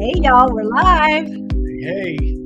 Hey, y'all, we're live. Hey,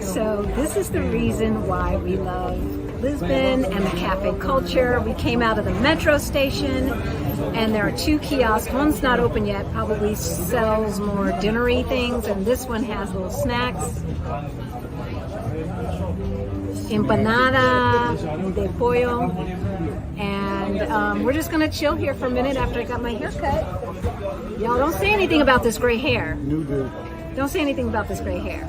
So this is the reason why we love Lisbon and the cafe culture. We came out of the metro station and there are two kiosks. One's not open yet, probably sells more dinnery things, and this one has little snacks. Empanada de pollo. And we're just gonna chill here for a minute after I got my hair cut. Y'all don't say anything about this gray hair. Don't say anything about this gray hair.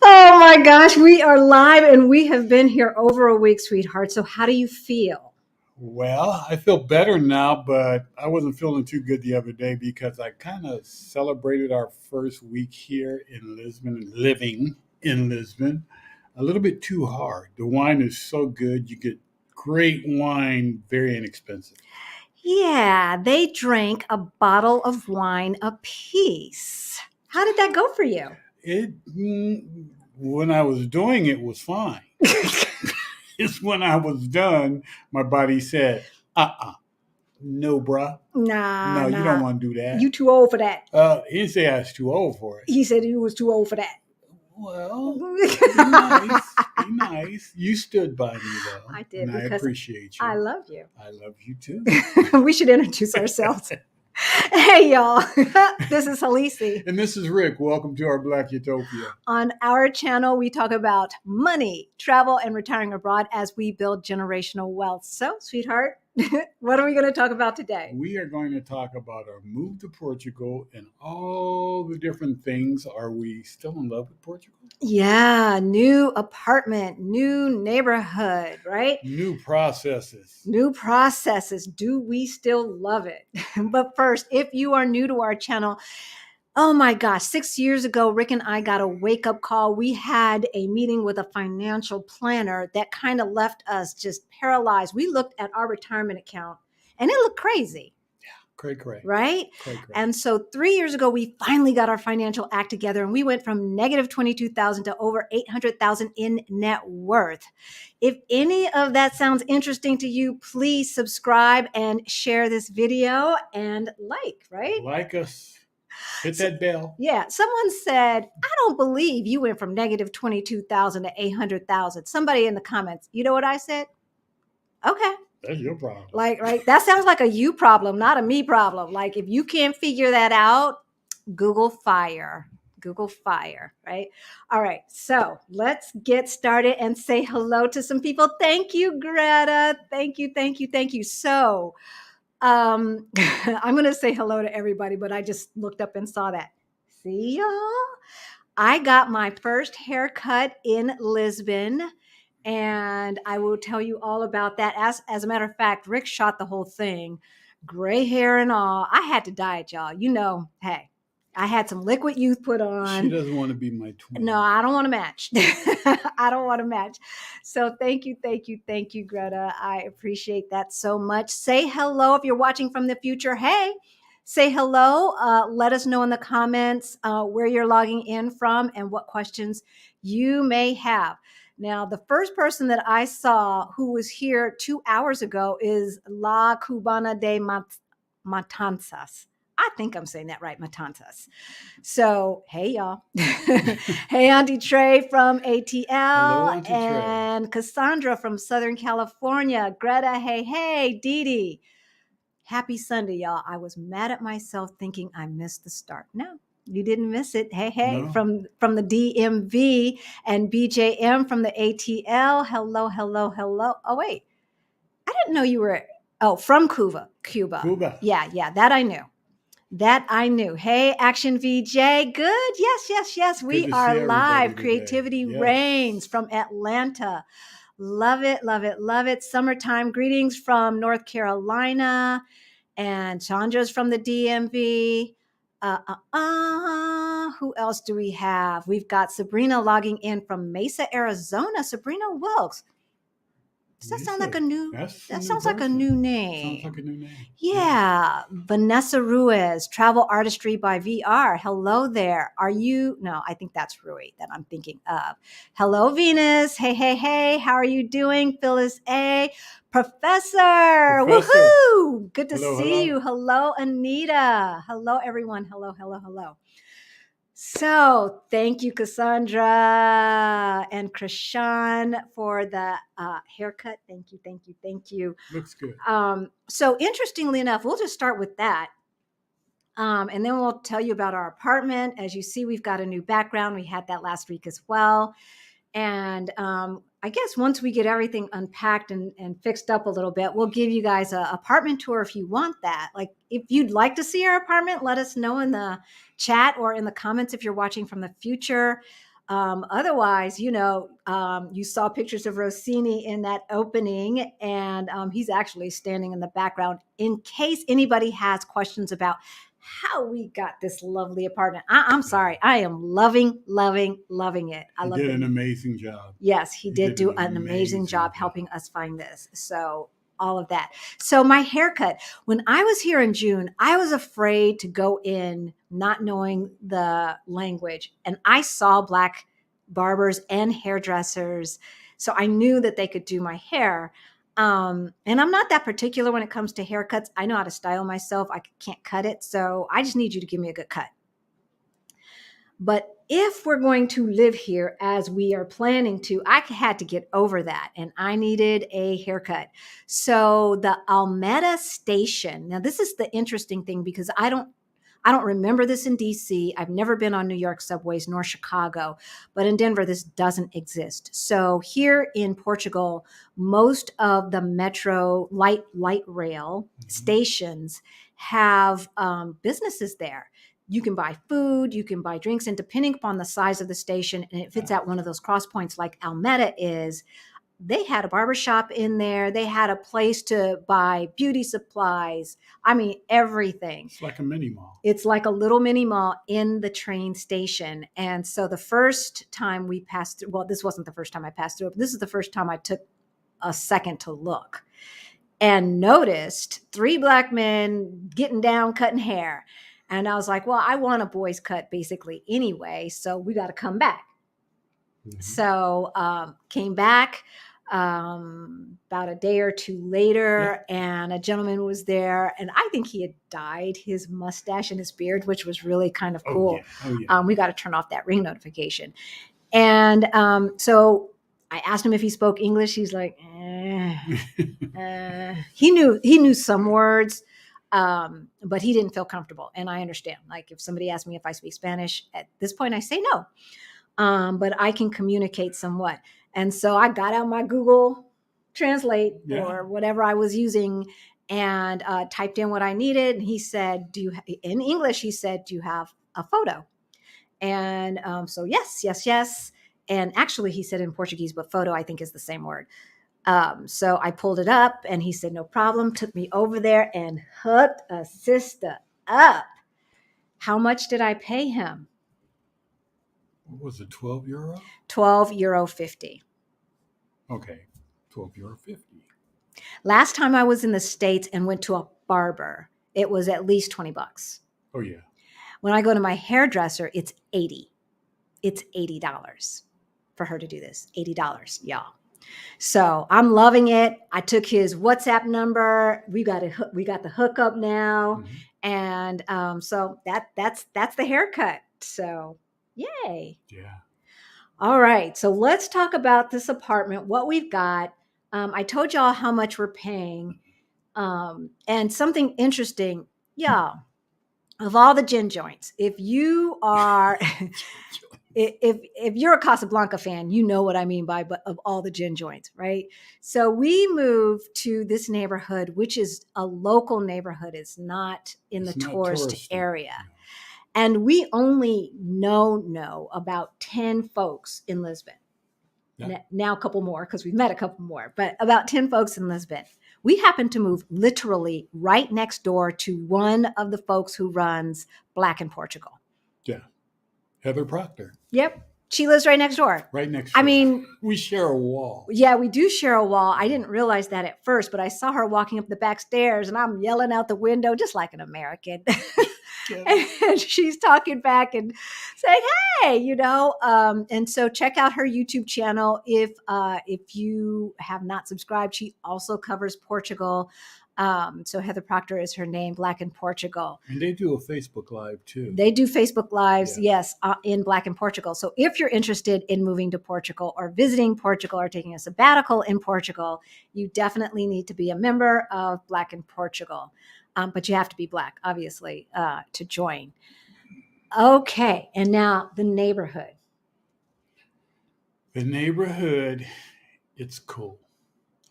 Oh my gosh, we are live and we have been here over a week, sweetheart. So how do you feel? well, I feel better now, but I wasn't feeling too good the other day because I kind of celebrated our first week here in Lisbon and living in Lisbon a little bit too hard. The wine is so good. You get great wine, very inexpensive. Yeah, they drank a bottle of wine apiece. How did that go for you? When I was doing it was fine. It's when I was done, my body said, no, bruh. Nah, No, you don't want to do that. You too old for that. He didn't say I was too old for it. He said he was too old for that. Well, be nice. Be nice. You stood by me, though. I did, And I because appreciate you. I love you. I love you, too. We should introduce ourselves. Hey, y'all. This is Halisi. And this is Rick. Welcome to our Black Utopia. On our channel, we talk about money, travel, and retiring abroad as we build generational wealth. So, sweetheart, what are we going to talk about today? We are going to talk about our move to Portugal and all the different things. Are we still in love with Portugal? Yeah, new apartment, new neighborhood, right? New processes. New processes. Do we still love it? But first, if you are new to our channel, oh my gosh, 6 years ago, Rick and I got a wake-up call. We had a meeting with a financial planner that kind of left us just paralyzed. We looked at our retirement account and it looked crazy. Cray. Right? Cray. And so 3 years ago, we finally got our financial act together and we went from negative 22,000 to over 800,000 in net worth. If any of that sounds interesting to you, please subscribe and share this video and right? Like us. Hit that bell. Yeah. Someone said, I don't believe you went from negative 22,000 to 800,000. Somebody in the comments, you know what I said? Okay. That's your problem. Right. That sounds like a you problem, not a me problem. Like if you can't figure that out, Google F.I.R.E. Google F.I.R.E. Right. All right. So let's get started and say hello to some people. Thank you, Greta. Thank you. So I'm going to say hello to everybody, but I just looked up and saw that. See y'all? I got my first haircut in Lisbon. And I will tell you all about that. As a matter of fact, Rick shot the whole thing, gray hair and all. I had to dye it, y'all. You know, hey, I had some Liquid Youth put on. She doesn't want to be my twin. No, I don't want to match. I don't want to match. So thank you, Greta. I appreciate that so much. Say hello if you're watching from the future. Hey, say hello. Let us know in the comments where you're logging in from and what questions you may have. Now, the first person that I saw who was here 2 hours ago is La Cubana de Matanzas. I think I'm saying that right, Matanzas. So, hey, y'all. Hey, Auntie Trey from ATL. Hello, Auntie and Trey. Cassandra from Southern California. Greta, hey, Dee Dee. Happy Sunday, y'all. I was mad at myself thinking I missed the start. No, you didn't miss it. Hey, No. from the DMV and BJM from the ATL. Hello. Oh, wait. I didn't know you were, from Cuba. Cuba. Yeah, that I knew. Hey, Action VJ. Good. Yes. We are live. Creativity Reigns from Atlanta. Love it. Summertime greetings from North Carolina. And Chandra's from the DMV. Who else do we have? We've got Sabrina logging in from Mesa, Arizona. Sabrina Wilkes. Does that sound like a new? That sounds like a new name. Sounds like a new name. Yeah. Vanessa Ruiz, Travel Artistry by VR. Hello there. Are you? No, I think that's Rui that I'm thinking of. Hello, Venus. Hey. How are you doing? Phyllis A. Professor. Woohoo. Good to see you. Hello, Anita. Hello, everyone. Hello. So thank you, Cassandra and Krishan, for the haircut. Thank you. Looks good. So interestingly enough, we'll just start with that. And then we'll tell you about our apartment. As you see, we've got a new background. We had that last week as well. And I guess once we get everything unpacked and fixed up a little bit, we'll give you guys an apartment tour if you want that. Like, if you'd like to see our apartment, let us know in the chat or in the comments if you're watching from the future. Otherwise, you saw pictures of Rossini in that opening, and he's actually standing in the background in case anybody has questions about how we got this lovely apartment. I'm sorry. I am loving it. He did an amazing job. Yes, he did do an amazing job helping us find this. So all of that. So my haircut, when I was here in June, I was afraid to go in not knowing the language. And I saw Black barbers and hairdressers. So I knew that they could do my hair. And I'm not that particular when it comes to haircuts. I know how to style myself. I can't cut it. So I just need you to give me a good cut. But if we're going to live here as we are planning to, I had to get over that and I needed a haircut. So the Alameda station, now this is the interesting thing because I don't remember this in DC. I've never been on New York subways nor Chicago, but in Denver, this doesn't exist. So here in Portugal, most of the metro light rail stations have businesses there. You can buy food, you can buy drinks, and depending upon the size of the station, and if it's at one of those cross points like Alameda is, they had a barbershop in there. They had a place to buy beauty supplies. I mean, everything. It's like a mini mall. It's like a little mini mall in the train station. And so the first time we passed through, well, this wasn't the first time I passed through, but this is the first time I took a second to look and noticed 3 Black men getting down, cutting hair. And I was like, well, I want a boy's cut basically anyway, so we got to come back. So came back about a day or two later, and a gentleman was there, and I think he had dyed his mustache and his beard, which was really kind of cool. Oh, yeah. We got to turn off that ring notification. And so I asked him if he spoke English. He's like, he knew some words. But he didn't feel comfortable. And I understand, like if somebody asked me if I speak Spanish at this point, I say no, but I can communicate somewhat. And so I got out my Google Translate or whatever I was using and typed in what I needed. And he said, in English, he said, do you have a photo? And so yes. And actually he said in Portuguese, but photo I think is the same word. So I pulled it up and he said, no problem, took me over there and hooked a sister up. How much did I pay him? What was it, €12? €12.50. Okay, €12.50. Last time I was in the States and went to a barber, it was at least $20. Oh, yeah. When I go to my hairdresser, it's 80. It's $80 for her to do this. $80, y'all. So I'm loving it. I took his WhatsApp number. We got the hookup now, and so that's the haircut. So yay! Yeah. All right. So let's talk about this apartment. What we've got. I told y'all how much we're paying, and something interesting, y'all. Of all the gin joints, if you are if you're a Casablanca fan, you know what I mean by but of all the gin joints, right? So we moved to this neighborhood, which is a local neighborhood, it's not in the tourist area. No. And we only know about 10 folks in Lisbon. Yeah. Now a couple more because we've met a couple more, but about 10 folks in Lisbon. We happen to move literally right next door to one of the folks who runs Black in Portugal. Yeah. Heather Proctor. Yep. She lives right next door. Right next door. I mean, we share a wall. Yeah, we do share a wall. I didn't realize that at first, but I saw her walking up the back stairs and I'm yelling out the window just like an American. And she's talking back and saying, hey, and so check out her YouTube channel. If you have not subscribed, she also covers Portugal. So Heather Proctor is her name, Black in Portugal. And they do a Facebook Live too. They do Facebook Lives, yes, in Black in Portugal. So if you're interested in moving to Portugal or visiting Portugal or taking a sabbatical in Portugal, you definitely need to be a member of Black in Portugal. But you have to be Black, obviously, to join. Okay, and now the neighborhood. The neighborhood, it's cool.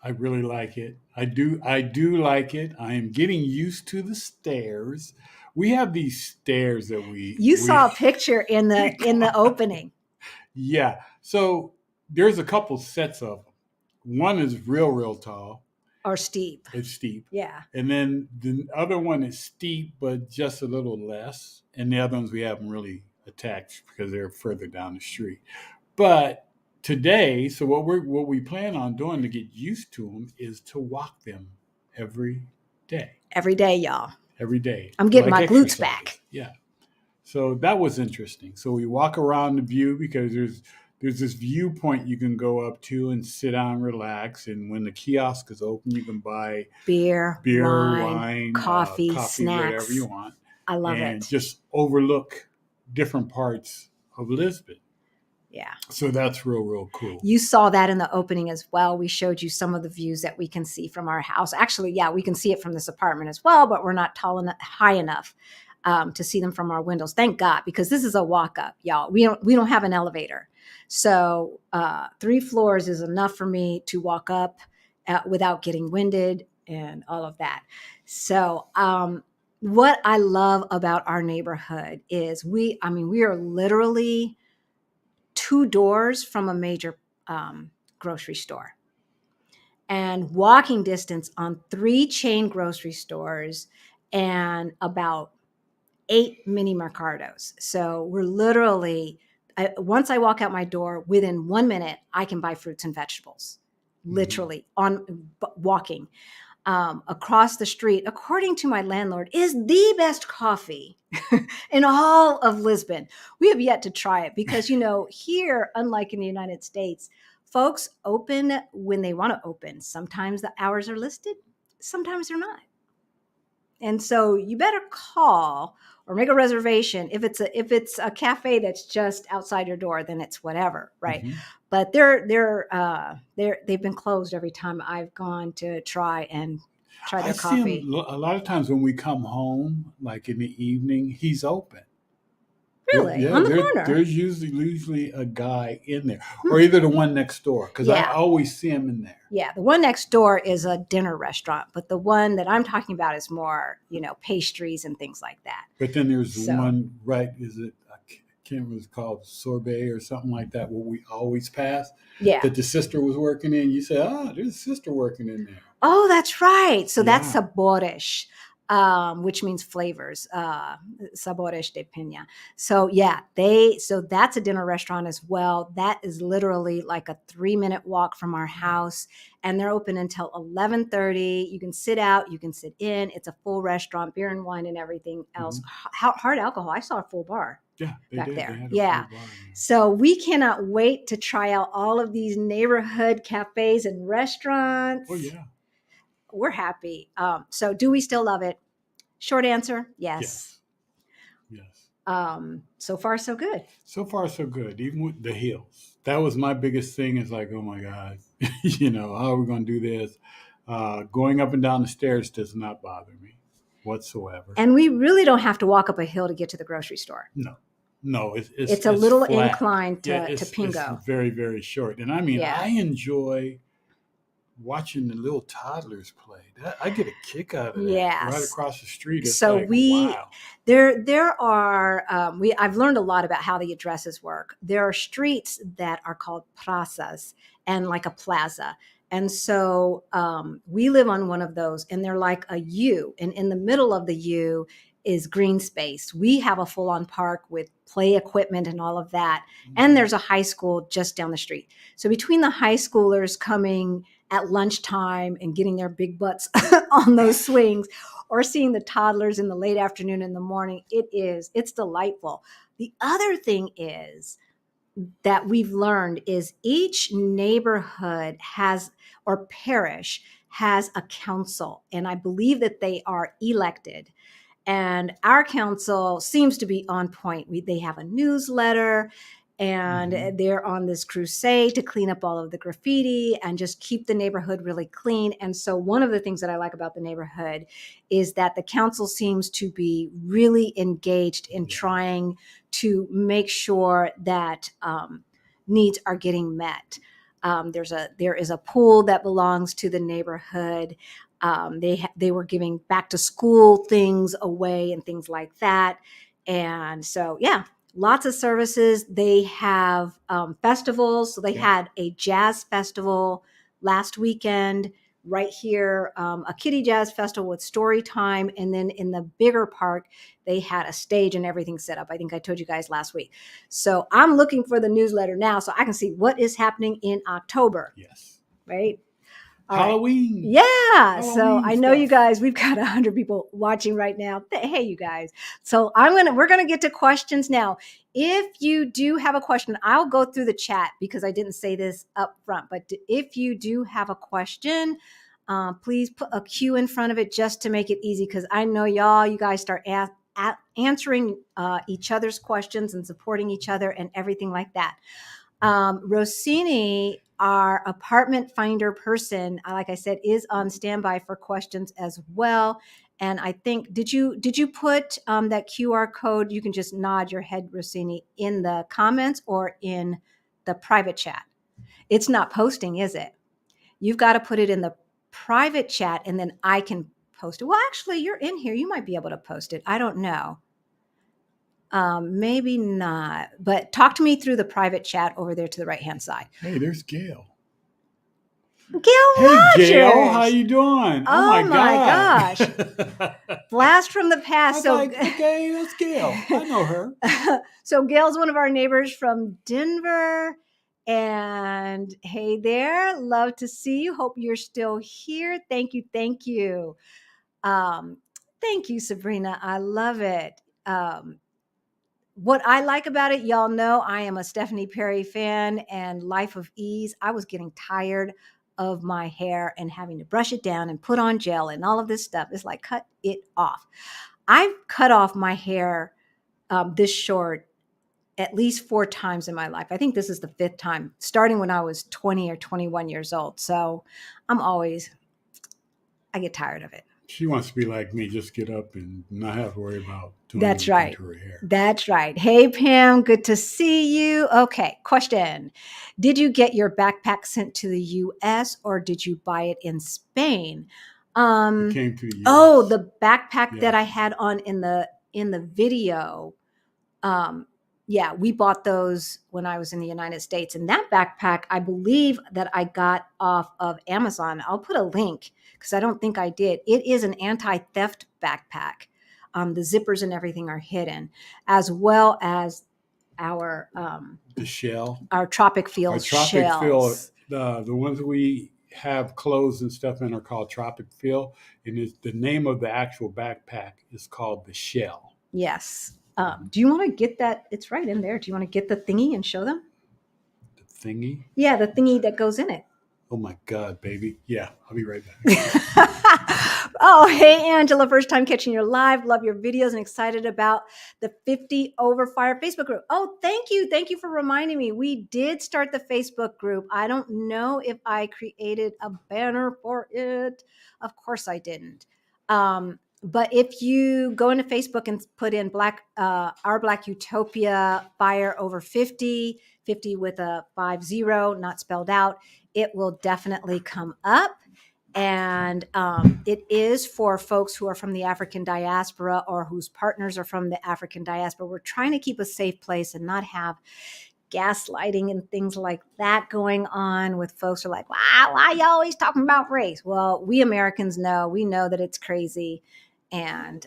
I really like it. I do like it. I am getting used to the stairs. We have these stairs that we saw a picture in the opening. Yeah. So there's a couple sets of them. One is real tall. Or steep. It's steep. Yeah. And then the other one is steep, but just a little less. And the other ones we haven't really attached because they're further down the street. But today, so what we plan on doing to get used to them is to walk them every day. Every day, y'all. Every day. I'm getting my glutes back. Yeah. So that was interesting. So we walk around the view because there's this viewpoint you can go up to and sit down, relax. And when the kiosk is open, you can buy beer, wine, coffee, snacks, whatever you want. I love it. And just overlook different parts of Lisbon. Yeah. So that's real cool. You saw that in the opening as well. We showed you some of the views that we can see from our house. Actually, yeah, we can see it from this apartment as well, but we're not high enough to see them from our windows. Thank God, because this is a walk up, y'all. We don't have an elevator. So 3 floors is enough for me to walk up without getting winded and all of that. So what I love about our neighborhood is we are literally 2 doors from a major grocery store and walking distance on 3 chain grocery stores and about 8 mini mercados. So we're literally, once I walk out my door, within 1 minute, I can buy fruits and vegetables, literally on walking. Across the street, according to my landlord, is the best coffee in all of Lisbon. We have yet to try it because, here, unlike in the United States, folks open when they want to open. Sometimes the hours are listed, sometimes they're not. And so you better call or make a reservation. If it's a cafe that's just outside your door, then it's whatever, right? Mm-hmm. But they've been closed every time I've gone to try their coffee. See him a lot of times when we come home, like in the evening, he's open. Really? On the corner? There's usually a guy in there, or either the one next door, because I always see him in there. Yeah, the one next door is a dinner restaurant, but the one that I'm talking about is more, pastries and things like that. But then there's one, right, is it, I can't remember, it's called Sorbet or something like that, where we always pass. Yeah. That the sister was working in. You say, there's a sister working in there. Oh, that's right. So that's Sabores. which means flavors, sabores de piña. So yeah, so that's a dinner restaurant as well. That is literally like a 3-minute walk from our house, and they're open until 11:30. You can sit out, you can sit in. It's a full restaurant, beer and wine and everything else. Hard alcohol. I saw a full bar. Yeah, they back did. there. They had a Yeah. full bar. So we cannot wait to try out all of these neighborhood cafes and restaurants. Oh yeah. We're happy. So do we still love it? Short answer, yes. So far, so good. So far, so good. Even with the hills, that was my biggest thing. Is like, oh my God, how are we going to do this? Going up and down the stairs does not bother me whatsoever. And we really don't have to walk up a hill to get to the grocery store. No, it's a little flat. incline to Pingo. It's very, very short. And I mean, I enjoy watching the little toddlers play. I get a kick out of that. Yes. Right across the street. It's so like, wow. There are I've learned a lot about how the addresses work. There are streets that are called plazas and like a plaza. And so we live on one of those, and they're like a U, and in the middle of the U is green space. We have a full-on park with play equipment and all of that. And there's a high school just down the street. So between the high schoolers coming at lunchtime and getting their big butts on those swings, or seeing the toddlers in the late afternoon and the morning, it's delightful. The other thing is that we've learned is each neighborhood or parish has a council, and I believe that they are elected. And our council seems to be on point. They have a newsletter, and they're on this crusade to clean up all of the graffiti and just keep the neighborhood really clean. And so one of the things that I like about the neighborhood is that the council seems to be really engaged in trying to make sure that needs are getting met. There is a pool that belongs to the neighborhood. They were giving back to school things away and things like that. And so, yeah, lots of services. They have festivals. So they had a jazz festival last weekend right here, a kiddie jazz festival with story time. And then in the bigger park, they had a stage and everything set up. I think I told you guys last week. So I'm looking for the newsletter now so I can see what is happening in October. Yes. Right? Halloween. Yeah. Halloween so I know stuff. you guys, we've got 100 people watching right now. Hey, you guys. So we're going to get to questions now. If you do have a question, I'll go through the chat because I didn't say this up front, but if you do have a question, please put a Q in front of it just to make it easy. Cause I know you guys start answering each other's questions and supporting each other and everything like that. Rossini, our apartment finder person, like I said, is on standby for questions as well. And I think, did you put that QR code? You can just nod your head, Rossini, in the comments or in the private chat. It's not posting, is it? You've got to put it in the private chat, and then I can post it. Well, actually, you're in here. You might be able to post it. I don't know. Maybe not, but talk to me through the private chat over there to the right-hand side. Hey, there's Gail. Gail Rogers. Gail, how you doing? Oh my gosh. Blast from the past. Okay, that's Gail. I know her. So Gail's one of our neighbors from Denver. And hey there, love to see you. Hope you're still here. Thank you. Thank you, Sabrina. I love it. What I like about it, y'all know I am a Stephanie Perry fan, and Life of Ease. I was getting tired of my hair and having to brush it down and put on gel and all of this stuff. It's like, cut it off. I've cut off my hair this short at least 4 times in my life. I think this is the 5th time, starting when I was 20 or 21 years old. So I get tired of it. She wants to be like me, just get up and not have to worry about doing That's right. to her hair. That's right. Hey, Pam, good to see you. Okay, question. Did you get your backpack sent to the U.S. or did you buy it in Spain? It came to the U.S. Oh, the backpack that I had on in the video. yeah, we bought those when I was in the United States. And that backpack, I believe that I got off of Amazon. I'll put a link because I don't think I did. It is an anti-theft backpack. The zippers and everything are hidden, as well as our The shell. our Tropic Feel Our Tropic Feel, shells. the ones we have clothes and stuff in are called Tropic Feel, and the name of the actual backpack is called the shell. Yes. Do you want to get that? It's right in there. Do you want to get the thingy and show them? The thingy? Yeah, the thingy that goes in it. Oh my God, baby. Yeah, I'll be right back. Oh, hey, Angela. First time catching your live. Love your videos and excited about the 50 Over Fire Facebook group. Oh, thank you. Thank you for reminding me. We did start the Facebook group. I don't know if I created a banner for it. Of course I didn't. But if you go into Facebook and put in Our Black Utopia Fire Over 50, 50 with a 50, not spelled out, it will definitely come up. And it is for folks who are from the African diaspora or whose partners are from the African diaspora. We're trying to keep a safe place and not have gaslighting and things like that going on with folks who are like, wow, why are you always talking about race? Well, we Americans know, we know that it's crazy. And,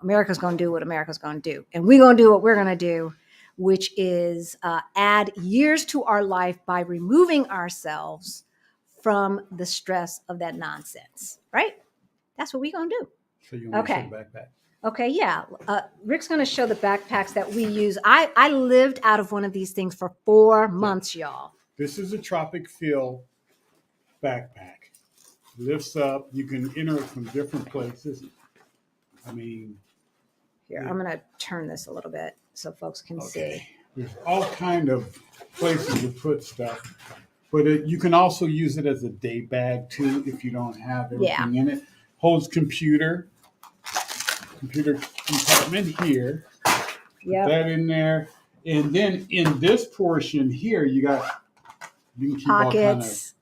America's going to do what America's going to do. And we're going to do what we're going to do, which is add years to our life by removing ourselves from the stress of that nonsense, right? That's what we're going to do. So you want Okay. to show the backpack? Okay, yeah. Rick's going to show the backpacks that we use. I lived out of one of these things for 4 months, y'all. This is a Tropic Feel backpack. Lifts up. You can enter it from different places. I mean, Here, I'm going to turn this a little bit so folks can see. There's all kind of places to put stuff. But you can also use it as a day bag too if you don't have everything in it. Holds computer compartment here. Yep. Put that in there. And then in this portion here, you can keep Pockets.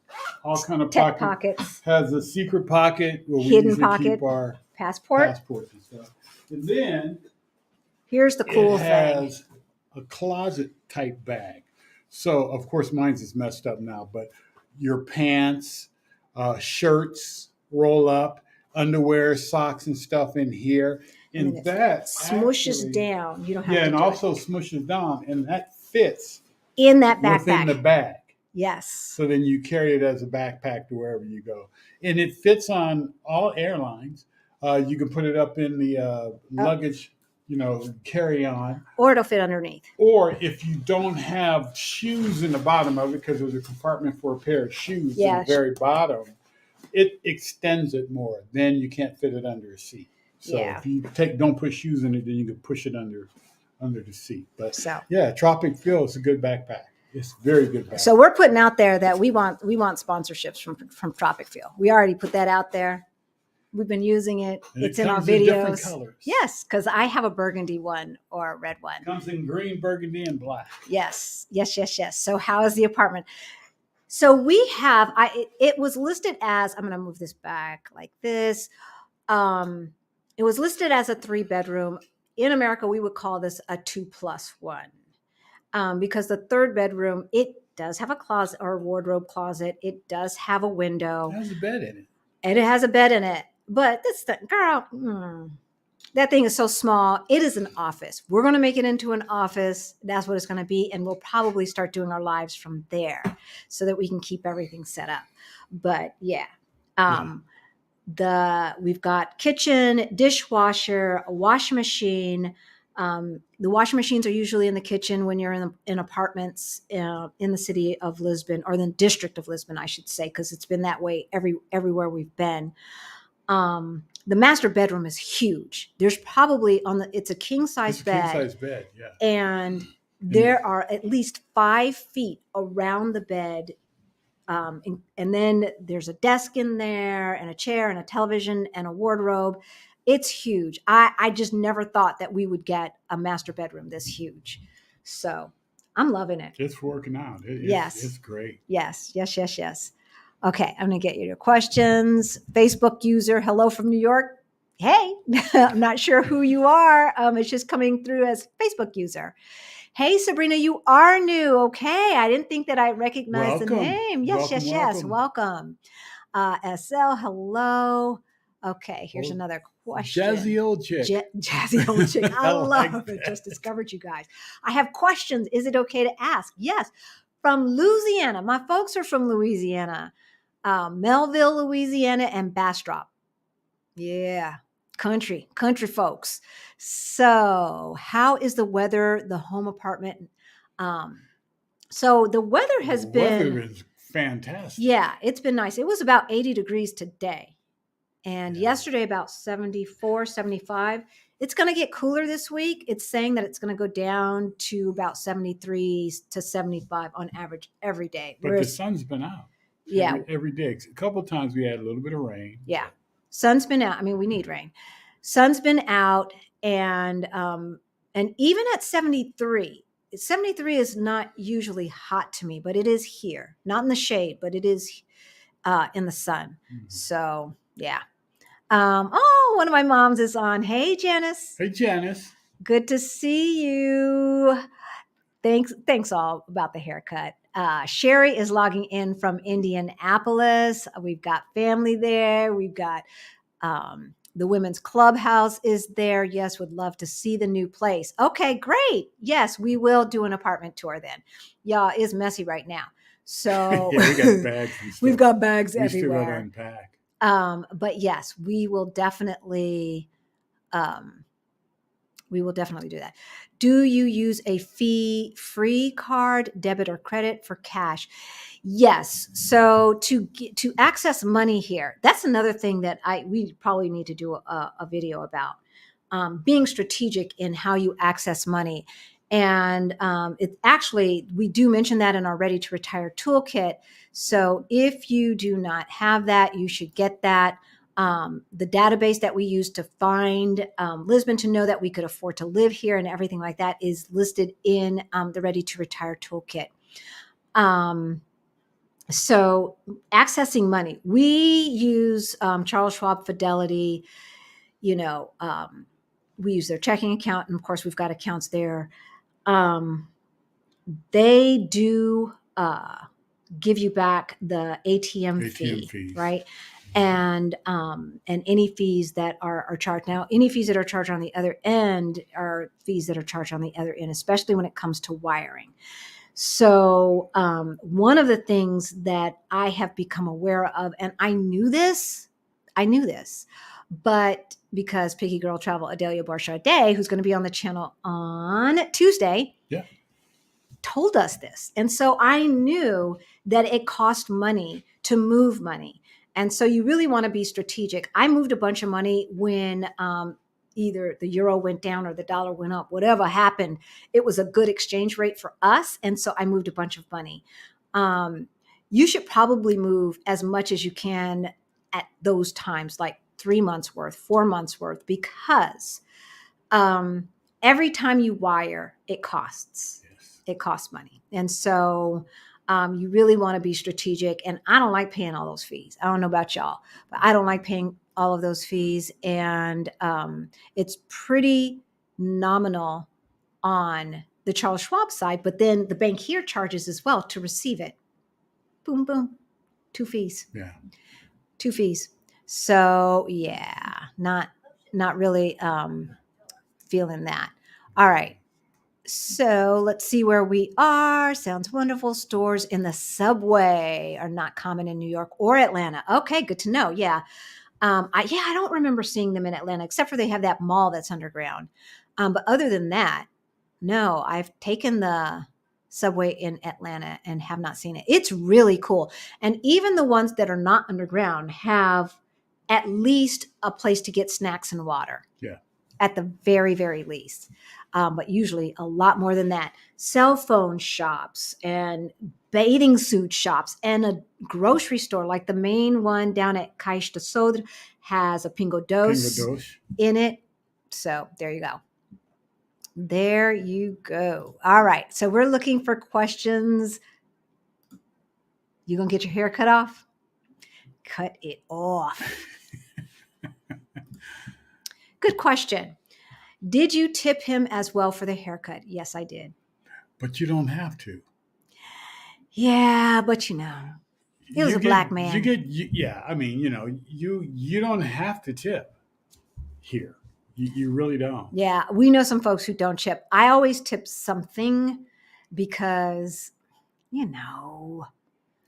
all kind of Tech pockets. Has a secret pocket where we Hidden usually pocket. keep our passport and stuff. And then here's the cool it thing. has a closet type bag. So, of course, mine's is messed up now, but your pants, shirts roll up, underwear, socks, and stuff in here. And that smooshes down. You don't have to. Yeah, and also smooshes down, and that fits in that backpack. Within the bag. Yes. So then you carry it as a backpack to wherever you go. And it fits on all airlines. You can put it up in the luggage, carry on. Or it'll fit underneath. Or if you don't have shoes in the bottom of it, because there's a compartment for a pair of shoes in the very bottom, it extends it more. Then you can't fit it under a seat. So if you don't put shoes in it, then you can push it under the seat. But Tropic Feel is a good backpack. It's very good backpack. So we're putting out there that we want sponsorships from Tropic Feel. We already put that out there. We've been using it. And it's it in our comes videos. In different colors. Yes, because I have a burgundy one or a red one. It comes in green, burgundy, and black. Yes. So how is the apartment? So we have, it was listed as, I'm going to move this back like this. It was listed as a 3-bedroom. In America, we would call this a 2+1 because the 3rd bedroom, it does have a closet or a wardrobe closet. It does have a window. It has a bed in it. And it has a bed in it. But this thing, girl, that thing is so small. It is an office. We're going to make it into an office. That's what it's going to be. And we'll probably start doing our lives from there so that we can keep everything set up. But we've got kitchen, dishwasher, a washing machine. The washing machines are usually in the kitchen when you're in apartments in the city of Lisbon, or the district of Lisbon, I should say, because it's been that way everywhere we've been. The master bedroom is huge. There's probably it's a king size bed. King size bed, yeah. And there are at least 5 feet around the bed. And then there's a desk in there and a chair and a television and a wardrobe. It's huge. I just never thought that we would get a master bedroom this huge. So I'm loving it. It's working out. It's great. Yes. Okay. I'm going to get you your questions. Facebook user, hello from New York. Hey, I'm not sure who you are. It's just coming through as Facebook user. Hey, Sabrina, you are new. Okay. I didn't think that I recognized the Welcome, name. Yes, welcome, yes, yes. welcome. Welcome. SL, hello. Okay, here's Old another question. jazzy old chick. Jazzy old chick. I I love like it. that. Just discovered you guys. I have questions. Is it okay to ask? Yes. From Louisiana. My folks are from Louisiana, Melville, Louisiana, and Bastrop. Yeah, country folks. So, how is the weather, the home apartment? Um, so the weather The has weather been, is fantastic. yeah, it's been nice. It was about 80 degrees today. And Yeah. yesterday about 74, 75. It's going to get cooler this week. It's saying that it's going to go down to about 73 to 75 on average every day. But the Whereas, sun's been out yeah, every day. A couple of times we had a little bit of rain. yeah, But sun's been out. I mean, we need rain. Sun's been out, and even at 73, 73 is not usually hot to me, but it is here. Not in the shade, but it is in the sun. So yeah. Oh, one of my moms is on. Hey, Janice. hey, Janice. Good to see you. Thanks all about the haircut. Sherry is logging in from Indianapolis. We've got family there. We've got the women's clubhouse is there. Yes, would love to see the new place. Okay, great. Yes, we will do an apartment tour then. Y'all, it's messy right now. So Yeah, we got bags and stuff. we've got bags We still got to everywhere. unpack. But yes, we will definitely do that. Do you use a fee-free card, debit or credit for cash? Yes. So to access money here, that's another thing that we probably need to do a video about, being strategic in how you access money. And it actually, we do mention that in our Ready to Retire toolkit. So if you do not have that, you should get that. The database that we use to find Lisbon, to know that we could afford to live here and everything like that, is listed in the Ready to Retire toolkit. So accessing money, we use Charles Schwab, Fidelity. We use their checking account, and of course we've got accounts there. They do give you back the ATM fee, fees. right? And any fees that are charged. Now, any fees that are charged on the other end are fees that are charged on the other end, especially when it comes to wiring. So one of the things that I have become aware of, and I knew this, but because Picky Girl Travel Adelia Barchaudet, who's going to be on the channel on Tuesday, Yeah. told us this. And so I knew that it cost money to move money. And so you really want to be strategic. I moved a bunch of money when either the euro went down or the dollar went up, whatever happened. It was a good exchange rate for us. And so I moved a bunch of money. You should probably move as much as you can at those times, like 3 months worth, 4 months worth, because every time you wire, it costs. Yes. It costs money. And so you really want to be strategic. And I don't like paying all those fees. I don't know about y'all, but I don't like paying all of those fees. And it's pretty nominal on the Charles Schwab side, but then the bank here charges as well to receive it. Boom, boom, 2 fees. Yeah. 2 fees. So yeah, not really feeling that. All right. So let's see where we are. Sounds wonderful. Stores in the subway are not common in New York or Atlanta. Okay, good to know. Yeah. I don't remember seeing them in Atlanta, except for they have that mall that's underground. But other than that, no, I've taken the subway in Atlanta and have not seen it. It's really cool. And even the ones that are not underground have at least a place to get snacks and water. Yeah. At the very, very least. But usually a lot more than that. Cell phone shops and bathing suit shops and a grocery store, like the main one down at Caixa de Sodre, has a Pingo Doce in it. So there you go. There you go. All right. So we're looking for questions. You gonna get your hair cut off? Cut it off. Good question. Did you tip him as well for the haircut? Yes, I did. But you don't have to. Yeah, but it was a black man. Yeah. I mean, you don't have to tip here. You really don't. Yeah, we know some folks who don't tip. I always tip something because, Yeah,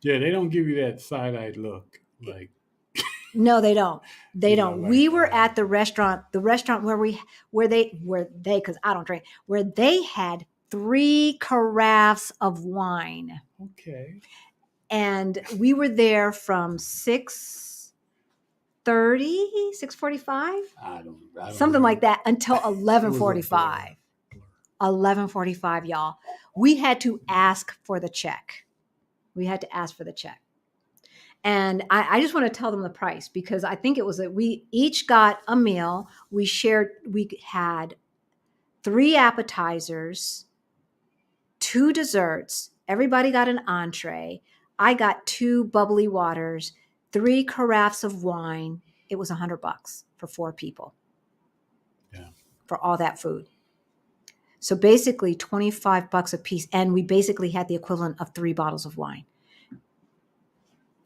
they don't give you that side-eyed look. Like, no, they don't. They don't. like, We were at the restaurant where they, because I don't drink, where they had 3 carafes of wine. okay. And we were there from 6:30, 6:45, I don't something know. like that, until It was a 11:45. blur. 11:45, y'all. We had to ask for the check. We had to ask for the check. And I just want to tell them the price because I think it was that we each got a meal. We had 3 appetizers, 2 desserts. Everybody got an entree. I got 2 bubbly waters, 3 carafes of wine. It was $100 for 4 people. Yeah. For all that food. So basically $25 a piece. And we basically had the equivalent of 3 bottles of wine.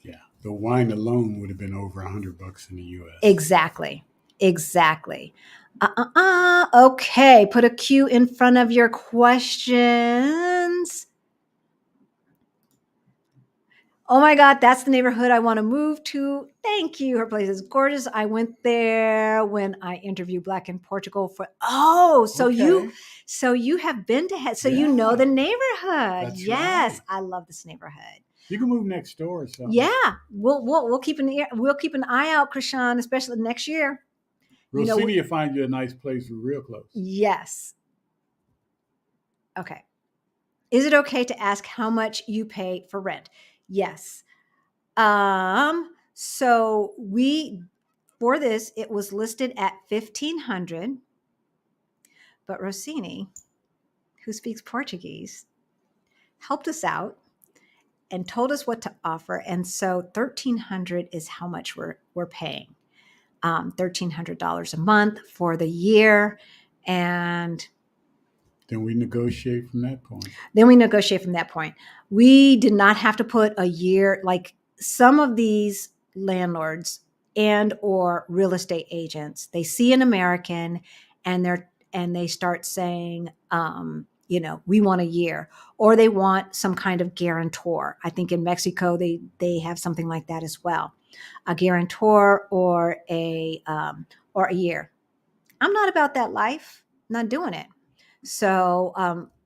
Yeah. The wine alone would have been over $100 in the US. Exactly. Okay. Put a Q in front of your questions. Oh my God, that's the neighborhood I want to move to. Thank you. Her place is gorgeous. I went there when I interviewed Black in Portugal so Okay. you have been to so you know the neighborhood. That's Yes, right. I love this neighborhood. You can move next door or something. Yeah, we'll keep an eye out, Krishan, especially next year. Rossini will find you a nice place real close. Yes. Okay. Is it okay to ask how much you pay for rent? Yes. So for this, it was listed at $1,500, but Rossini, who speaks Portuguese, helped us out and told us what to offer. And so $1,300 is how much we're paying. $1,300 a month for the year. And then we negotiate from that point. We did not have to put a year, like some of these landlords and or real estate agents, they see an American and they start saying, we want a year, or they want some kind of guarantor. I think in Mexico, they have something like that as well. A guarantor or a year. I'm not about that life. Not doing it. So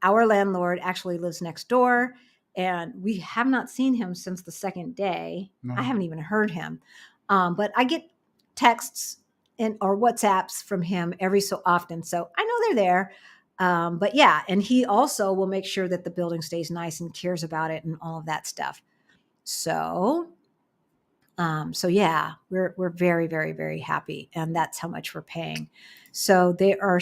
our landlord actually lives next door, and we have not seen him since the second day. No. I haven't even heard him, but I get texts or WhatsApps from him every so often, so I know they're there. But yeah, and he also will make sure that the building stays nice and cares about it and all of that stuff. So yeah, we're very, very, very happy, and that's how much we're paying. So there are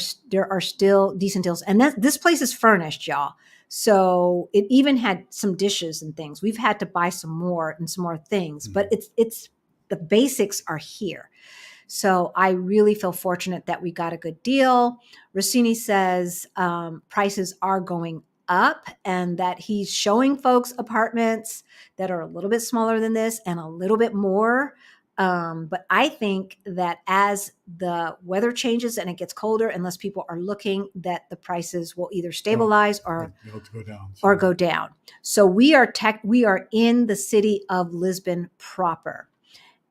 still decent deals, and this place is furnished, y'all. So it even had some dishes and things. We've had to buy some more things, but it's the basics are here. So I really feel fortunate that we got a good deal. Rossini says prices are going up and that he's showing folks apartments that are a little bit smaller than this and a little bit more. But I think that as the weather changes and it gets colder, unless people are looking, that the prices will either stabilize or go down. So we are in the city of Lisbon proper.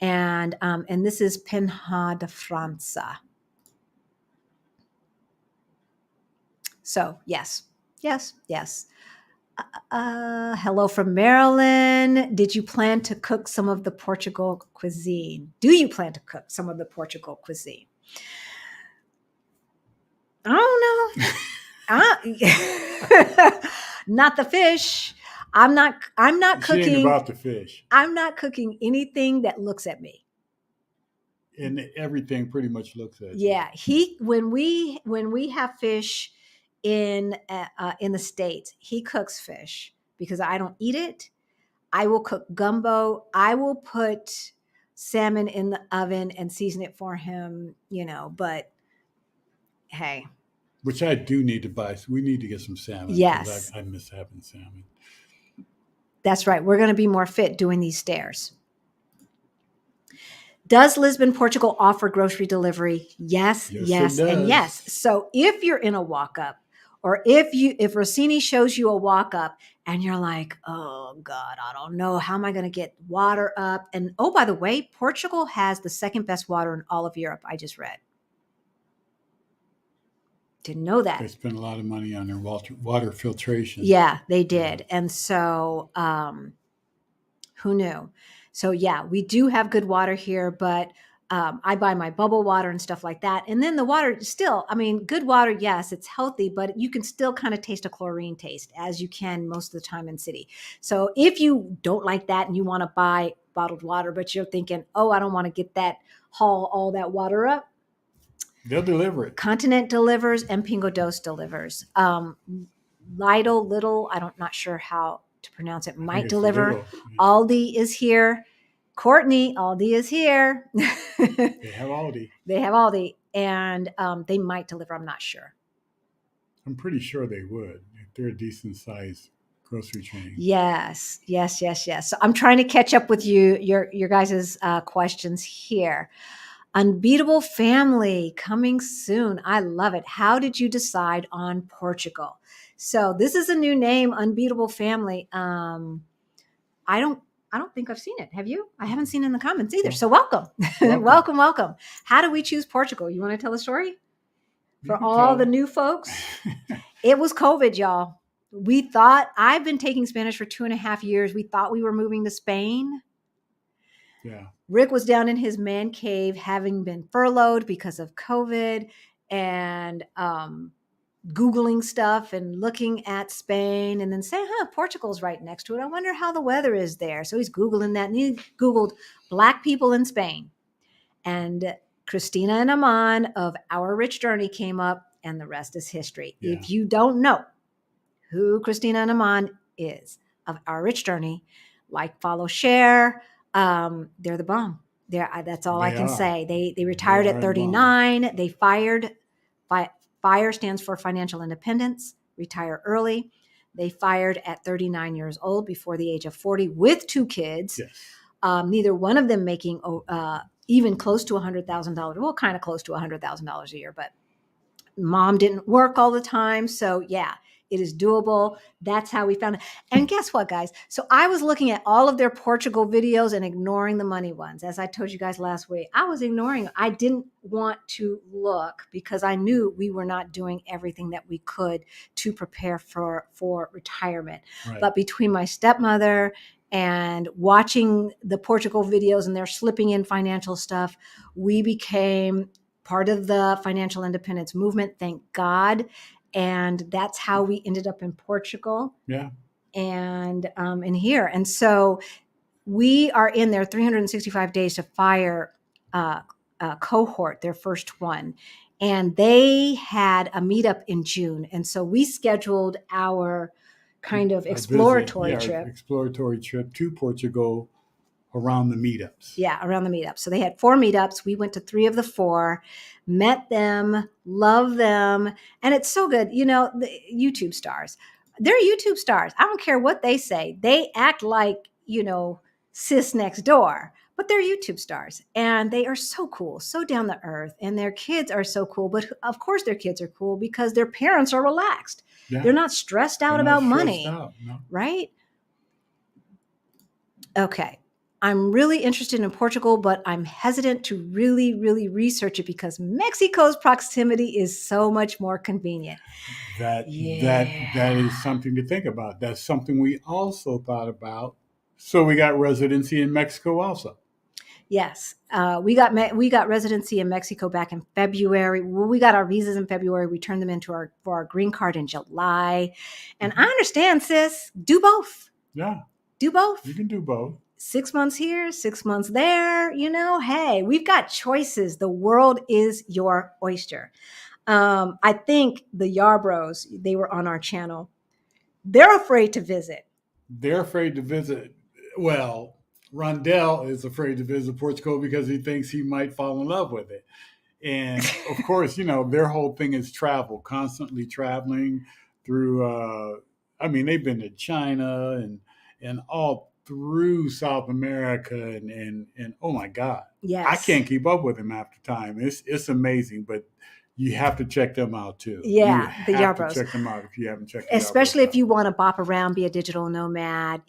And this is Penha de França. So yes. Hello from Maryland. Did you plan to cook some of the Portugal cuisine? Do you plan to cook some of the Portugal cuisine? I don't know. Not the fish. I'm not cooking. She ain't about the fish. I'm not cooking anything that looks at me. And everything pretty much looks at you. Yeah, when we have fish in the States, he cooks fish because I don't eat it. I will cook gumbo. I will put salmon in the oven and season it for him, but Hey, Which I do need to buy. So we need to get some salmon because yes, I miss having salmon. that's right. We're going to be more fit doing these stairs. Does Lisbon, Portugal offer grocery delivery? Yes, Yes, it yes, and yes. does. So if you're in a walk up, or if Rossini shows you a walk up and you're like, oh God, I don't know, how am I going to get water up? And oh, by the way, Portugal has the second best water in all of Europe. I just read. Didn't know They that. spend a lot of money on their water filtration. Yeah, they Yeah. did. And so who knew? So yeah, we do have good water here, but I buy my bubble water and stuff like that. And then the water still, I mean, good water, yes, it's healthy, but you can still kind of taste a chlorine taste as you can most of the time in city. So if you don't like that and you want to buy bottled water, but you're thinking, oh, I don't want to get that, haul all that water up, They'll deliver it. Continent delivers and Pingo Dos delivers. Lidl, I'm not sure how to pronounce it, I think might it's deliver. little. Aldi is here. Courtney, Aldi is here. They have Aldi. They have Aldi, and they might deliver. I'm not sure. I'm pretty sure they would. If they're a decent sized grocery chain. Yes, yes, yes, yes. So I'm trying to catch up with your guys' questions here. Unbeatable Family coming soon. I love it. How did you decide on Portugal? So this is a new name, Unbeatable Family. I don't I don't think I've seen it. Have you? I haven't seen it in the comments either. So welcome. Welcome. Welcome, welcome. How do we choose Portugal? You want to tell a story? You For can all tell the them. new folks? It was COVID, y'all. We thought I've been taking Spanish for 2.5 years. We thought we were moving to Spain. Yeah. Rick was down in his man cave having been furloughed because of COVID and Googling stuff and looking at Spain and then saying, Portugal's right next to it. I wonder how the weather is there. So he's Googling that and he Googled Black people in Spain. And Christina and Aman of Our Rich Journey came up and the rest is history. Yeah. If you don't know who Christina and Aman is of Our Rich Journey, like, follow, share. They're the bomb. That's all I can say. They retired at 39. They fired. FIRE stands for financial independence. Retire early. They fired at 39 years old before the age of 40 with 2 kids. Yes. Neither one of them making even close to $100,000. Well, kind of close to $100,000 a year, but mom didn't work all the time. So yeah, it is doable. That's how we found it. And guess what, guys? So I was looking at all of their Portugal videos and ignoring the money ones. As I told you guys last week, I was ignoring. I didn't want to look because I knew we were not doing everything that we could to prepare for retirement. Right. But between my stepmother and watching the Portugal videos and they're slipping in financial stuff, we became part of the financial independence movement, thank God. And that's how we ended up in Portugal. Yeah. And in here. And so we are in their 365 days to FIRE cohort, their first one. And they had a meetup in June. And so we scheduled our kind of exploratory trip. Exploratory trip to Portugal around the meetups. Yeah, around the meetups. So they had 4 meetups. We went to 3 of the 4, met them, love them. And it's so good. You know, the YouTube stars, they're YouTube stars. I don't care what they say. They act like, sis next door, but they're YouTube stars and they are so cool, so down to earth. And their kids are so cool. But of course their kids are cool because their parents are relaxed. Yeah. They're not stressed out about money, no. Right? Okay. I'm really interested in Portugal, but I'm hesitant to really, really research it because Mexico's proximity is so much more convenient. That is something to think about. That's something we also thought about. So we got residency in Mexico also. Yes, we got residency in Mexico back in February. Well, we got our visas in February. We turned them into for our green card in July. And I understand, sis. Do both. Yeah. Do both. You can do both. 6 months here, 6 months there. Hey, we've got choices. The world is your oyster. I think the Yarbros, they were on our channel. They're afraid to visit. They're afraid to visit. Well, Rondell is afraid to visit Portugal because he thinks he might fall in love with it. And of course, their whole thing is travel, constantly traveling through. I mean, they've been to China and all through South America, and oh my God, I Yes. can't keep up with them half the time. It's amazing, but you have to check them out too. You Yeah, the have to Yarbros. check them out if you haven't checked the Especially Yarbros if out. you want to bop around, be a digital nomad,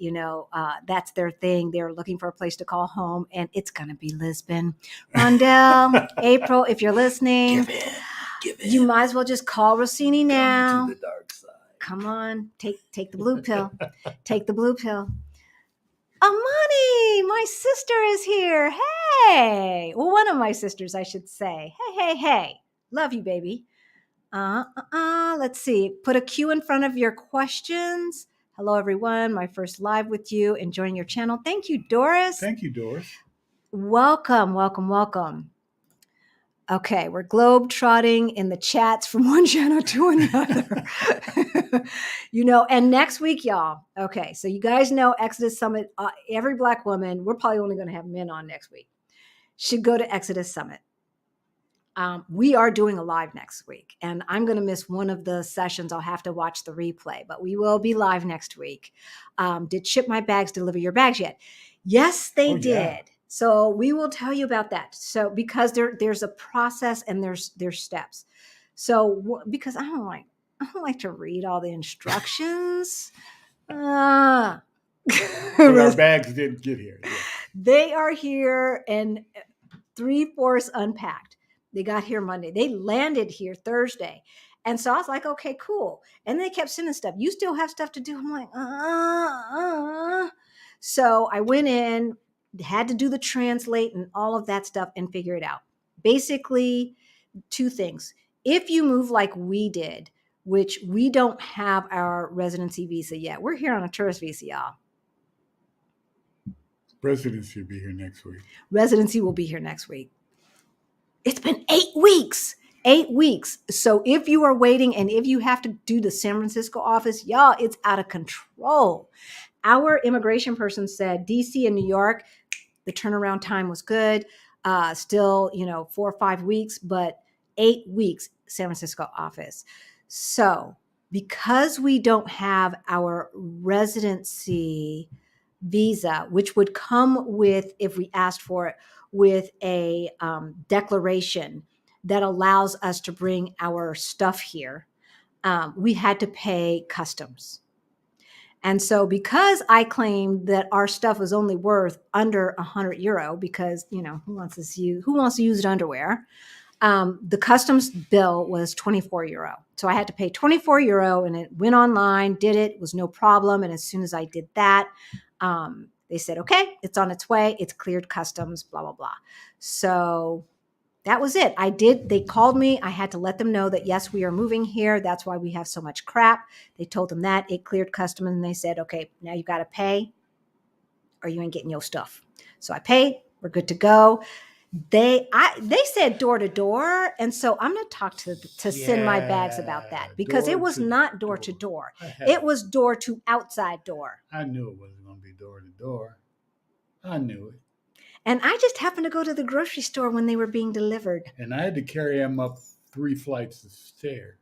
that's their thing. They're looking for a place to call home, and it's going to be Lisbon. Rondell, April, if you're listening, you might as well just call Rossini now. Come to the dark side. Come on, take the blue pill. Take the blue pill. Amani, my sister is here. Hey. Well, one of my sisters, I should say. Hey. Love you, baby. Let's see. Put a Q in front of your questions. Hello, everyone. My first live with you. Enjoying your channel. Thank you, Doris. Thank you, Doris. Welcome. Okay, we're globe trotting in the chats from one channel to another. And next week, y'all. Okay, so you guys know Exodus Summit. Every Black woman, we're probably only going to have men on next week, should go to Exodus Summit. We are doing a live next week, and I'm going to miss one of the sessions. I'll have to watch the replay, but we will be live next week. Did Ship My Bags deliver your bags yet? Yes, they did. Yeah. So we will tell you about that. So because there's a process and there's steps. So because I don't like to read all the instructions. But our bags did get here. Yeah. They are here and 3/4 unpacked. They got here Monday. They landed here Thursday. And so I was like, okay, cool. And they kept sending stuff. You still have stuff to do. I'm like, So I went in, had to do the translate and all of that stuff and figure it out. Basically, two things. If you move like we did, which we don't have our residency visa yet. We're here on a tourist visa, y'all. Residency will be here next week. Residency will be here next week. It's been 8 weeks. 8 weeks. So if you are waiting and if you have to do the San Francisco office, y'all, it's out of control. Our immigration person said DC and New York, the turnaround time was good. Still, 4 or 5 weeks, but 8 weeks, San Francisco office. So because we don't have our residency visa, which would come with, if we asked for it, with a declaration that allows us to bring our stuff here, we had to pay customs. And so because I claimed that our stuff was only worth under €100, because, who wants to use underwear? The customs bill was €24. So I had to pay €24 and it went online, did it, was no problem. And as soon as I did that, they said, okay, it's on its way. It's cleared customs, blah, blah, blah. So that was it. They called me. I had to let them know that, yes, we are moving here. That's why we have so much crap. They told them that it cleared customs and they said, okay, now you got to pay or you ain't getting your stuff. So I paid. We're good to go. They said door to door, and so I'm going to talk to send my bags about that, because it was not door to door. It was door to outside door. I knew it wasn't going to be door to door. I knew it. And I just happened to go to the grocery store when they were being delivered. And I had to carry them up 3 flights of stairs.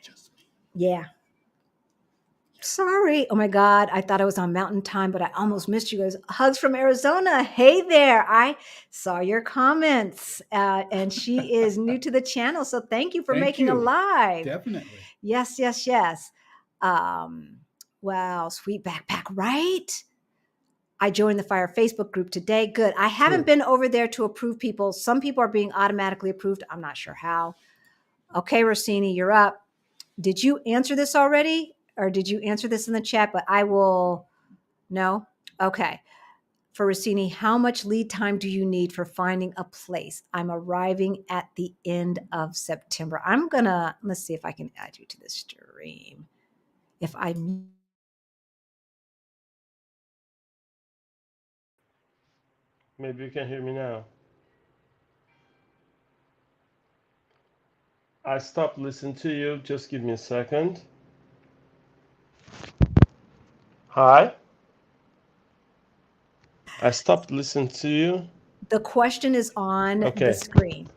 Just me. Yeah. Sorry. Oh my God. I thought I was on mountain time, but I almost missed you guys. Hugs from Arizona. Hey there. I saw your comments. And she is new to the channel. So thank you for making a live. Definitely. Yes. Wow. Sweet backpack, right? I joined the f.I.R.E Facebook group today. Good. I haven't been over there to approve people. Some people are being automatically approved. I'm not sure how. Okay, Rossini, you're up. Did you answer this already? Or did you answer this in the chat? But I will. No? Okay. For Rossini, how much lead time do you need for finding a place? I'm arriving at the end of September. Let's see if I can add you to the stream. Maybe you can hear me now. I stopped listening to you. Just give me a second. Hi. I stopped listening to you. The question is on the Okay. screen.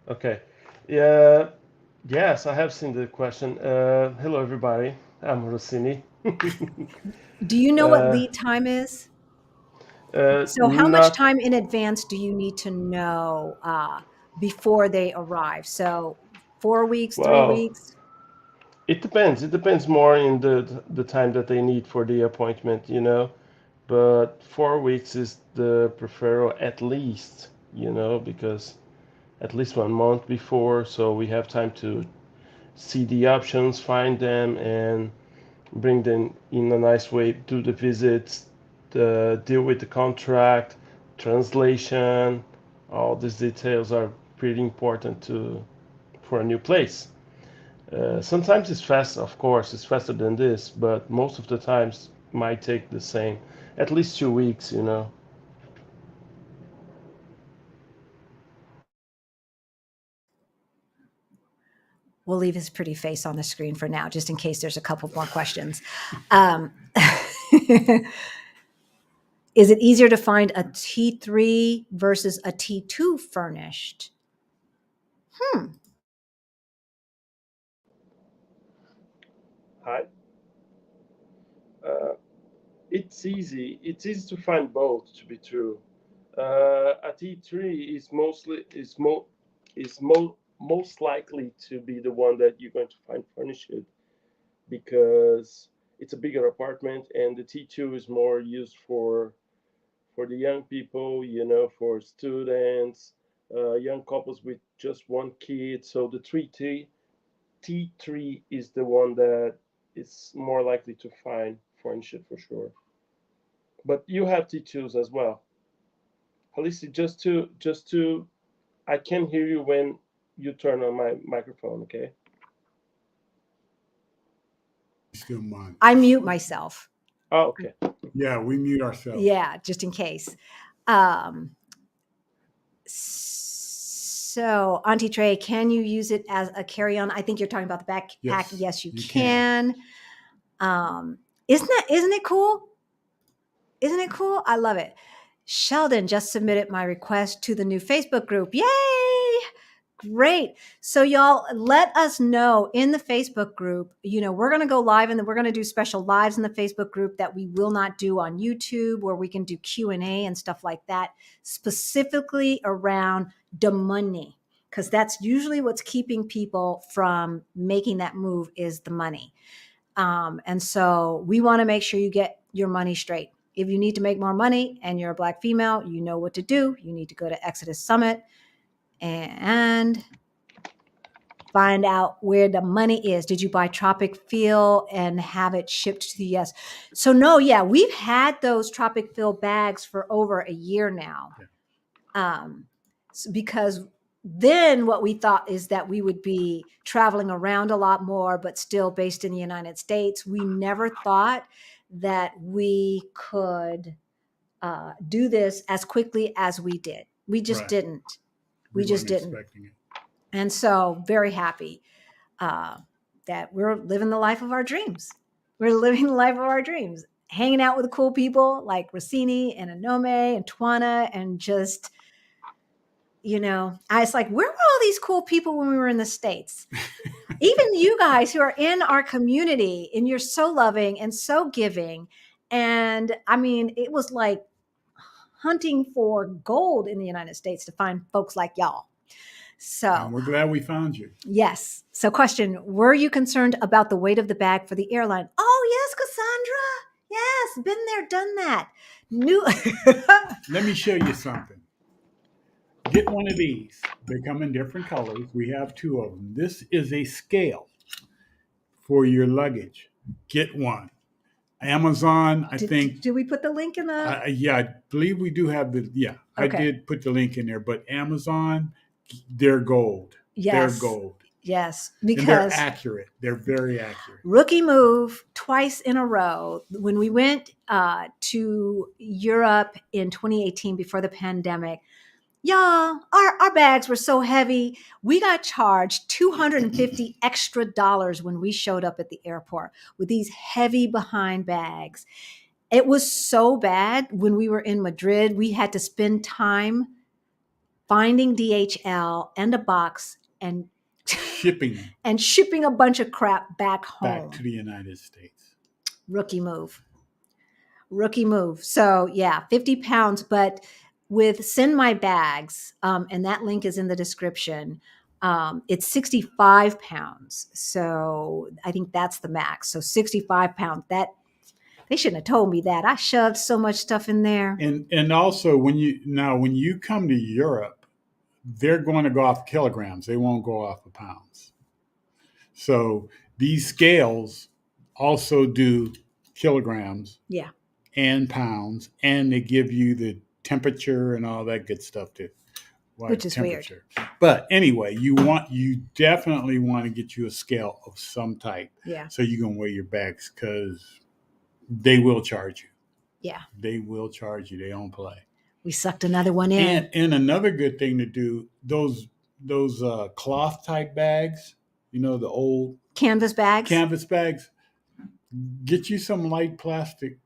Okay. Yeah. Yes, I have seen the question. Hello, everybody. I'm Rossini. Do you know what uh, lead time is? So how much Not time in advance do you need to know before they arrive? So 4 weeks, three well. weeks? It depends. It depends more in the time that they need for the appointment, But 4 weeks is the preferred at least, because at least 1 month before, so we have time to see the options, find them, and bring them in a nice way, do the visits, deal with the contract, translation. All these details are pretty important for a new place. Sometimes it's fast, of course, it's faster than this, but most of the times might take the same, at least 2 weeks. We'll leave his pretty face on the screen for now, just in case there's a couple more questions. Um, is it easier to find a T3 versus a T2 furnished? Hi. Uh, it's easy. It's easy to find both. To be true, a T3 is most likely to be the one that you're going to find furnished because it's a bigger apartment, and the T2 is more used for the young people, for students, young couples with just one kid. So the T3 is the one that is more likely to find furniture for sure. But you have T2s as well. Halisi, just to, I can hear you when you turn on my microphone. Okay. Still mine. I mute myself. Oh, okay. Yeah, we mute ourselves. Yeah, just in case. So, Auntie Trey, can you use it as a carry-on? I think you're talking about the backpack. Yes, Yes, you you can. Isn't it cool? Isn't it cool? I love it. Sheldon just submitted my request to the new Facebook group. Yay! Great. So y'all let us know in the Facebook group. We're going to go live and then we're going to do special lives in the Facebook group that we will not do on YouTube, where we can do Q&A and stuff like that, specifically around the money, because that's usually what's keeping people from making that move is the money. And so we want to make sure you get your money straight. If you need to make more money and you're a Black female, you know what to do. You need to go to Exodus Summit and find out where the money is. Did you buy Tropic Feel and have it shipped to the US? So no, yeah, we've had those Tropic Feel bags for over a year now. Yeah. Because then what we thought is that we would be traveling around a lot more, but still based in the United States. We never thought that we could do this as quickly as we did. We just Right. didn't. We just weren't didn't. expecting it. And so very happy that we're living the life of our dreams. We're living the life of our dreams, hanging out with cool people like Rossini and Anome and Twana, and just, I was like, where were all these cool people when we were in the States? Even you guys who are in our community, and you're so loving and so giving. And I mean, it was like hunting for gold in the United States to find folks like y'all. So, and we're glad we found you. Yes. So, question: were you concerned about the weight of the bag for the airline? Oh, yes, Cassandra. Yes, been there, done that. New. Let me show you something. Get one of these. They come in different colors. We have two of them. This is a scale for your luggage. Get one. Amazon, I think. Did we put the link in the? Yeah, I believe we do have the. Yeah, I Okay. did put the link in there. But Amazon, they're gold. Yes. They're gold. Yes, And because they're accurate. They're very accurate. rookie move twice in a row. When we went to Europe in 2018 before the pandemic, y'all, our bags were so heavy. We got charged $250 extra when we showed up at the airport with these heavy behind bags. It was so bad when we were in Madrid. We had to spend time finding DHL and a box and Shipping and shipping a bunch of crap back home. back to the United States. Rookie move. So yeah, 50 pounds. But with Send My Bags, and that link is in the description, it's 65 pounds. So I think that's the max. So 65 pounds. That they shouldn't have told me that. I shoved so much stuff in there. And also when you come to Europe, they're going to go off kilograms. They won't go off of pounds. So these scales also do kilograms Yeah. and pounds, and they give you the temperature and all that good stuff too. Which is weird. But anyway, you definitely want to get you a scale of some type. Yeah. So you can weigh your bags, because they will charge you. Yeah. They will charge you. They don't play. We sucked another one in. And another good thing to do, those cloth type bags, the old Canvas bags. Get you some light plastic.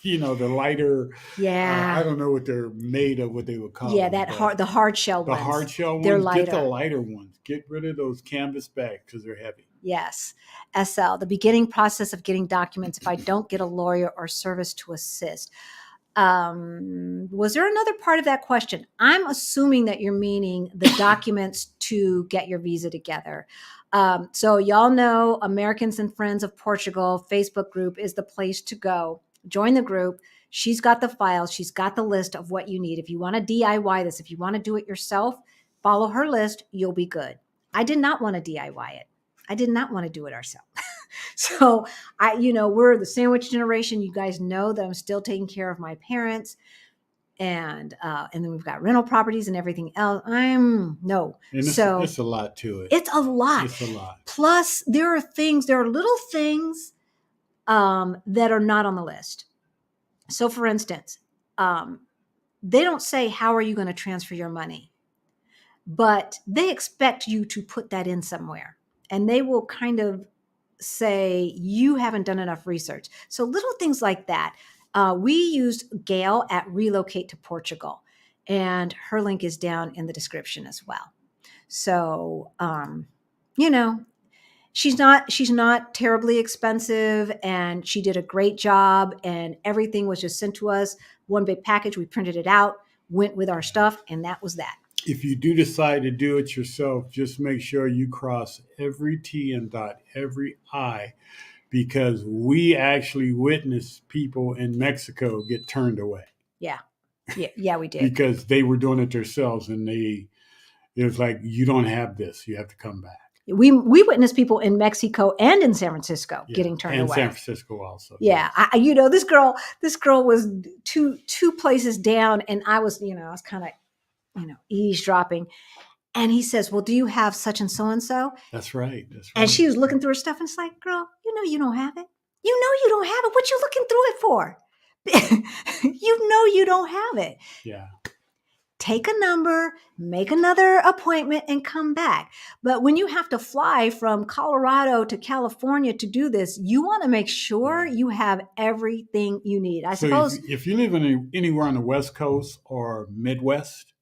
The lighter. Yeah. I don't know what they're made of, what they would call. Yeah, them, the hard shell ones. The hard shell ones. They're lighter. Get the lighter ones. Get rid of those canvas bags because they're heavy. Yes. SL, the beginning process of getting documents if I don't get a lawyer or service to assist. Was there another part of that question? I'm assuming that you're meaning the documents to get your visa together. So y'all know Americans and Friends of Portugal Facebook group is the place to go. Join the group. She's got the files. She's got the list of what you need. If you want to DIY this, if you want to do it yourself, follow her list. You'll be good. I did not want to DIY it. I did not want to do it ourselves. So we're the sandwich generation. You guys know that I'm still taking care of my parents, and then we've got rental properties and everything else. It's a lot to it. It's a lot. It's a lot. Plus, there are little things that are not on the list. So, for instance, they don't say, how are you going to transfer your money? But they expect you to put that in somewhere. And they will kind of say, you haven't done enough research. So little things like that. We used Gail at Relocate to Portugal. And her link is down in the description as well. So, she's not terribly expensive, and she did a great job, and everything was just sent to us. One big package. We printed it out, went with our stuff, and that was that. If you do decide to do it yourself, just make sure you cross every T and dot every I, because we actually witnessed people in Mexico get turned away. Yeah, we did. Because they were doing it themselves, and it was like, you don't have this. You have to come back. We witnessed people in Mexico and in San Francisco getting turned away. And San Francisco also. Yeah. This girl was two places down, and I was kind of, eavesdropping. And he says, well, do you have such and so? That's right. And she was looking through her stuff, and it's like, girl, you don't have it. You don't have it. What you looking through it for? You don't have it. Yeah. Take a number, make another appointment, and come back. But when you have to fly from Colorado to California to do this, you want to make sure you have everything you need. I suppose if you live anywhere on the West Coast or Midwest,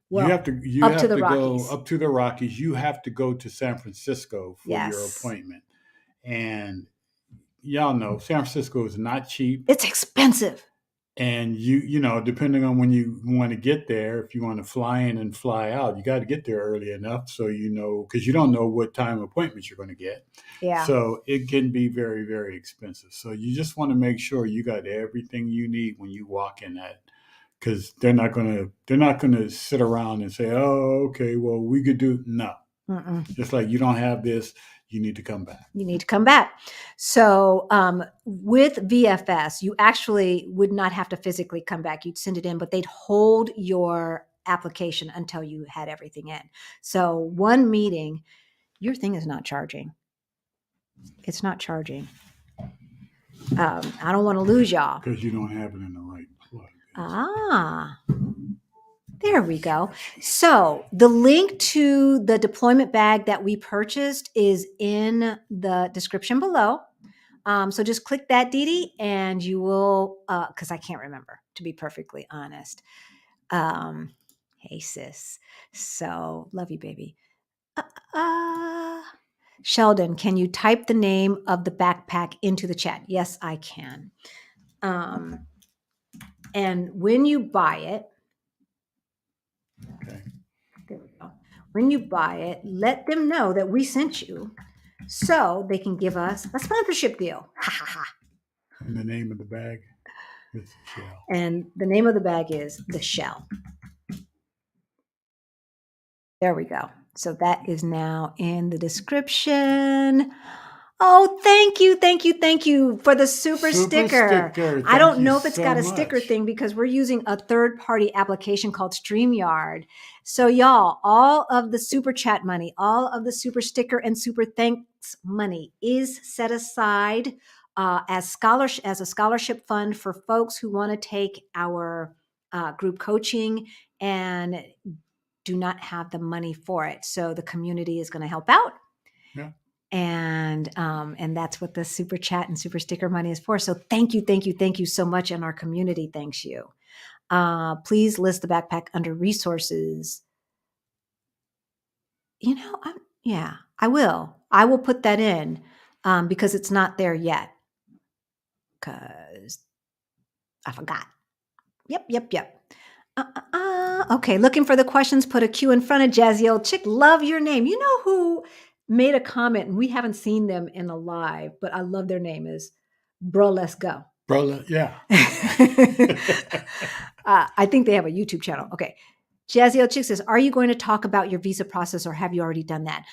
you have to go up to the Rockies. You have to go to San Francisco for your appointment. And y'all know San Francisco is not cheap. It's expensive. And depending on when you want to get there, if you want to fly in and fly out, you got to get there early enough so because you don't know what time appointments you're going to get. Yeah. So it can be very, very expensive. So you just want to make sure you got everything you need when you walk in that, because they're not going to sit around and say, oh, okay, well, we could do no. Just like, you don't have this. You need to come back. So with VFS, you actually would not have to physically come back. You'd send it in, but they'd hold your application until you had everything in. So one meeting, your thing is not charging. It's not charging. I don't want to lose y'all. Because you don't have it in the right place. There we go. So the link to the deployment bag that we purchased is in the description below. So just click that, Didi, and you will, because I can't remember, to be perfectly honest. Hey, sis. So love you, baby. Sheldon, can you type the name of the backpack into the chat? Yes, I can. And when you buy it, Okay. there we go. When you buy it, let them know that we sent you so they can give us a sponsorship deal. Ha ha ha. And the name of the bag is Shell. And the name of the bag is the Shell. There we go. So that is now in the description. Oh, thank you for the super sticker. I don't know if it's got a sticker thing because we're using a third-party application called StreamYard. So y'all, all of the super chat money, all of the super sticker and super thanks money is set aside as a scholarship fund for folks who want to take our group coaching and do not have the money for it. So the community is going to help out. Yeah. And that's what the super chat and super sticker money is for. So thank you so much. And our community thanks you. Please list the backpack under resources. You know, I will. I will put that in because it's not there yet. Because I forgot. Yep. Okay, looking for the questions. Put a Q in front of Jazzy Chick. Love your name. You know who made a comment, and we haven't seen them in a live, but I love their name is Bro, Let's Go. Bro, yeah. I think they have a YouTube channel. Okay. Jazzy Chick says, are you going to talk about your visa process or have you already done that?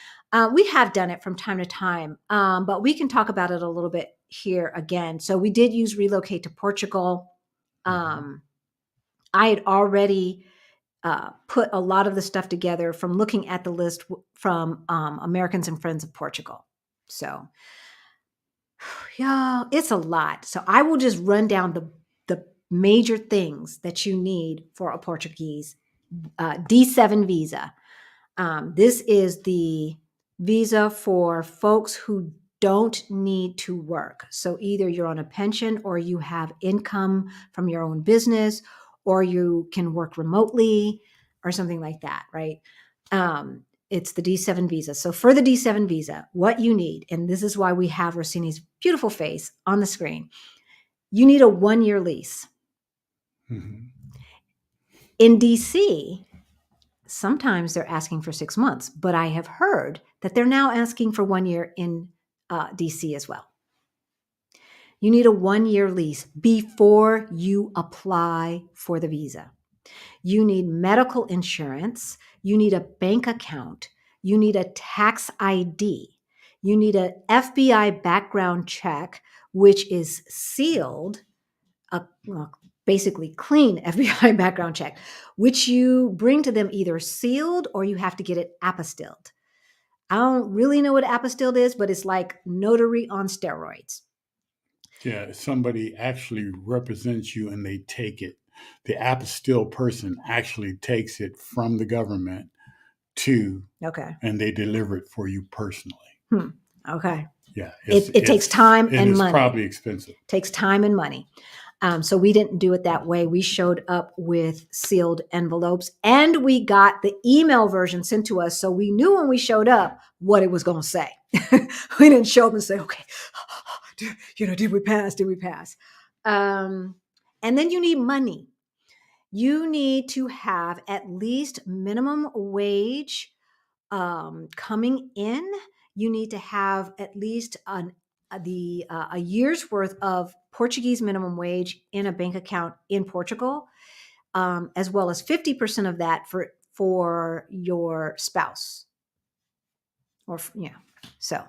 We have done it from time to time, but we can talk about it a little bit here again. So we did use Relocate to Portugal. I had already put a lot of the stuff together from looking at the list from Americans and Friends of Portugal. So, yeah, it's a lot. So I will just run down the major things that you need for a Portuguese D7 visa. This is the visa for folks who don't need to work. So either you're on a pension or you have income from your own business or you can work remotely or something like that, right? It's the D7 visa. So for the D7 visa, what you need, and this is why we have Rossini's beautiful face on the screen, you need a 1-year lease. Mm-hmm. In DC, sometimes they're asking for 6 months, but I have heard that they're now asking for 1 year in DC as well. You need a 1-year lease before you apply for the visa. You need medical insurance. You need a bank account. You need a tax ID. You need an FBI background check, which is sealed, basically clean FBI background check, which you bring to them either sealed or you have to get it apostilled. I don't really know what apostilled is, but it's like notary on steroids. Yeah, somebody actually represents you and they take it. The apostille person actually takes it from the government and they deliver it for you personally. Okay. Yeah. It takes time and it's money. Probably expensive. Takes time and money. So we didn't do it that way. We showed up with sealed envelopes and we got the email version sent to us. So we knew when we showed up what it was going to say. We didn't show up and say, okay, did we pass? Did we pass? And then you need money. You need to have at least minimum wage coming in. You need to have at least a year's worth of Portuguese minimum wage in a bank account in Portugal, as well as 50% of that for your spouse. So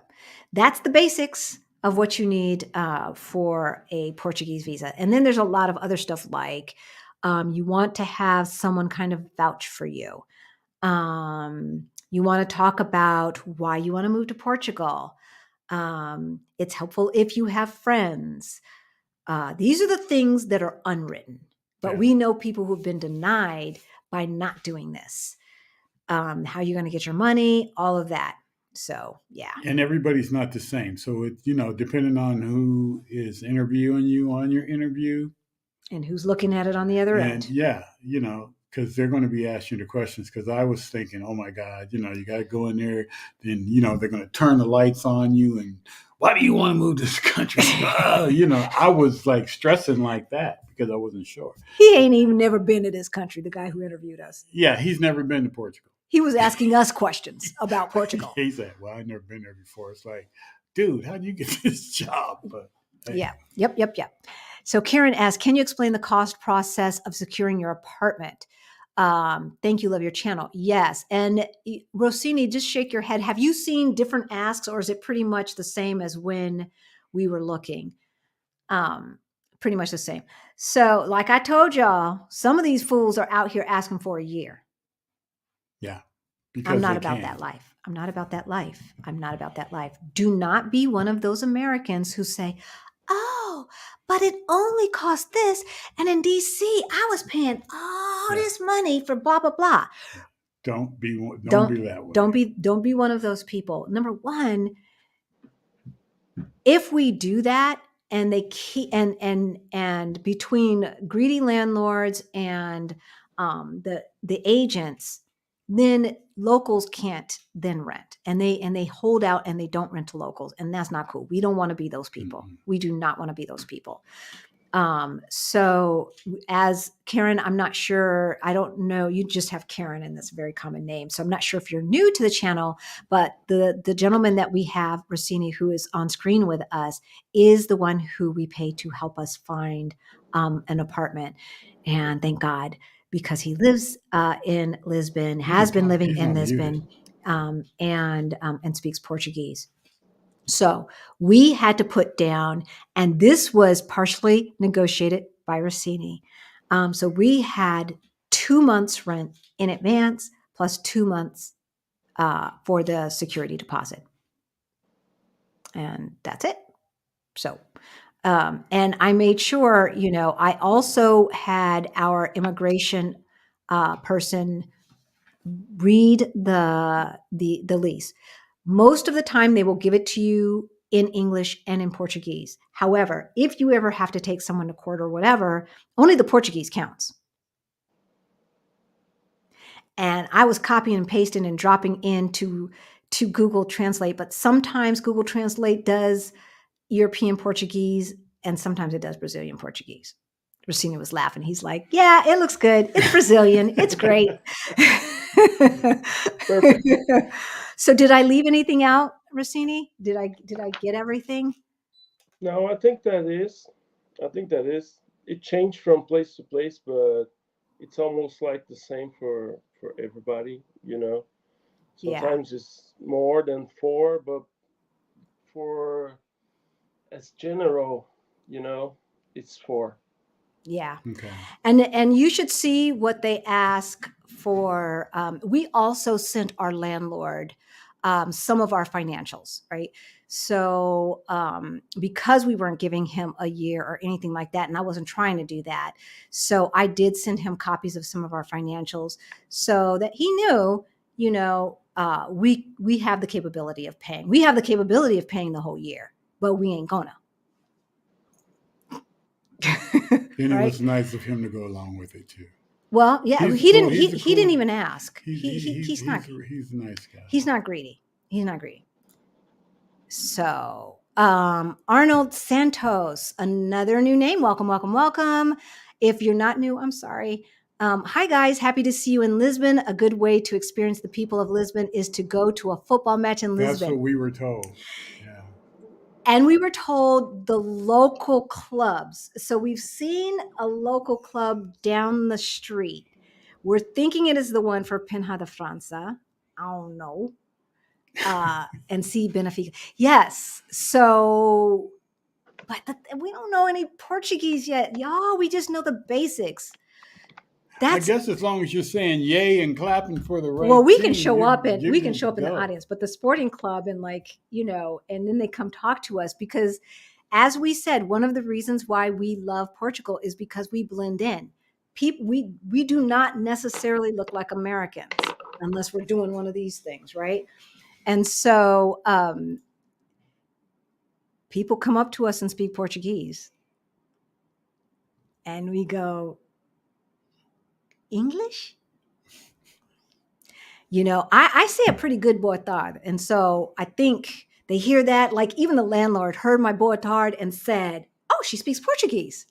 that's the basics of what you need for a Portuguese visa. And then there's a lot of other stuff like you want to have someone kind of vouch for you. You want to talk about why you want to move to Portugal. It's helpful if you have friends. These are the things that are unwritten, but we know people who've been denied by not doing this. How you're going to get your money, all of that. So yeah. And everybody's not the same. So it, depending on who is interviewing you on your interview, And who's looking at it on the other and end? yeah, because they're going to be asking you the questions. Because I was thinking, oh my God, you got to go in there, then they're going to turn the lights on you, and why do you want to move to this country? I was like stressing like that because I wasn't sure. He ain't even never been to this country, the guy who interviewed us. Yeah, he's never been to Portugal. He was asking us questions about Portugal. He said, "Well, I've never been there before." It's like, dude, how do you get this job? But hey. Yeah. Yep. So Karen asks, can you explain the cost process of securing your apartment? Thank you, love your channel. Yes. And Rossini, just shake your head. Have you seen different asks, or is it pretty much the same as when we were looking? Pretty much the same. So like I told y'all, some of these fools are out here asking for a year. Yeah. I'm not about that life. I'm not about that life. I'm not about that life. Do not be one of those Americans who say, oh, but it only cost this. And in DC, I was paying all this money for blah, blah, blah. Yeah. Don't be that way. Don't be one of those people. Number one, if we do that, and they keep and between greedy landlords and the agents, then locals can't then rent, and they hold out and they don't rent to locals, and that's not cool. We don't want to be those people. Mm-hmm. We do not want to be those people. So as Karen, I'm not sure, I don't know, you just have Karen in this very common name. So I'm not sure if you're new to the channel, but the gentleman that we have, Rossini, who is on screen with us, is the one who we pay to help us find an apartment. And thank God, because he lives in Lisbon, has been living in Lisbon, and speaks Portuguese. So we had to put down, and this was partially negotiated by Rossini. So we had 2 months rent in advance plus 2 months for the security deposit. And that's it. So, and I made sure, I also had our immigration person read the lease. Most of the time, they will give it to you in English and in Portuguese. However, if you ever have to take someone to court or whatever, only the Portuguese counts. And I was copying and pasting and dropping into Google Translate, but sometimes Google Translate does European Portuguese, and sometimes it does Brazilian Portuguese. Rossini was laughing. He's like, yeah, it looks good. It's Brazilian. It's great. Perfect. So did I leave anything out, Rossini? Did I get everything? No, I think that is. It changed from place to place, but it's almost like the same for everybody, Sometimes it's more than 4, but for as general, it's 4. Yeah. Okay. And you should see what they ask for. We also sent our landlord some of our financials, right? So because we weren't giving him a year or anything like that, and I wasn't trying to do that, so I did send him copies of some of our financials so that he knew, we have the capability of paying. We have the capability of paying the whole year, but we ain't gonna. Then it was nice of him to go along with it too. Well, yeah, he didn't. He didn't even ask. He's not. He's a nice guy. He's not greedy. He's not greedy. So, Arnold Santos, another new name. Welcome. If you're not new, I'm sorry. Hi guys, happy to see you in Lisbon. A good way to experience the people of Lisbon is to go to a football match in Lisbon. That's what we were told. Yeah. And we were told the local clubs. So we've seen a local club down the street. We're thinking it is the one for Penha de França. I don't know. And see Benfica. Yes. So, but we don't know any Portuguese yet. Y'all, we just know the basics. I guess as long as you're saying yay and clapping for the right. Well, we team, can show up and we can show up in go. the audience, but the sporting club and and then they come talk to us because, as we said, one of the reasons why we love Portugal is because we blend in. We do not necessarily look like Americans unless we're doing one of these things, right? And so people come up to us and speak Portuguese. And we go, English? I say a pretty good boa tarde. And so I think they hear that. Like even the landlord heard my boa tarde and said, oh, she speaks Portuguese.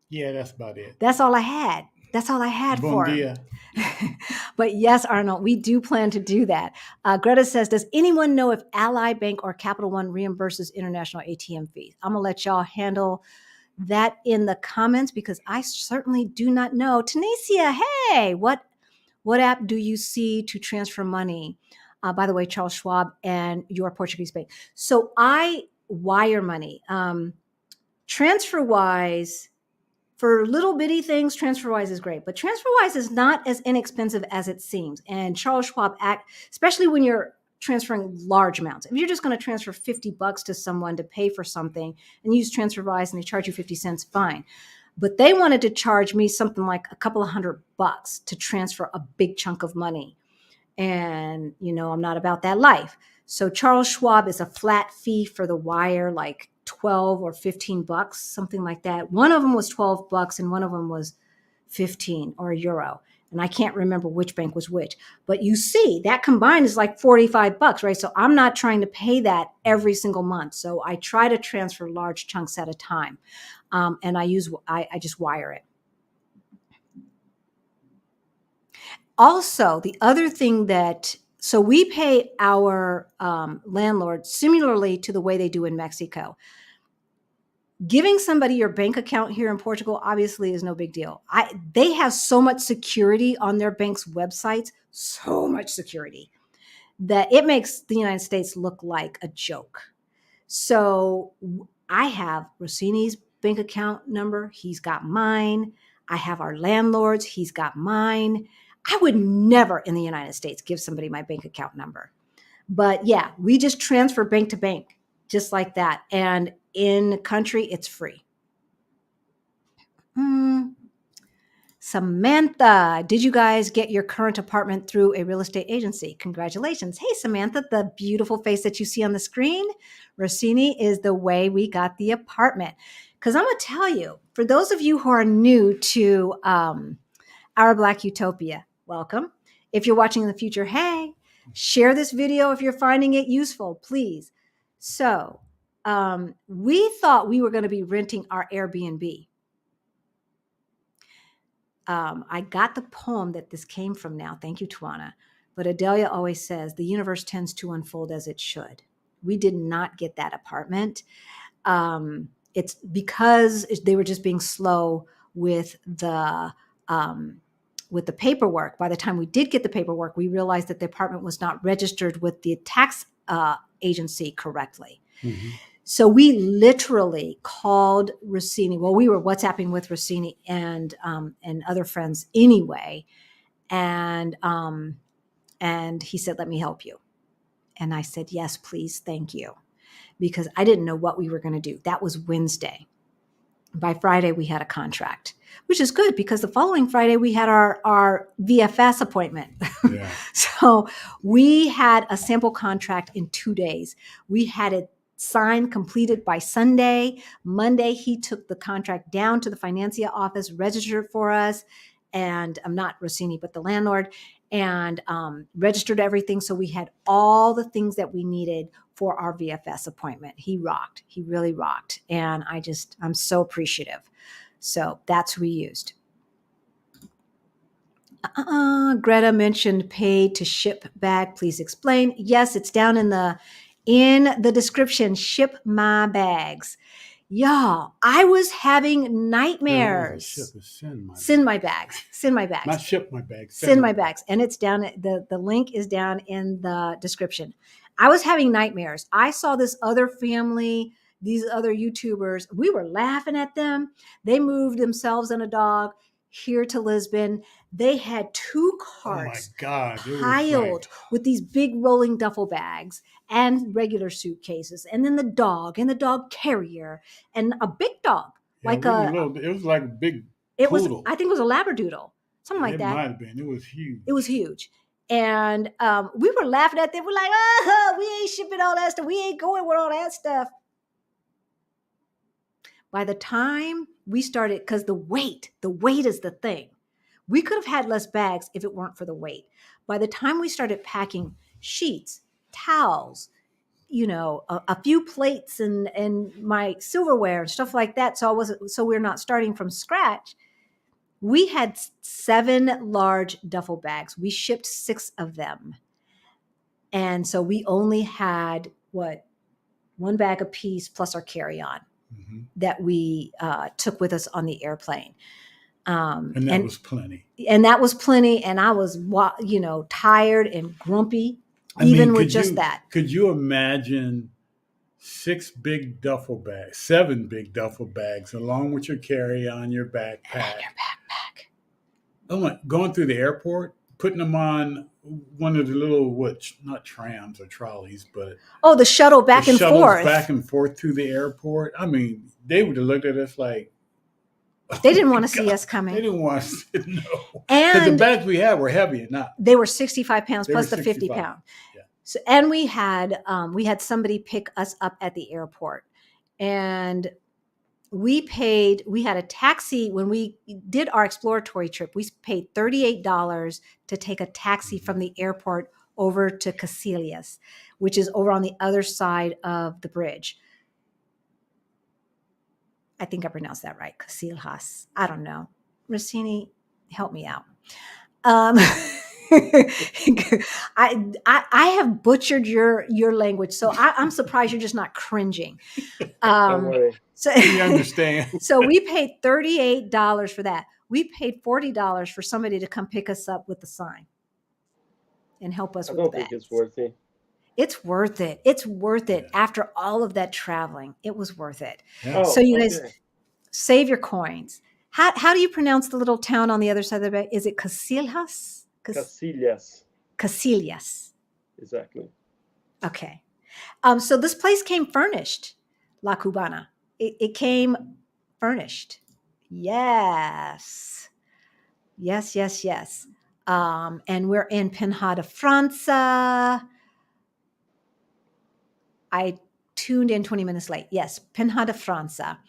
Yeah, that's about it. That's all I had. That's all I had Bon for dia. him. But yes, Arnold, we do plan to do that. Greta says, does anyone know if Ally Bank or Capital One reimburses international ATM fees? I'm going to let y'all handle that in the comments because I certainly do not know. Tanisha, hey, what app do you see to transfer money? By the way, Charles Schwab and your Portuguese bank. So I wire money. TransferWise, for little bitty things, TransferWise is great, but TransferWise is not as inexpensive as it seems. And Charles Schwab, especially when you're transferring large amounts. If you're just going to transfer $50 to someone to pay for something and use TransferWise and they charge you 50 cents, fine. But they wanted to charge me something like a couple of $100 to transfer a big chunk of money. And, I'm not about that life. So Charles Schwab is a flat fee for the wire, like 12 or $15, something like that. One of them was $12 and one of them was 15 or a euro. And I can't remember which bank was which, but you see that combined is like $45, right? So I'm not trying to pay that every single month. So I try to transfer large chunks at a time. And I just wire it. Also, the other thing so we pay our landlord similarly to the way they do in Mexico. Giving somebody your bank account here in Portugal obviously is no big deal. They have so much security on their bank's websites, so much security, that it makes the United States look like a joke. So I have Rossini's bank account number. He's got mine. I have our landlord's. He's got mine. I would never in the United States give somebody my bank account number. But yeah, we just transfer bank to bank just like that. And in country, it's free. Samantha, did you guys get your current apartment through a real estate agency? Congratulations. Hey, Samantha, the beautiful face that you see on the screen, Rossini, is the way we got the apartment. Because I'm going to tell you, for those of you who are new to Our Black Utopia, welcome. If you're watching in the future, hey, share this video if you're finding it useful, please. So we thought we were going to be renting our Airbnb. I got the poem that this came from now. Thank you, Tawana. But Adelia always says, the universe tends to unfold as it should. We did not get that apartment. It's because they were just being slow with the paperwork. By the time we did get the paperwork, we realized that the apartment was not registered with the tax agency correctly. Mm-hmm. So we literally called Rossini. Well, we were WhatsApping with Rossini and other friends anyway. And he said, let me help you. And I said, yes, please. Thank you. Because I didn't know what we were going to do. That was Wednesday. By Friday, we had a contract, which is good because the following Friday, we had our VFS appointment. Yeah. So we had a sample contract in 2 days. We had it signed, completed by Sunday. Monday, he took the contract down to the financia office, registered for us, and I'm not Rossini, but the landlord, and registered everything. So we had all the things that we needed for our VFS appointment. He rocked. He really rocked. And I'm so appreciative. So that's who we used. Greta mentioned paid to ship bag. Please explain. Yes, it's down in the description. Ship my bags. Y'all, I was having nightmares. Send my bags. Send my bags. Not ship my bags. Send my bags. And it's down. The link is down in the description. I was having nightmares. I saw this other family, these other YouTubers. We were laughing at them. They moved themselves and a dog here to Lisbon. They had 2 carts piled with these big rolling duffel bags and regular suitcases, and then the dog carrier and a big dog. Yeah, it was like a big poodle. I think it was a Labradoodle, something like that. It might have been. It was huge. It was huge. And we were laughing at them. We're like, oh, we ain't shipping all that stuff. We ain't going with all that stuff. By the time we started, because the weight is the thing. We could have had less bags if it weren't for the weight. By the time we started packing sheets, towels, a few plates and my silverware and stuff like that. So we're not starting from scratch. We had 7 large duffel bags. We shipped 6 of them. And so we only had 1 bag apiece plus our carry-on that we took with us on the airplane. And that was plenty. And that was plenty. And I was, tired and grumpy, with just that. Could you imagine 7 big duffel bags, along with your carry-on, your backpack? Oh my, going through the airport, putting them on one of the little, not trams or trolleys, but the shuttle back and forth. Back and forth through the airport. I mean, they would have looked at us like, they didn't want to see us coming. They didn't want us to know. Because the bags we had were heavy enough. They were 65 pounds plus the 50 pound. Yeah. So, and we had somebody pick us up at the airport, and we had a taxi when we did our exploratory trip. We paid $38 to take a taxi from the airport over to Casillas, which is over on the other side of the bridge. I think I pronounced that right. Casillas. I don't know. Rossini, help me out. I have butchered your language, so I'm surprised you're just not cringing. Don't worry. So you understand. So we paid $38 for that. We paid $40 for somebody to come pick us up with the sign and help us with the bags. I don't think it's worth it. It's worth it. It's worth it. After all of that traveling, it was worth it. Yeah. So you guys save your coins. How do you pronounce the little town on the other side of the bay? Is it Casillas? Casillas. Casillas. Exactly. Okay. So this place came furnished, La Cubana. It came furnished. Yes. Yes. And we're in Penha de França. I tuned in 20 minutes late. Yes, Penha de França.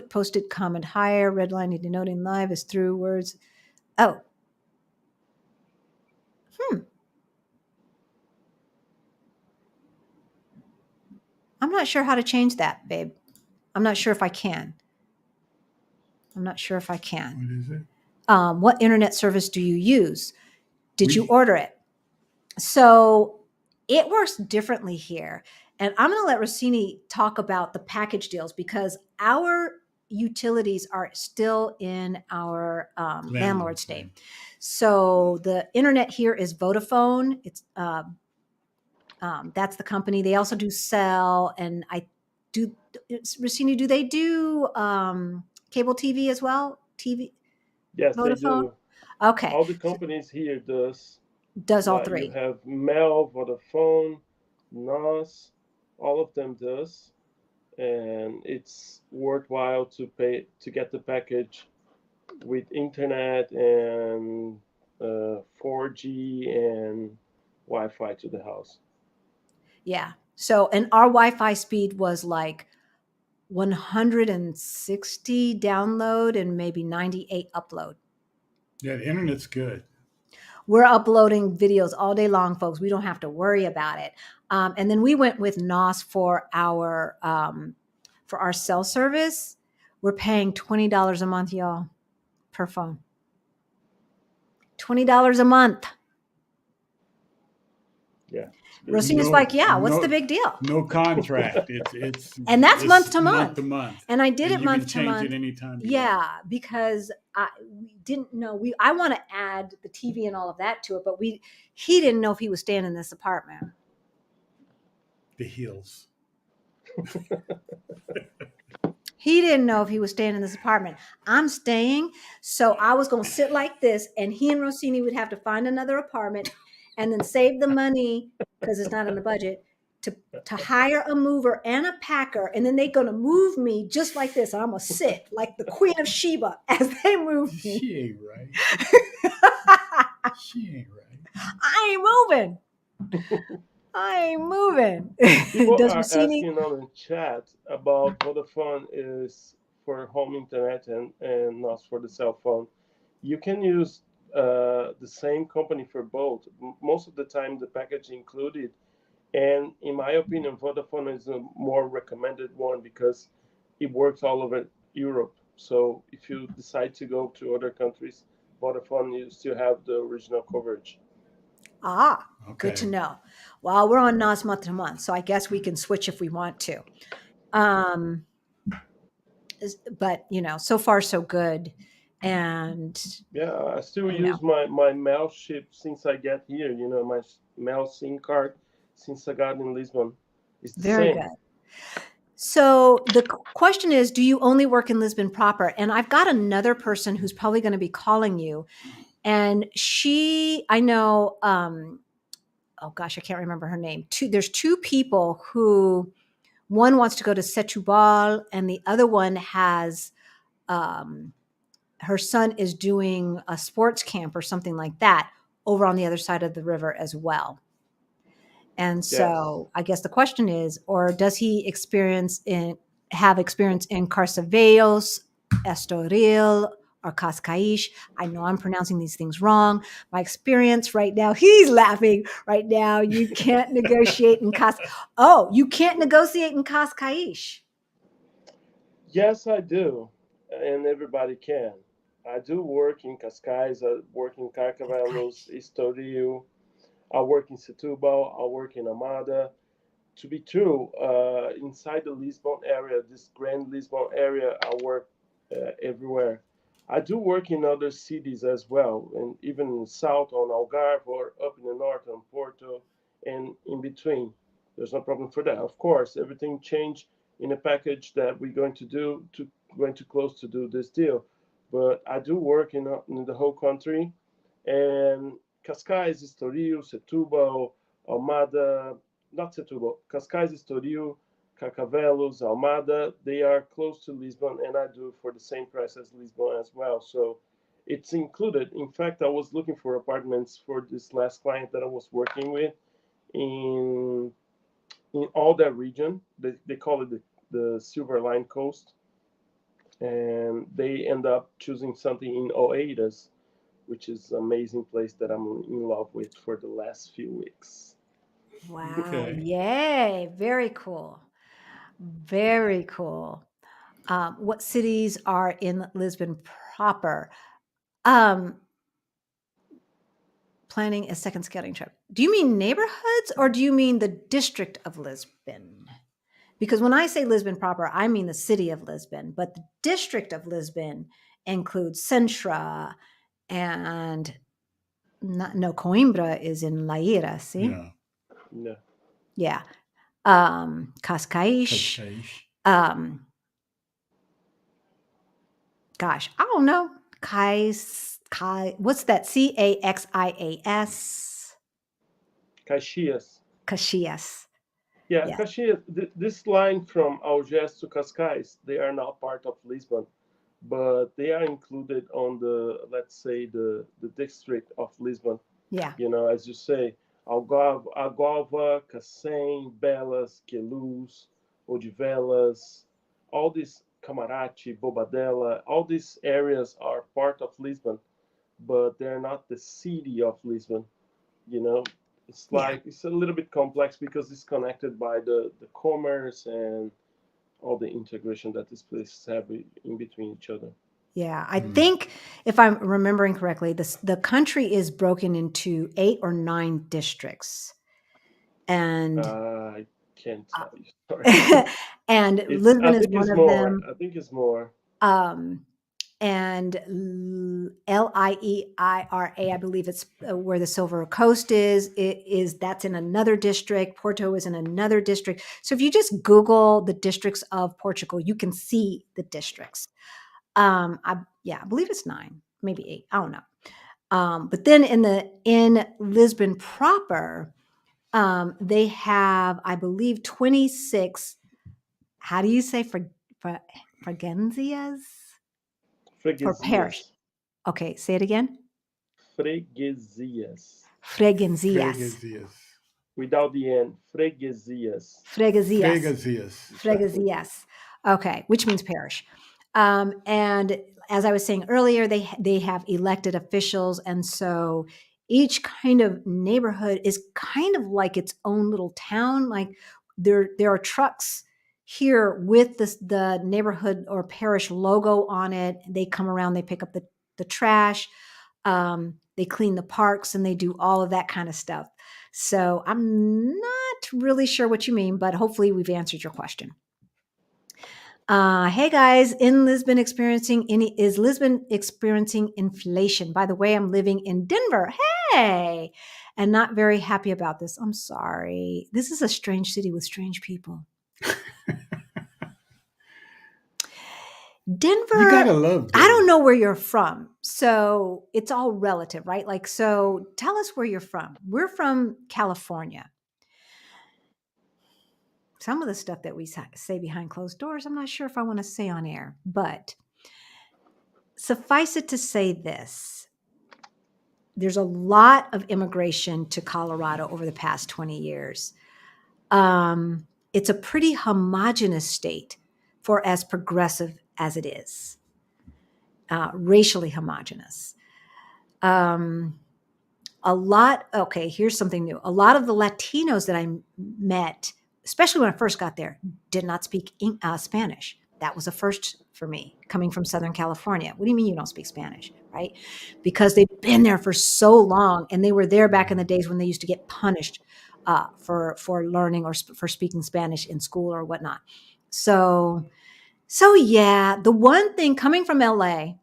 Posted comment higher. Red line denoting live is through words. Oh. I'm not sure how to change that, babe. I'm not sure if I can. What is it? What internet service do you use? Did you order it? So it works differently here. And I'm going to let Rossini talk about the package deals because our utilities are still in our landlord's name. So the internet here is Vodafone. It's that's the company. They also do Cell, and Rossini, do they do cable TV as well? TV? Yes, Vodafone? They do. Okay. All the companies here does all 3. You have Mel, Vodafone, NOS, all of them does. And it's worthwhile to pay to get the package with internet and 4G and Wi-Fi to the house. Yeah. So, and our Wi-Fi speed was like 160 download and maybe 98 upload. Yeah, the internet's good. We're uploading videos all day long, folks. We don't have to worry about it. And then we went with NOS for our cell service. We're paying $20 a month, y'all, per phone. $20 a month. Yeah. Rossini's like, what's the big deal? No contract. It's and that's month to month. And I did it month to month. You can change it anytime. Because we didn't know. I want to add the TV and all of that to it, but he didn't know if he was staying in this apartment. The heels. He didn't know if he was staying in this apartment. I'm staying, so I was going to sit like this, and he and Rossini would have to find another apartment and then save the money because it's not in the budget to hire a mover and a packer, and then they're gonna move me just like this. I'm gonna sit like the Queen of Sheba as they move me. She ain't right. She ain't right. I ain't moving. I ain't moving. People Does are Rossini? asking on the chat about Vodafone is for home internet and not for the cell phone. You can use the same company for both. Most of the time, the package included. And in my opinion, Vodafone is a more recommended one because it works all over Europe. So if you decide to go to other countries, Vodafone, you still have the original coverage. Ah, good to Okay. know. Well, we're on NAS month to month, so I guess we can switch if we want to. Um, but so far so good, and Yeah, I still you know, use my mail ship since I get here. My mail SIM card since I got in Lisbon. It's the very same. good. So the question is, do you only work in Lisbon proper? And I've got another person who's probably going to be calling you, and I know, oh gosh, I can't remember her name. There's two people who, one wants to go to Setúbal, and the other one has, um, her son is doing a sports camp or something like that over on the other side of the river as well. And Yes. so I guess the question is, or does he have experience in Carcavelos, Estoril, or Cascais? I know I'm pronouncing these things wrong. My experience right now, he's laughing right now. You can't negotiate in you can't negotiate in Cascais. Yes, I do, and everybody can. I do work in Cascais. I work in Carcavelos, Cascais. Estoril. I work in Setúbal. I work in Amada. To be true, inside the Lisbon area, this grand Lisbon area, I work everywhere. I do work in other cities as well, and even in the south on Algarve or up in the north on Porto and in between. There's no problem for that. Of course, everything changed in a package that we're going to do to going to close to do this deal. But I do work in the whole country, and Cascais, Estoril, Setúbal, Almada, not Setúbal, Cascais, Estoril, Carcavelos, Almada, they are close to Lisbon, and I do for the same price as Lisbon as well. So it's included. In fact, I was looking for apartments for this last client that I was working with in in all that region. They call it the Silver Line Coast, and they end up choosing something in Oeiras, which is an amazing place that I'm in love with for the last few weeks. Wow. Okay. Yay. Very cool. Very cool. What cities are in Lisbon proper? Um, Planning a second scouting trip. Do you mean neighborhoods or do you mean the district of Lisbon? Because when I say Lisbon proper, I mean the city of Lisbon, but the district of Lisbon includes Sintra and no, Coimbra is in La Ira, see? Yeah. Yeah. Yeah. Cascais. Cascais. Um, gosh, I don't know. What's that? Caxias. Caxias. Caxias. Yeah, Yeah. Caxias, this line from Algés to Cascais, they are not part of Lisbon, but they are included on the, let's say, the district of Lisbon. Yeah. As you say, Algova, Cacém, Belas, Queluz, Odivelas, all these Camarate, Bobadela, all these areas are part of Lisbon, but they're not the city of Lisbon. you know it's Yeah. like it's a little bit complex because it's connected by the commerce and all the integration that these places have in between each other. Yeah. I Hmm. think if I'm remembering correctly, the country is broken into 8 or 9 districts. And I can't tell you, sorry. and It's I Lisbon is think one it's of more. them. I think it's more. Um, and Lieira, I believe it's where the Silver Coast is. That's in another district. Porto is in another district. So if you just Google the districts of Portugal, you can see the districts. I believe it's 9, maybe 8. I don't know. But then in Lisbon proper, They have, I believe, 26. How do you say freguesias or parish? Freguesias. Okay, say it again. Freguesias. Freguesias. Freguesias. Without the N. Freguesias. Freguesias. Freguesias. Exactly. Freguesias. Okay, which means parish. And as I was saying earlier, they have elected officials, and so each kind of neighborhood is kind of like its own little town. Like there are trucks here with the neighborhood or parish logo on it. They come around, they pick up the trash, they clean the parks, and they do all of that kind of stuff. So I'm not really sure what you mean, but hopefully we've answered your question. Hey guys, is Lisbon experiencing inflation? By the way, I'm living in Denver. Hey, and not very happy about this. I'm sorry. This is a strange city with strange people. Denver, You gotta love I don't Denver. know where you're from. So it's all relative, right? Like, so tell us where you're from. We're from California. Some of the stuff that we say behind closed doors, I'm not sure if I want to say on air, but suffice it to say this. There's a lot of immigration to Colorado over the past 20 years. It's a pretty homogenous state for as progressive as it is, racially homogenous. Okay, here's something new. A lot of the Latinos that I met, especially when I first got there, did not speak Spanish. That was a first for me, coming from Southern California. What do you mean you don't speak Spanish, right? Because they've been there for so long, and they were there back in the days when they used to get punished for learning or for speaking Spanish in school or whatnot. So yeah, the one thing coming from LA,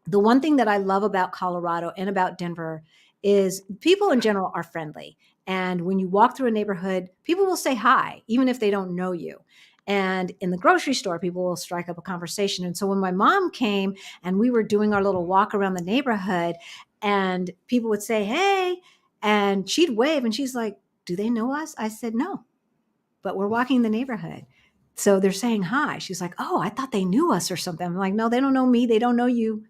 the one thing that I love about Colorado and about Denver is people in general are friendly. And when you walk through a neighborhood, people will say hi, even if they don't know you. And in the grocery store, people will strike up a conversation. And so when my mom came and we were doing our little walk around the neighborhood, and people would say, hey, and she'd wave, and she's like, do they know us? I said, no, but we're walking the neighborhood. So they're saying hi. She's like, oh, I thought they knew us or something. I'm like, no, they don't know me. They don't know you.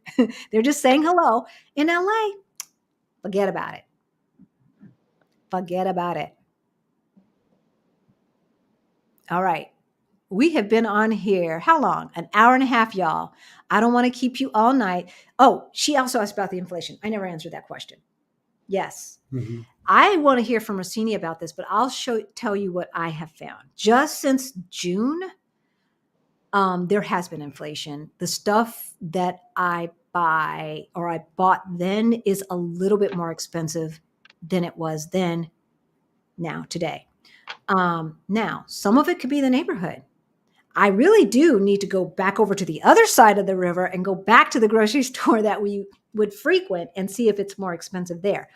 They're just saying hello. In LA, forget about it. Forget about it. All right. We have been on here. How long? An hour and a half, y'all. I don't want to keep you all night. Oh, she also asked about the inflation. I never answered that question. Yes. Mm-hmm. I want to hear from Rossini about this, but I'll tell you what I have found. Just since June, there has been inflation. The stuff that I buy or I bought then is a little bit more expensive than it was then, now, today. Now, some of it could be the neighborhood. I really do need to go back over to the other side of the river and go back to the grocery store that we would frequent and see if it's more expensive there.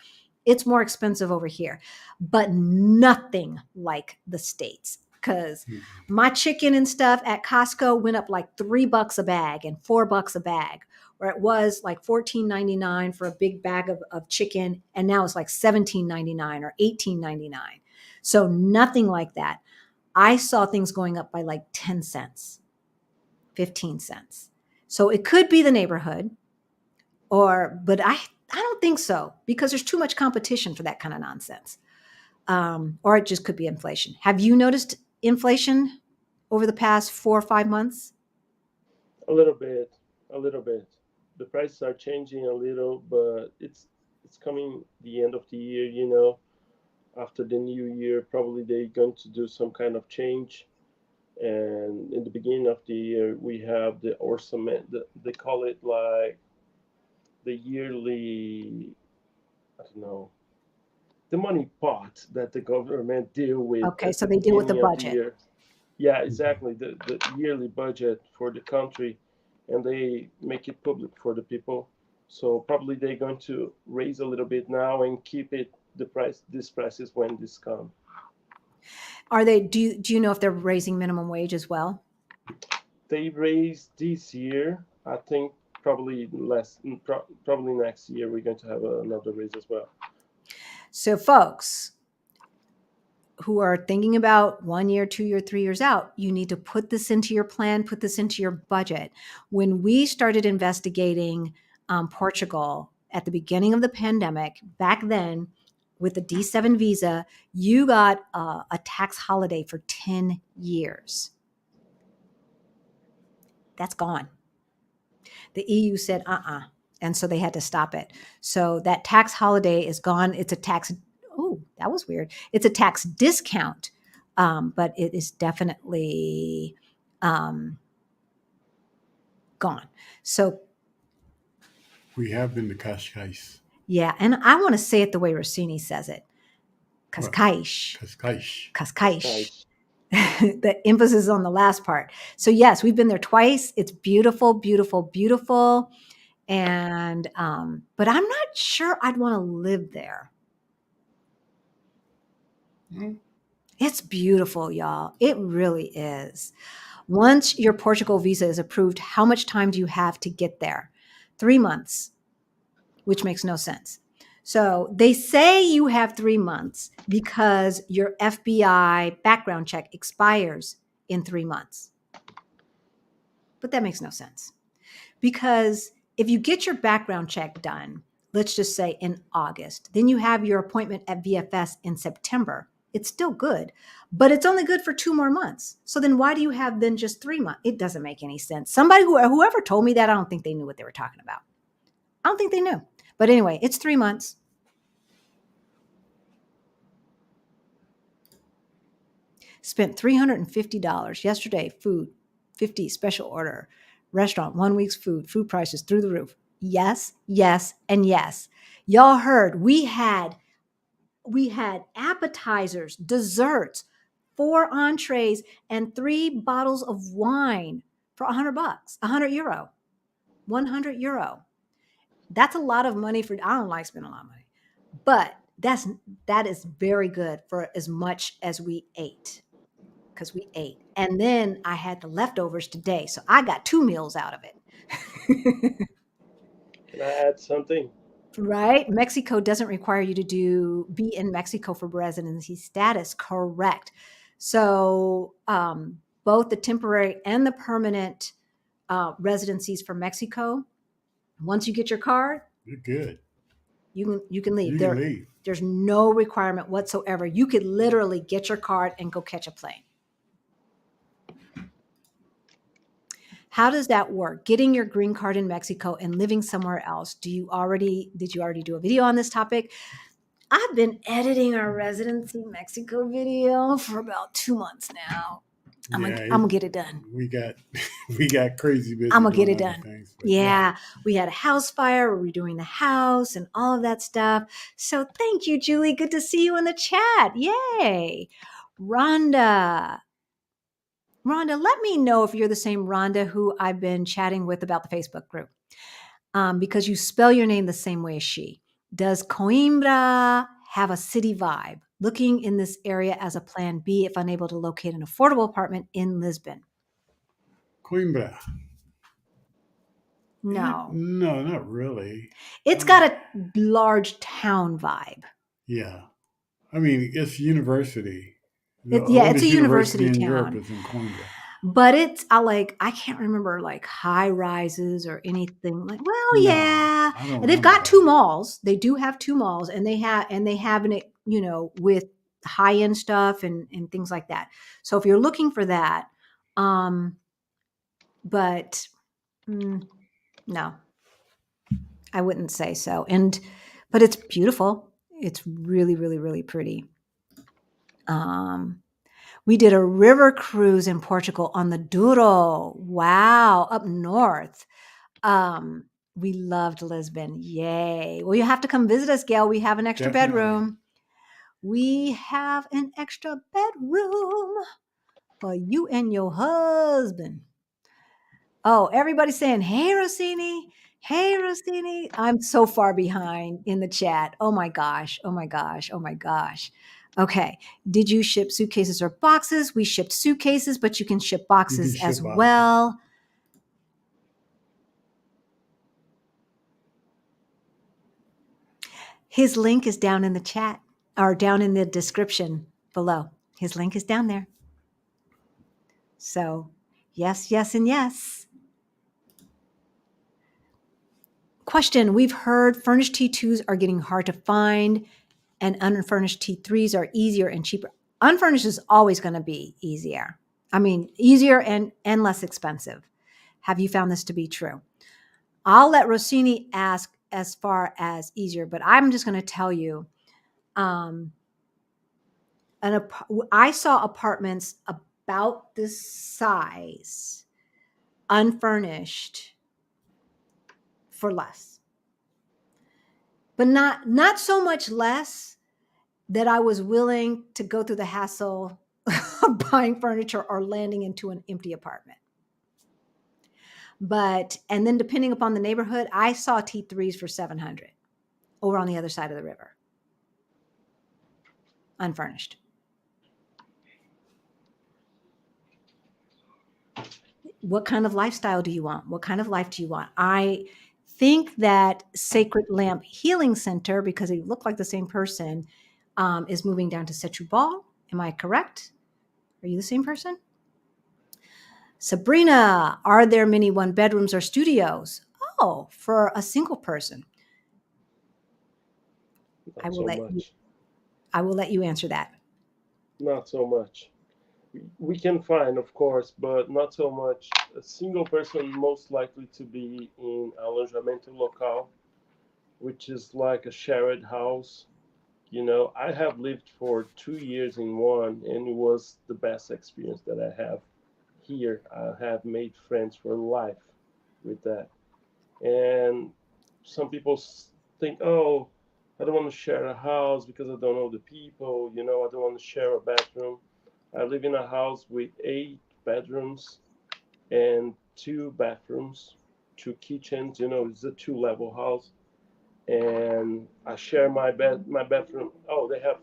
It's more expensive over here, but nothing like the States. Because my chicken and stuff at Costco went up like $3 a bag and $4 a bag, where it was like $14.99 for a big bag of chicken, and now it's like $17.99 or $18.99. So nothing like that. I saw things going up by like 10 cents, 15 cents. So it could be the neighborhood, but I don't think so, because there's too much competition for that kind of nonsense. Or it just could be inflation. Have you noticed inflation over the past 4 or 5 months? A little bit, a little bit. The prices are changing a little, but it's coming the end of the year, you know. After the new year, probably they're going to do some kind of change. And in the beginning of the year, we have the orçament. They call it like the yearly, I don't know, the money pot that the government deal with Okay, at so the they deal with the beginning of the budget. year. Yeah, exactly. The yearly budget for the country, and they make it public for the people. So probably they're going to raise a little bit now and keep it the price. These prices when this come. Are they? Do you know if they're raising minimum wage as well? They raised this year. I think probably less. Probably next year we're going to have another raise as well. So, folks, who are thinking about 1 year, 2 year, 3 years out, you need to put this into your plan, put this into your budget. When we started investigating Portugal at the beginning of the pandemic, back then with the D7 visa, you got a tax holiday for 10 years. That's gone. The EU said, and so they had to stop it. So that tax holiday is gone. It's a tax. Oh, that was weird. It's a tax discount, but it is definitely gone. So We have been to Cascais. yeah, and I want to say it the way Rossini says it. Cascais. Cascais. Cascais. Nice. The emphasis on the last part. So yes, we've been there twice. It's beautiful, beautiful, beautiful. And but I'm not sure I'd want to live there. Mm. It's beautiful, y'all. It really is. Once your Portugal visa is approved, how much time do you have to get there? 3 months, which makes no sense. So they say you have 3 months because your FBI background check expires in 3 months. But that makes no sense. Because if you get your background check done, let's just say in August, then you have your appointment at VFS in September. It's still good, but it's only good for 2 more months. So then why do you have then just 3 months? It doesn't make any sense. Somebody whoever told me that, I don't think they knew what they were talking about. I don't think they knew. But anyway, it's 3 months. Spent $350 yesterday, food, 50 special order, restaurant, 1 week's food prices through the roof. Yes, yes, and yes. Y'all heard we had appetizers, desserts, 4 entrees, and 3 bottles of wine for $100, €100, €100. That's a lot of money for. I don't like spending a lot of money, but that is very good for as much as we ate. Because we ate. And then I had the leftovers today. So I got 2 meals out of it. Can I add something? Right? Mexico doesn't require you to be in Mexico for residency status. Correct. So both the temporary and the permanent residencies for Mexico, once you get your card, You're good. you can leave. You can leave. There's no requirement whatsoever. You could literally get your card and go catch a plane. How does that work? Getting your green card in Mexico and living somewhere else. Did you already do a video on this topic? I've been editing our residency Mexico video for about 2 months now. I'm gonna get it done. We got crazy busy. I'm gonna get doing it other done. things, Yeah, we had a house fire. We're redoing the house and all of that stuff. So thank you, Julie. Good to see you in the chat. Yay. Rhonda, let me know if you're the same Rhonda who I've been chatting with about the Facebook group, because you spell your name the same way as she. Does Coimbra have a city vibe? Looking in this area as a plan B if unable to locate an affordable apartment in Lisbon. Coimbra. No. No, not really. It's got a large town vibe. Yeah. I mean, it's university. It's a university in town. Europe is in Coimbra. But it's I can't remember like high rises or anything like. Well, No, yeah, I don't and they've remember got that. 2 malls. They do have 2 malls, and they have it, with high end stuff and things like that. So if you're looking for that, but no, I wouldn't say so. But it's beautiful. It's really, really, really pretty. We did a river cruise in Portugal on the Douro. Wow, up north. We loved Lisbon. Yay. Well, you have to come visit us, Gail. We have an extra Definitely. bedroom. We have an extra bedroom for you and your husband. Oh, everybody's saying, hey, Rossini. Hey, Rossini. I'm so far behind in the chat. Oh my gosh. Oh my gosh. Oh my gosh. Okay. Did you ship suitcases or boxes? We shipped suitcases, but you can ship boxes as boxes. well. His link is down in the chat or down in the description. below. His link is down there. So, yes, yes, and yes. Question: we've heard furnished T2s are getting hard to find and unfurnished T3s are easier and cheaper. Unfurnished is always going to be easier. I mean, easier and less expensive. Have you found this to be true? I'll let Rossini ask as far as easier, but I'm just going to tell you, um, I saw apartments about this size, unfurnished, for less, but not so much less that I was willing to go through the hassle of buying furniture or landing into an empty apartment. But and then depending upon the neighborhood, I saw T3s for 700 over on the other side of the river, unfurnished. What kind of lifestyle do you want? What kind of life do you want? I think that Sacred Lamp Healing Center, because they look like the same person, is moving down to Setúbal. Am I correct? Are you the same person? Sabrina, are there many one bedrooms or studios? Oh, for a single person. I Not will so let you much. I will let you answer that. Not so much. We can find, of course, but not so much. A single person most likely to be in alojamento local, which is like a shared house. You know, I have lived for 2 years in one, and it was the best experience that I have here. I have made friends for life with that. And some people think, oh, I don't want to share a house because I don't know the people. You know, I don't want to share a bathroom. I live in a house with 8 bedrooms and 2 bathrooms, 2 kitchens. You know, it's a two-level house, and I share my bathroom. Oh, they have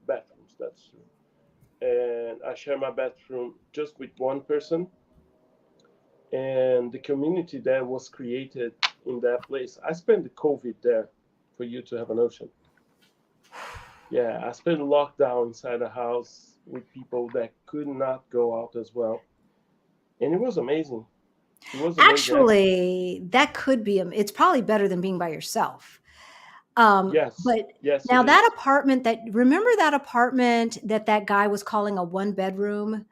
bathrooms. That's true. And I share my bathroom just with one person, and the community that was created in that place. I spent the COVID there, for you to have a notion. Yeah, I spent lockdown inside a house with people that could not go out as well, and it was amazing. It was amazing. Actually, that could be it's probably better than being by yourself. Yes, But yes, now it that is. apartment that remember that apartment that guy was calling a one bedroom,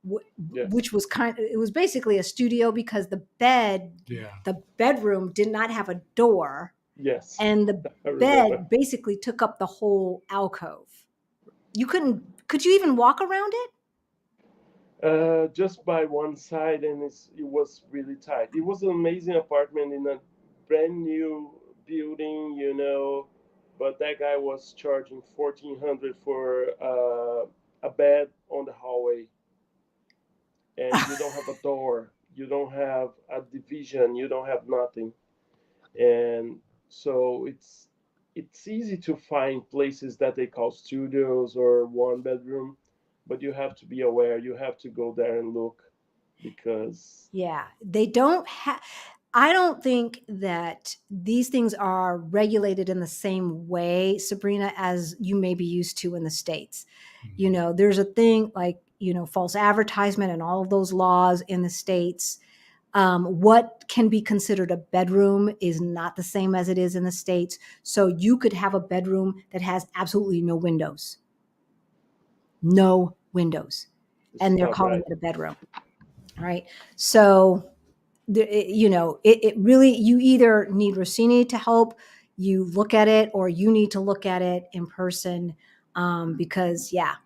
Yes, which was it was basically a studio because Yeah. the bedroom did not have a door yes, and the I remember. bed basically took up the whole alcove. You could you even walk around it? Just by one side, and it was really tight. It was an amazing apartment in a brand new building, you know. But that guy was charging 1,400 for a bed on the hallway, and you don't have a door, you don't have a division, you don't have nothing, and so it's easy to find places that they call studios or one bedroom, but you have to be aware. You have to go there and look because Yeah, they don't have. I don't think that these things are regulated in the same way, Sabrina, as you may be used to in the States. You Mhm. know, there's a thing like, false advertisement and all of those laws in the States. What can be considered a bedroom is not the same as it is in the States. So you could have a bedroom that has absolutely no windows, no windows, this and is they're not calling right. it a bedroom. All right. So it really, you either need Rossini to help you look at it or you need to look at it in person, because yeah,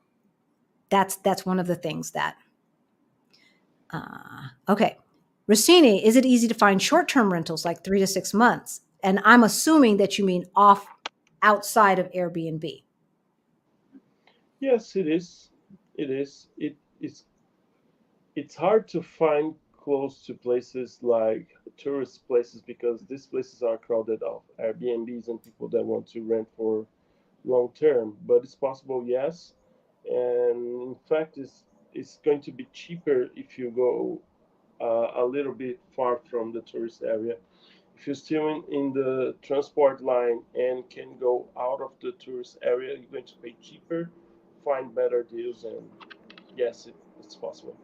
that's one of the things that okay. Rossini, is it easy to find short-term rentals like 3 to 6 months? And I'm assuming that you mean off outside of Airbnb. Yes, it is. It is. It's hard to find close to places like tourist places because these places are crowded of Airbnbs and people that want to rent for long term. But it's possible, yes. And in fact, it's going to be cheaper if you go a little bit far from the tourist area. If you're still in the transport line and can go out of the tourist area, you're going to pay cheaper find better deals, and yes, it's possible.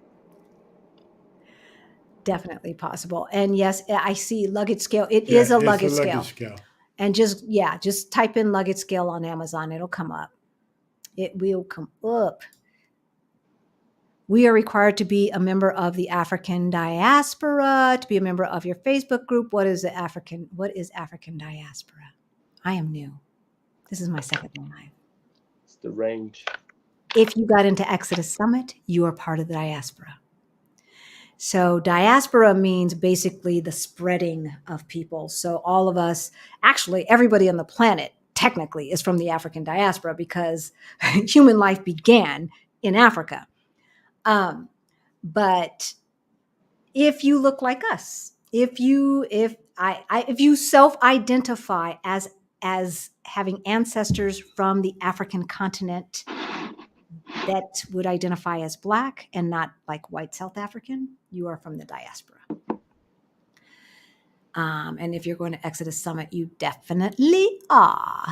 Definitely possible. And yes, I see luggage scale. It Yeah, is a it's a luggage luggage scale. scale. And just type in luggage scale on Amazon. It'll come up. It will come up. We are required to be a member of the African diaspora, to be a member of your Facebook group. What is African diaspora? I am new. This is my second live. It's the range. If you got into Exodus Summit, you are part of the diaspora. So diaspora means basically the spreading of people. So all of us, actually everybody on the planet technically is from the African diaspora because human life began in Africa. But if you look like us, if you self-identify as having ancestors from the African continent that would identify as Black and not like white South African, you are from the diaspora. And if you're going to Exodus Summit, you definitely are.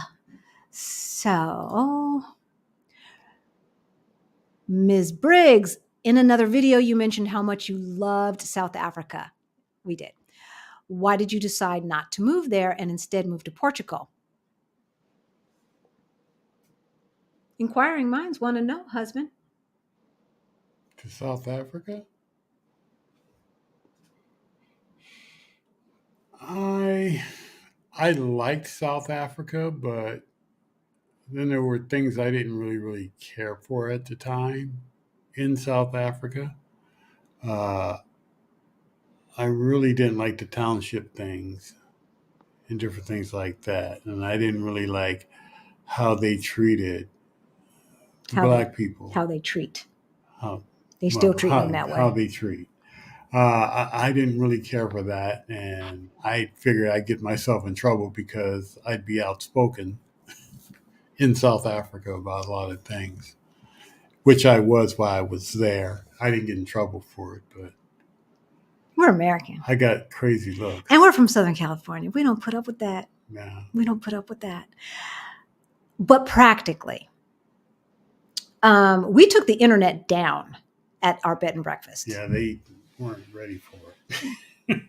So, Ms. Briggs, in another video, you mentioned how much you loved South Africa. We did. Why did you decide not to move there and instead move to Portugal? Inquiring minds want to know, husband. To South Africa? I liked South Africa, but then there were things I didn't really care for at the time in South Africa. Uh, I really didn't like the township things and different things like that, and I didn't really like how they treated black people. How they treat. How, They still treat them that how way. they treat. I didn't really care for that, and I figured I'd get myself in trouble because I'd be outspoken in South Africa about a lot of things, which I was while I was there. I didn't get in trouble for it, but We're American. I got crazy looks. And we're from Southern California. We don't put up with that. Yeah. We don't put up with that. But practically, we took the internet down at our bed and breakfast. Yeah, they weren't ready for it.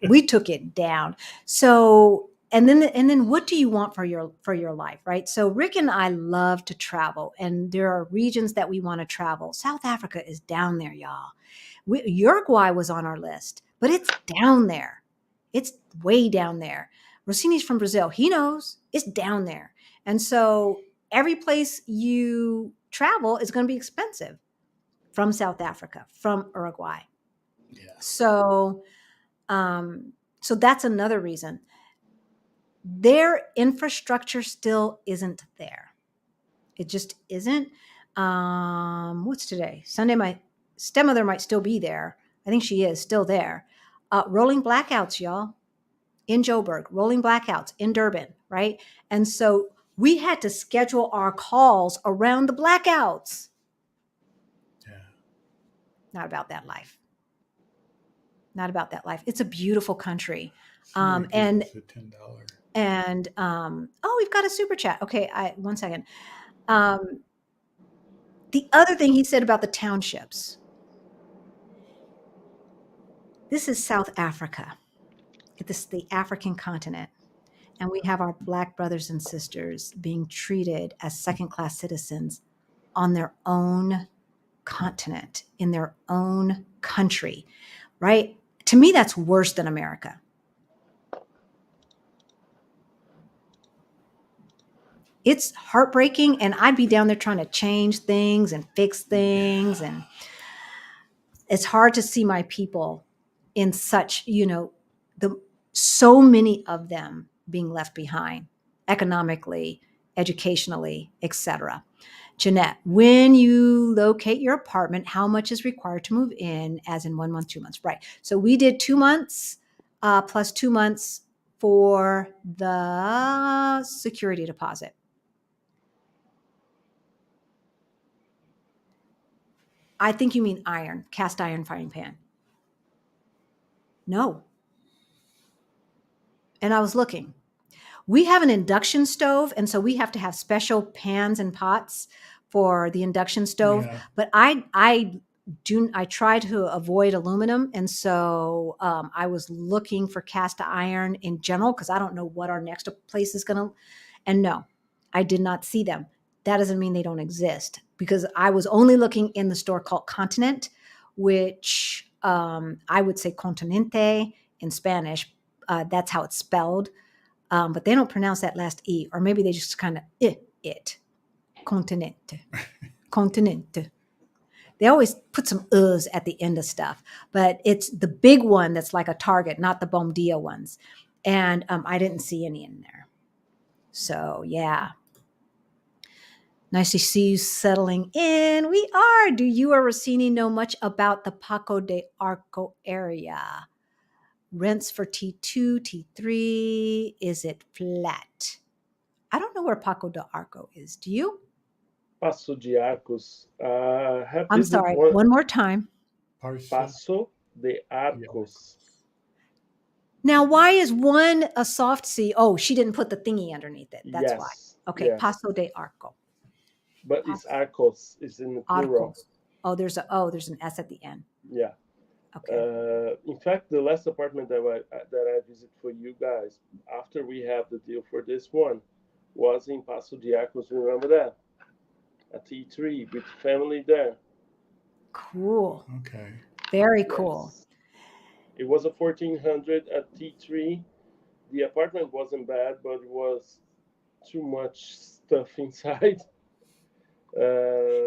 We took it down. So, and then what do you want for your life, right? So Rick and I love to travel, and there are regions that we want to travel. South Africa is down there, y'all. Uruguay was on our list, but it's down there. It's way down there. Rossini's from Brazil. He knows it's down there. And so every place you travel is going to be expensive from South Africa, from Uruguay. Yeah. So that's another reason. Their infrastructure still isn't there. It just isn't. What's today? Sunday. My stepmother might still be there. I think she is still there. Rolling blackouts, y'all, in Joburg, rolling blackouts in Durban, right? And so we had to schedule our calls around the blackouts. Yeah. Not about that life. Not about that life. It's a beautiful country. Somebody And gave us a $10. and we've got a super chat. Okay, 1 second. The other thing he said about the townships. This is South Africa. This is the African continent. And we have our Black brothers and sisters being treated as second-class citizens on their own continent, in their own country, right? To me, that's worse than America. It's heartbreaking, and I'd be down there trying to change things and fix things, and it's hard to see my people in such, so many of them being left behind economically, educationally, etc. Jeanette, when you locate your apartment, how much is required to move in, as in 1 month, 2 months? Right. So we did 2 months plus 2 months for the security deposit. I think you mean cast iron frying pan. No. And I was looking. We have an induction stove, and so we have to have special pans and pots. for the induction stove. Yeah. But I try to avoid aluminum, and so I was looking for cast iron in general because I don't know what our next place is gonna. And no, I did not see them. That doesn't mean they don't exist, because I was only looking in the store called Continent, which I would say Continente in Spanish. That's how it's spelled, but they don't pronounce that last E, or maybe they just kind of it. Continente. Continente. They always put some uhs at the end of stuff, but it's the big one that's like a Target, not the Bom Dia ones. And I didn't see any in there. So yeah. Nice to see you settling in. We are. Do you or Rossini know much about the Paco de Arco area? Rents for T2, T3. Is it flat? I don't know where Paco de Arco is. Do you? Passo de Arcos. Have I'm visited sorry. one. One more time. Passo de Yeah. Arcos. Now, why is one a soft C? Oh, she didn't put the thingy underneath it. That's why. Yes. Okay, Yes. Paso de Arco. But it's Arcos. It's in the plural. Arcos. Oh, there's an S at the end. Yeah. Okay. In fact, the last apartment that I visit for you guys, after we have the deal for this one, was in Paso de Arcos. Remember that? A T3 with family there. Cool. Okay. Very cool. Yes. It was a 1400 at T3. The apartment wasn't bad, but it was too much stuff inside.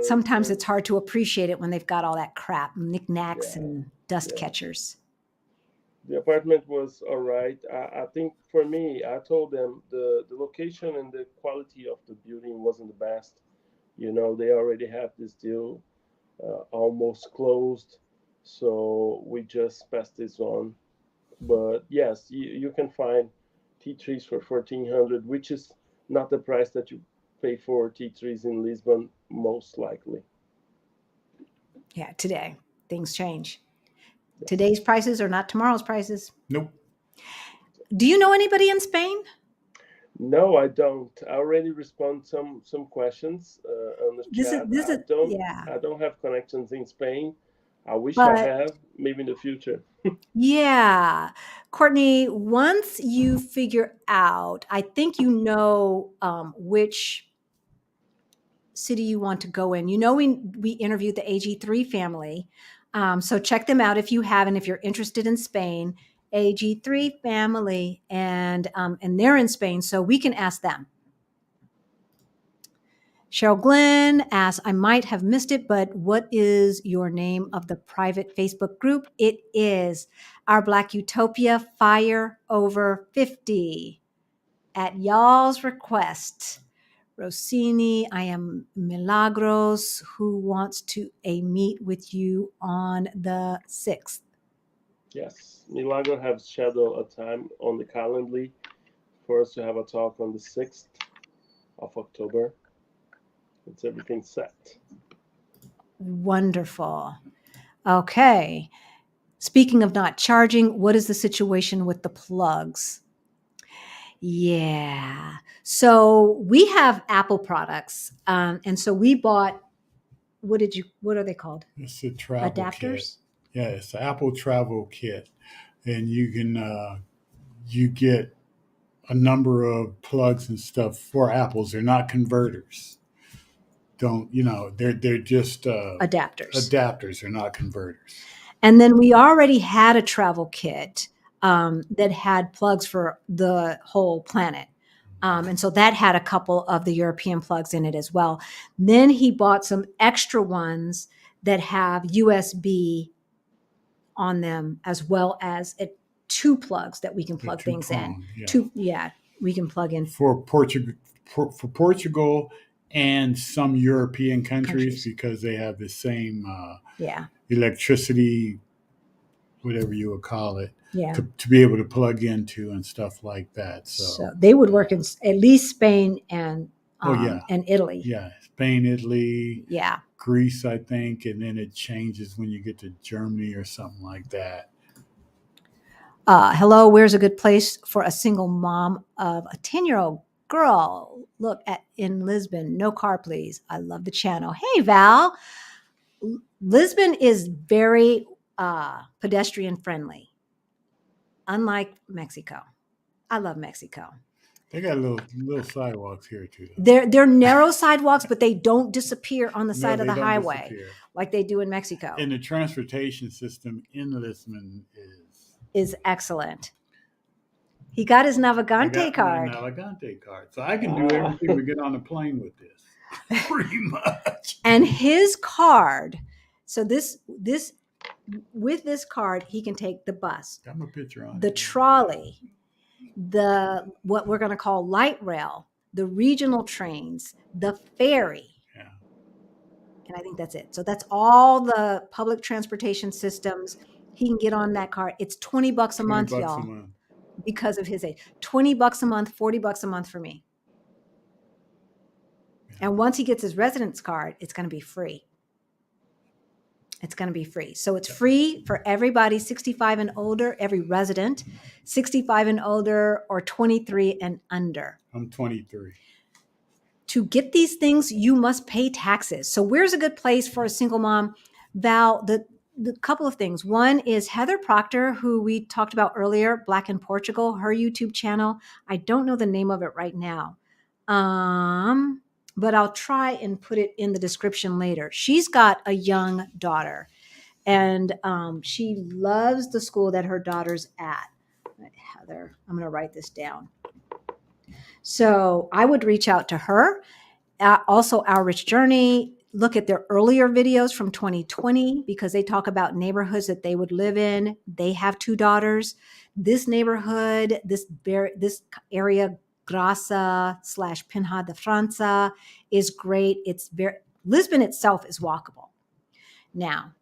Sometimes So it's hard to appreciate it when they've got all that crap, knickknacks yeah, and dust yeah. catchers. The apartment was all right. I think for me, I told them the location and the quality of the building wasn't the best. You know, they already have this deal almost closed, so we just passed this on. But yes, you can find T3s for 1400, which is not the price that you pay for T3s in Lisbon, most likely. Yeah, today things change. Yes. Today's prices are not tomorrow's prices. Nope. Do you know anybody in Spain? No, I don't. I already respond some questions on the This is chat. this is yeah. I don't have connections in Spain. I wish I But have, maybe in the future. yeah, Courtney, once you figure out, I think you know which city you want to go in. You know, we interviewed the AG3 family, so check them out if you haven't. If you're interested in Spain, AG3 family, and they're in Spain, so we can ask them. Cheryl Glenn asks, I might have missed it, but what is your name of the private Facebook group? It is Our Black Utopia Fire Over 50. At y'all's request, Rossini, I am Milagros, who wants to meet with you on the 6th. Yes, Milagro has scheduled a time on the calendar for us to have a talk on the 6th of October. It's everything set. Wonderful. Okay. Speaking of not charging, what is the situation with the plugs? Yeah. So we have Apple products. And so we bought, what are they called? It's a travel kit. Adapters? Yeah, it's the Apple travel kit. And you get a number of plugs and stuff for apples. They're not converters. They're just adapters. They're not converters. And then we already had a travel kit that had plugs for the whole planet. And so that had a couple of the European plugs in it as well. Then he bought some extra ones that have USB on them, as well as two plugs that we can plug things in. Yeah. We can plug in for Portugal and some European countries because they have the same electricity, whatever you would call it, to be able to plug into and stuff like that. So they would work in at least Spain and and Italy. Yeah, Spain, Italy, yeah, Greece, I think, and then it changes when you get to Germany or something like that. Hello, where's a good place for a single mom of a 10-year-old girl, look at in Lisbon, no car, please. I love the channel. Hey, Val. Lisbon is very pedestrian friendly, unlike Mexico. I love Mexico. They got little sidewalks here too. They're narrow sidewalks, but they don't disappear on the No, side of they the don't highway disappear. like they do in Mexico. And the transportation system in Lisbon Is excellent. He got his I Navigante got my card. Navigante card, so I can do everything to get on a plane with this, pretty much. And his card, so this with this card, he can take the bus, Got my picture on the it. trolley, the what we're going to call light rail, the regional trains, the ferry. Yeah. And I think that's it. So that's all the public transportation systems he can get on that card. It's $20 a 20 month, bucks y'all, a month. because of his age. $20 a month, $40 a month for me. Yeah. And once he gets his residence card, it's going to be free. It's going to be free. So it's free for everybody 65 and older, every resident, 65 and older or 23 and under. I'm 23. To get these things, you must pay taxes. So where's a good place for a single mom? Val, the couple of things. One is Heather Proctor, who we talked about earlier, Black in Portugal, her YouTube channel. I don't know the name of it right now. But I'll try and put it in the description later. She's got a young daughter, and she loves the school that her daughter's at. Heather, I'm going to write this down. So I would reach out to her. Also, Our Rich Journey, look at their earlier videos from 2020 because they talk about neighborhoods that they would live in. They have 2 daughters. This neighborhood, this area, Grassa / Pinha de França, is great. It's Lisbon itself is walkable. Now,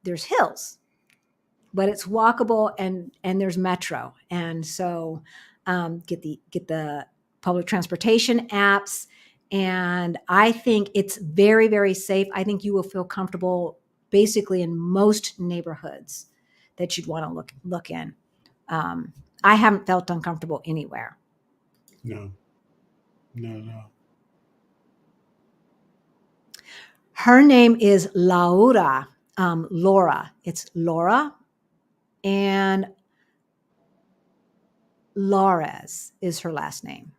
there's hills, but it's walkable and there's metro. And so get the public transportation apps. And I think it's very, very safe. I think you will feel comfortable basically in most neighborhoods that you'd want to look in. I haven't felt uncomfortable anywhere. No. Her name is Laura. Laura. It's Laura. And Laures is her last name.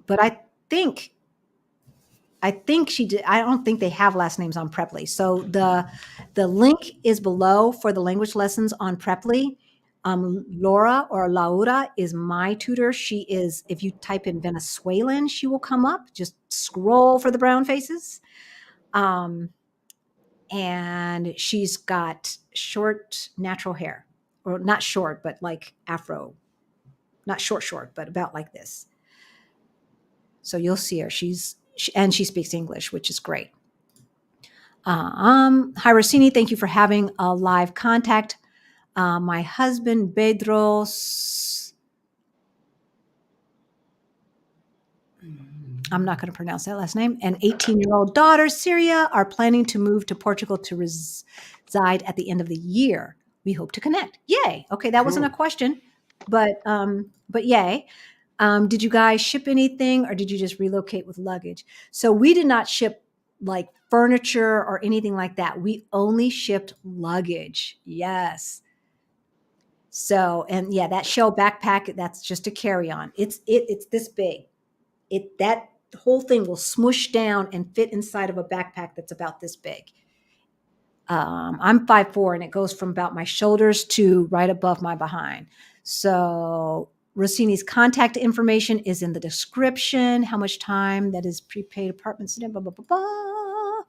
But I think she did. I don't think they have last names on Preply. So the link is below for the language lessons on Preply. Laura or Laura is my tutor. She is, if you type in Venezuelan, she will come up. Just scroll for the brown faces. And she's got short natural hair, or not short, but like afro, not short, but about like this. So you'll see her. And she speaks English, which is great. Hi, Rossini. Thank you for having a live contact. My husband, Bedros, I'm not going to pronounce that last name, and 18-year-old daughter, Syria, are planning to move to Portugal to reside at the end of the year. We hope to connect. Yay. Okay, that wasn't a question, but yay. Did you guys ship anything, or did you just relocate with luggage? So we did not ship like furniture or anything like that. We only shipped luggage. Yes. So, and yeah, that shell backpack, that's just a carry-on. It's this big. That whole thing will smush down and fit inside of a backpack that's about this big. I'm 5'4", and it goes from about my shoulders to right above my behind. So Rossini's contact information is in the description. How much time that is prepaid apartments? Blah, blah, blah, blah.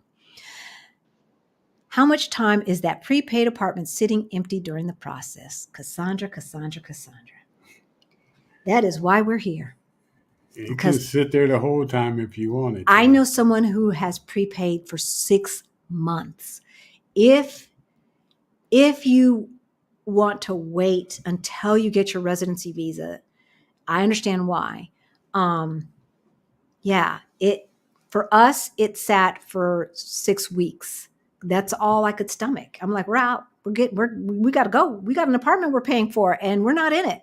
How much time is that prepaid apartment sitting empty during the process? Cassandra. That is why we're here. You can sit there the whole time if you wanted to. I know someone who has prepaid for 6 months. If you want to wait until you get your residency visa, I understand why. For us, it sat for 6 weeks. That's all I could stomach. I'm like, we're out. We got to go. We got an apartment we're paying for, and we're not in it.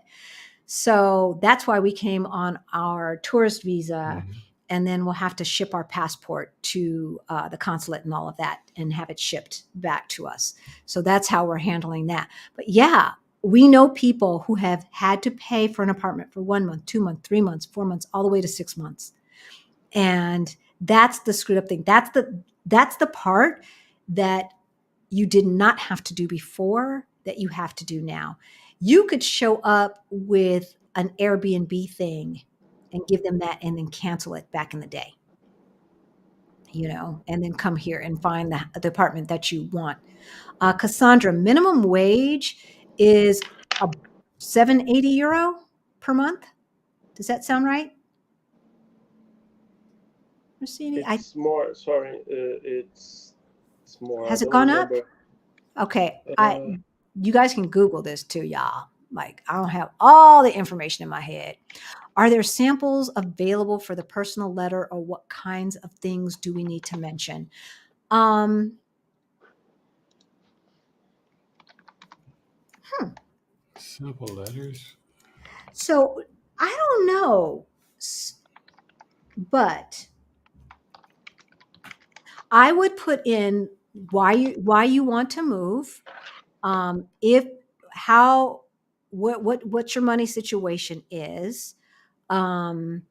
So that's why we came on our tourist visa. Mhm. And then we'll have to ship our passport to the consulate and all of that and have it shipped back to us. So that's how we're handling that. But yeah, we know people who have had to pay for an apartment for 1 month, 2 months, 3 months, 4 months, all the way to 6 months. And that's the screwed up thing. That's the part that you did not have to do before that you have to do now. You could show up with an Airbnb thing and give them that and then cancel it back in the day, and then come here and find the apartment that you want. Cassandra, minimum wage is a 780 euro per month. Does that sound right, Rossini? It's more. Sorry, it's more. I Has it don't gone up? remember. Okay, Uh, you guys can Google this too, y'all. Like, I don't have all the information in my head. Are there samples available for the personal letter, or what kinds of things do we need to mention? Um, Simple letters. so I don't know, but I would put in why you want to move, if how what your money situation is, um,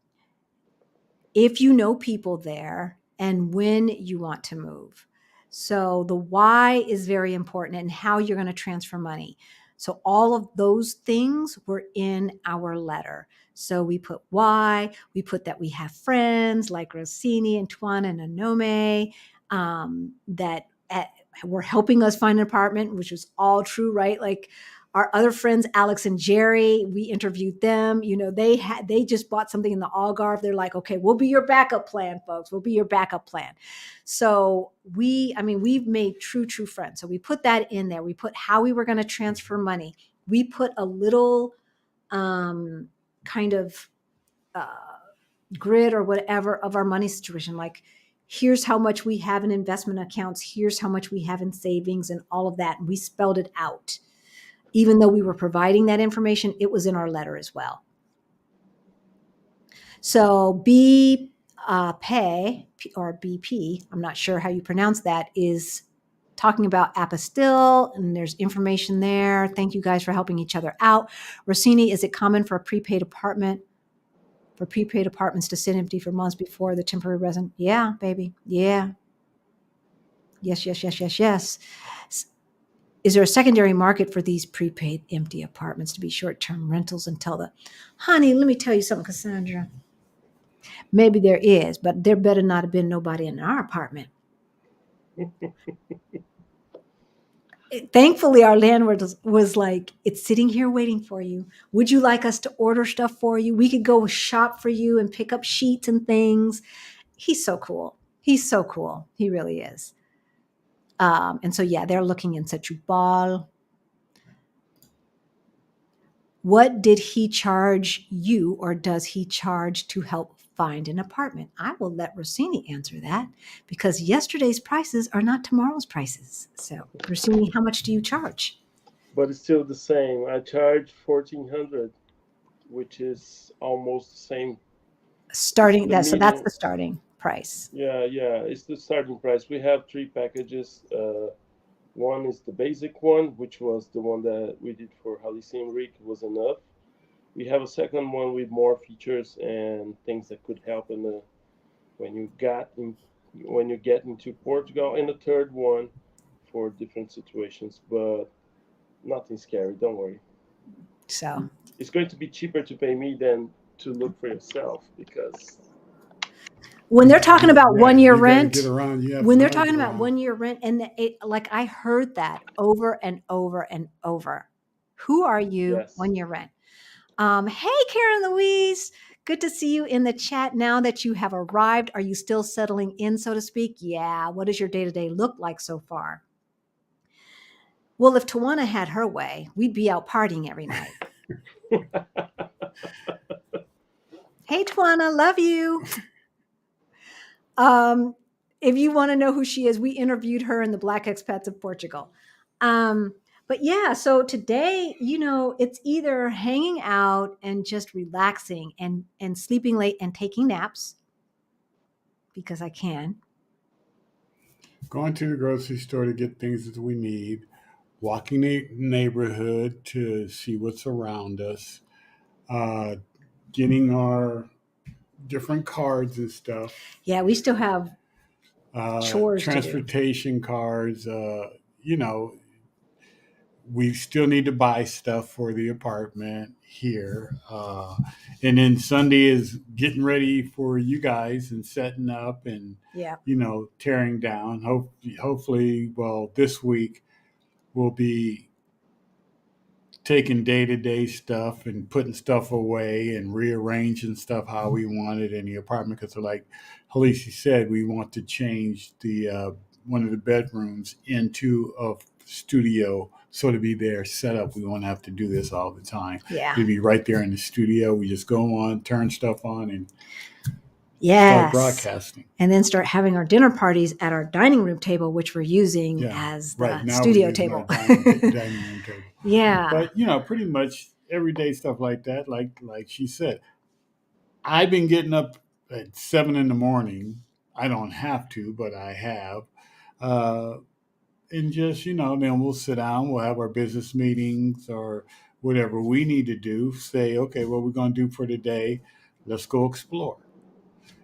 if you know people there, and when you want to move. So the why is very important, and how you're going to transfer money. So all of those things were in our letter. So we put why, we put that we have friends like Rossini and Tuan and Anome, that were helping us find an apartment, which was all true, right? Like our other friends, Alex and Jerry, we interviewed them. They just bought something in the Algarve. They're like, okay, we'll be your backup plan, folks. We'll be your backup plan. So we've made true friends. So we put that in there. We put how we were going to transfer money. We put a little kind of grid or whatever of our money situation. Like, here's how much we have in investment accounts. Here's how much we have in savings and all of that. And we spelled it out. Even though we were providing that information, it was in our letter as well. So pay, or BP, I'm not sure how you pronounce that, is talking about apostille, and there's information there. Thank you guys for helping each other out. Rossini, is it common for prepaid apartments to sit empty for months before the temporary resident? Yeah, baby. Yeah. Yes. Is there a secondary market for these prepaid empty apartments to be short-term rentals until honey, let me tell you something, Cassandra. Maybe there is, but there better not have been nobody in our apartment. Thankfully, our landlord was like, it's sitting here waiting for you. Would you like us to order stuff for you? We could go shop for you and pick up sheets and things. He's so cool. He's so cool. He really is. And so, yeah, they're looking in Setúbal. What did he charge you, or does he charge to help find an apartment? I will let Rossini answer that, because yesterday's prices are not tomorrow's prices. So, Rossini, how much do you charge? but it's still the same. I charge 1,400, which is almost the same. It's Starting the that, so that's median. the starting price. Yeah, it's the starting price. We have three packages. One is the basic one, which was the one that we did for Halisi and Rick, was enough. We have a second one with more features and things that could help in the when you got in when you get into Portugal, and a third one for different situations, but nothing scary. Don't worry. So, It's going to be cheaper to pay me than to look for yourself because when they're talking about Yeah, 1 year you got to get rent, around. You have when they're no talking get about around. 1 year rent, and like I heard that over and over and over. Who are you? yes. 1 year rent. Hey, Karen Louise. Good to see you in the chat now that you have arrived. Are you still settling in, so to speak? Yeah. What does your day to day look like so far? Well, if Tawana had her way, we'd be out partying every night. Hey, Tawana, love you. If you want to know who she is, we interviewed her in the Black Expats of Portugal. But yeah, so today, it's either hanging out and just relaxing and sleeping late and taking naps because I can. Going to the grocery store to get things that we need, walking the neighborhood to see what's around us, uh, getting our different cards and stuff, Yeah, we still have chores to do. transportation cards. You know, we still need to buy stuff for the apartment here. And then Sunday is getting ready for you guys and setting up and, Yeah. tearing down. Hopefully, well, this week we'll be taking day to day stuff and putting stuff away and rearranging stuff how we want it in the apartment. Because, like Halisi said, we want to change the one of the bedrooms into a studio. So to be there set up, we won't have to do this all the time. Yeah. To be right there in the studio, we just go on, turn stuff on, and Yes. start broadcasting. And then start having our dinner parties at our dining room table, which we're using as the Right now studio we're using table. our dining room table. Yeah. But pretty much everyday stuff like that, like she said. I've been getting up at 7 in the morning. I don't have to, but I have. Uh, and just, then we'll sit down, we'll have our business meetings or whatever we need to do. Say, okay, what we're going to do for today, let's go explore.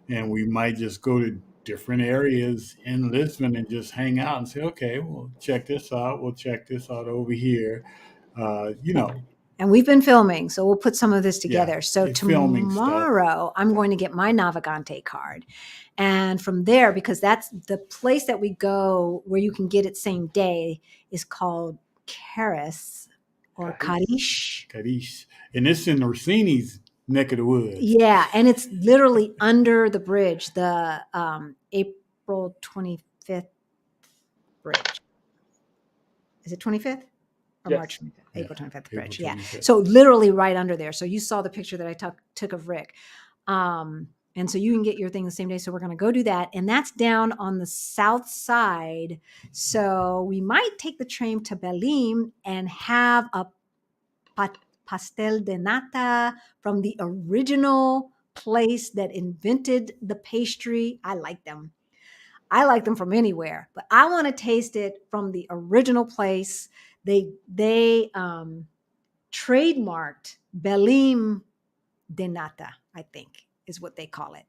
And we might just go to different areas in Lisbon and just hang out and say, okay, we'll check this out. We'll check this out over here. And we've been filming, so we'll put some of this together. Yeah, so filming stuff. tomorrow, I'm going to get my Navigante card. And from there, because that's the place that we go where you can get it same day, is called Caris or Carish. Carish. And it's in Orsini's neck of the woods. Yeah, and it's literally under the bridge, the April 25th bridge. Is it 25th? Or Yes. March 25th, April 25th bridge. April Yeah. 25th. So literally right under there. So you saw the picture that I took of Rick. And so you can get your thing the same day. So we're going to go do that. And that's down on the south side. So we might take the train to Belém and have a pastel de nata from the original place that invented the pastry. I like them. I like them from anywhere, but I want to taste it from the original place. They trademarked Belém de nata, I think is what they call it.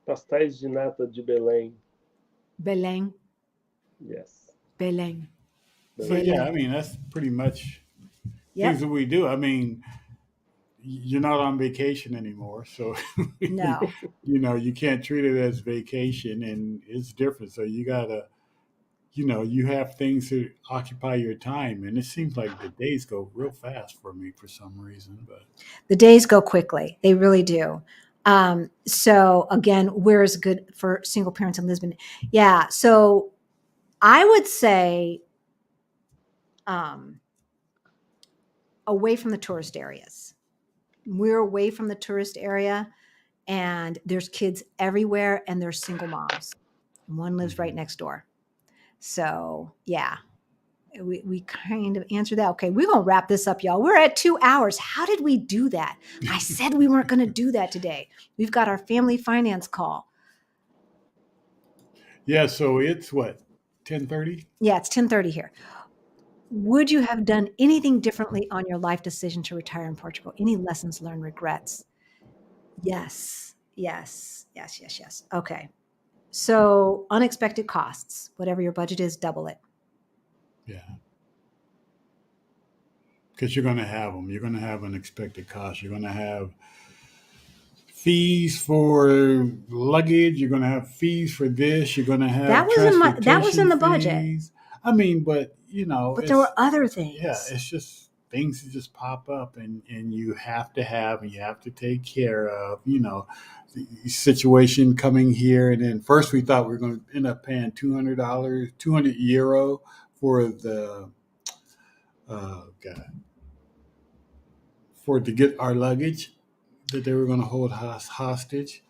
Pastéis de nata de Belém. Belém. Yes. Belém. So yeah, I mean that's pretty much things that we do. I mean, you're not on vacation anymore, so No. you can't treat it as vacation, and it's different. So you gotta, you have things that occupy your time, and it seems like the days go real fast for me for some reason. But the days go quickly; they really do. So again, where is good for single parents in Lisbon? Yeah. So I would say away from the tourist areas. We're away from the tourist area, and there's kids everywhere, and there's single moms. One lives right next door. So yeah, we kind of answered that. Okay, we're gonna wrap this up, y'all. We're at 2 hours. How did we do that? I said we weren't gonna do that today. We've got our family finance call. yeah, so it's what, 10:30? Yeah, it's 10:30 here. Would you have done anything differently on your life decision to retire in Portugal? Any lessons learned, regrets? Yes. Okay. So unexpected costs, whatever your budget is, double it. Yeah. Because you're going to have them. You're going to have unexpected costs. You're going to have fees for luggage. You're going to have fees for this. You're going to have that was in the budget. Fees. I mean, but but there were other things. Yeah, it's just things that just pop up, and you have to have, and you have to take care of. The situation coming here, and then first we thought we were going to end up paying $200, €200 for the to get our luggage that they were going to hold us hostage.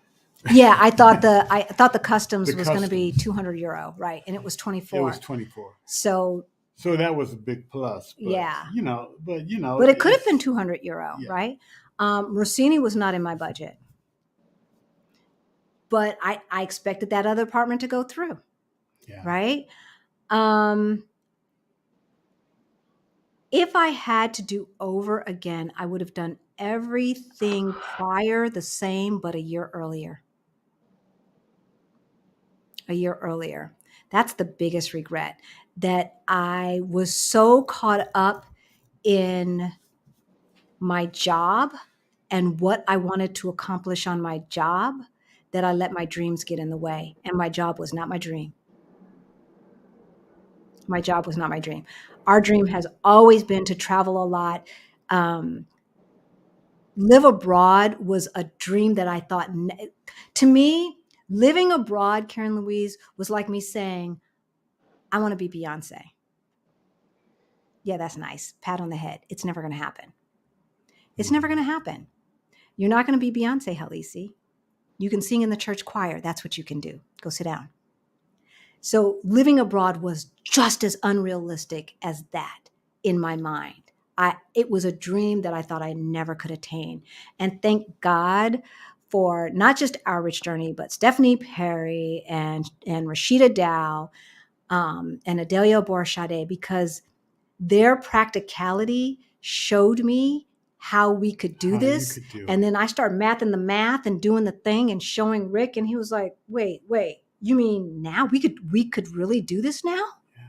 Yeah, I thought the customs was going to be €200, right? And it was 24. It was 24. So So that was a big plus, Yeah. but But it could have been it's 200 euro, yeah, right? Rossini was not in my budget, but I expected that other apartment to go through, yeah. right? If I had to do over again, I would have done everything prior the same, but a year earlier. A year earlier. That's the biggest regret, that I was so caught up in my job and what I wanted to accomplish on my job that I let my dreams get in the way. And my job was not my dream. My job was not my dream. Our dream has always been to travel a lot. Um, Live abroad was a dream that I thought, to me, living abroad, Karen Louise, was like me saying, I want to be Beyonce. Yeah, that's nice. Pat on the head. It's never going to happen. It's never going to happen. You're not going to be Beyonce, Halisi. You can sing in the church choir. That's what you can do. Go sit down. So living abroad was just as unrealistic as that in my mind. It was a dream that I thought I never could attain. And thank God for not just Our Rich Journey, but Stephanie Perry and Rashida Dow, and Adelia Borshade, because their practicality showed me how we could do how you this. could do And it. then I started mathing the math and doing the thing and showing Rick, and he was like, wait, you mean now we could really do this now? Yeah.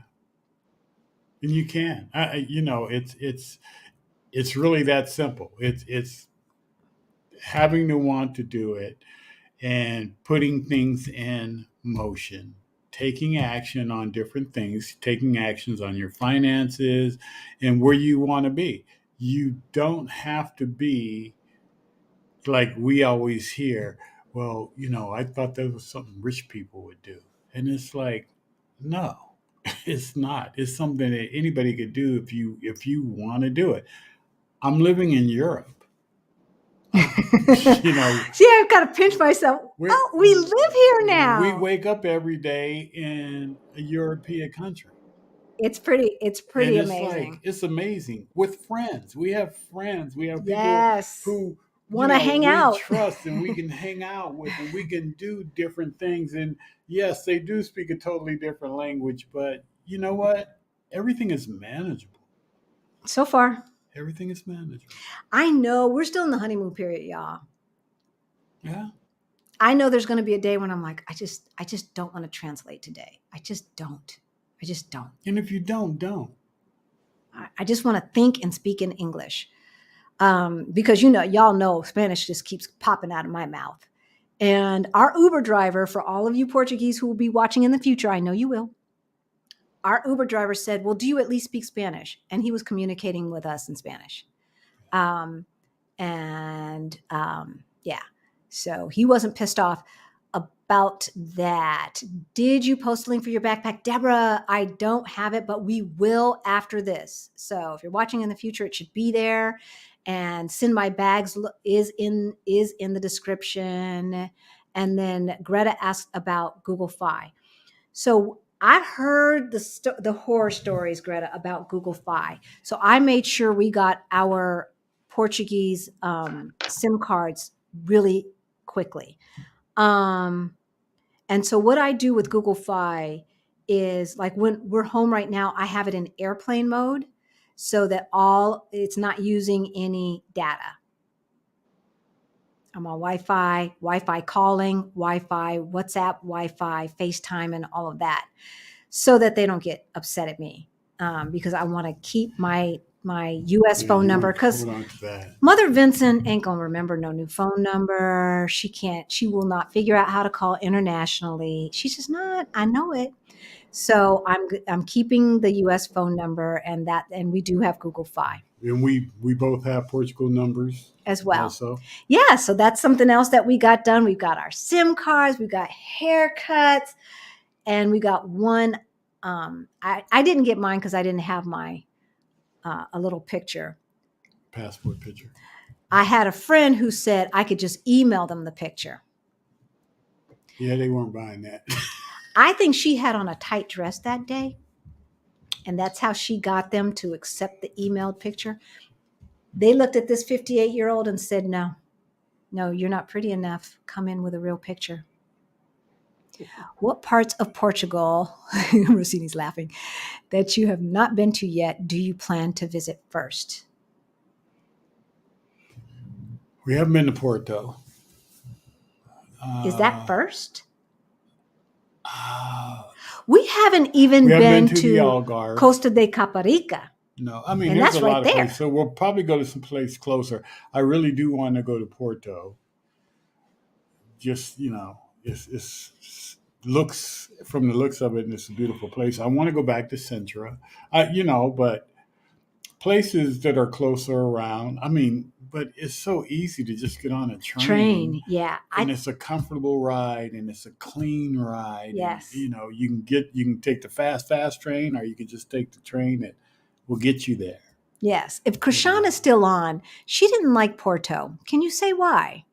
And you can. It's really that simple. It's having to want to do it and putting things in motion, taking action on different things, taking actions on your finances and where you want to be. You don't have to be like we always hear, well, I thought that was something rich people would do. And it's like, no, it's not. It's something that anybody could do if you want to do it. I'm living in Europe. you know, See, I've got to pinch myself. we Oh, we live here we now. wake up every day in a European country. It's And pretty it's like, amazing. it's amazing with friends. We have friends. We have people Yes. who, Want to hang we out. trust and we can hang out with and we can do different things. And yes, they do speak a totally different language, but you know what? Everything is manageable. So far, Everything is manageable. I know we're still in the honeymoon period, y'all. Yeah. I know there's going to be a day when I'm like, I just don't want to translate today. I just don't. I just don't. And if you don't. I just want to think and speak in English, because y'all know Spanish just keeps popping out of my mouth. And our Uber driver, for all of you Portuguese who will be watching in the future, I know you will. Our Uber driver said, "Well, do you at least speak Spanish?" And he was communicating with us in Spanish. Um, yeah, so he wasn't pissed off about that. Did you post a link for your backpack, Deborah? I don't have it, but we will after this. So if you're watching in the future, it should be there. And Send My Bags is in the description. And then Greta asked about Google Fi. So I heard the horror stories, Greta, about Google Fi. So I made sure we got our Portuguese SIM cards really quickly. And so what I do with Google Fi is, like, when we're home right now, I have it in airplane mode so that it's not using any data. I'm on Wi-Fi calling, Wi-Fi, WhatsApp, Wi-Fi, FaceTime, and all of that, so that they don't get upset at me, because I want to keep my U.S. Yeah, phone you number, want to because hold on to that. Mother Vincent ain't gonna remember no new phone number. She will not figure out how to call internationally. She's just not. I know it. So I'm keeping the U.S. phone number, and we do have Google Fi And we both have Portugal numbers as well. also. Yeah, so that's something else that we got done. We've got our SIM cards, we've got haircuts, and we got one. I didn't get mine because I didn't have my a little picture. Passport picture. I had a friend who said I could just email them the picture. Yeah, they weren't buying that. I think she had on a tight dress that day. And that's how she got them to accept the emailed picture. They looked at this 58-year-old and said, no, you're not pretty enough. Come in with a real picture. What parts of Portugal, Rossini's laughing, that you have not been to yet, do you plan to visit first? We haven't been to Porto. Is that first? Uh, We haven't even we haven't been been to the to Algarve. Costa de Caparica. No, I mean, And there's that's a lot right of there. places. So we'll probably go to some place closer. I really do want to go to Porto. Just, it's looks from the looks of it, and it's a beautiful place. I want to go back to Sintra, but places that are closer around. I mean, but it's so easy to just get on a train. Yeah. And it's a comfortable ride, and it's a clean ride. Yes. And, you can take the fast train, or you can just take the train that will get you there. Yes. If Krishan is still on, she didn't like Porto. Can you say why?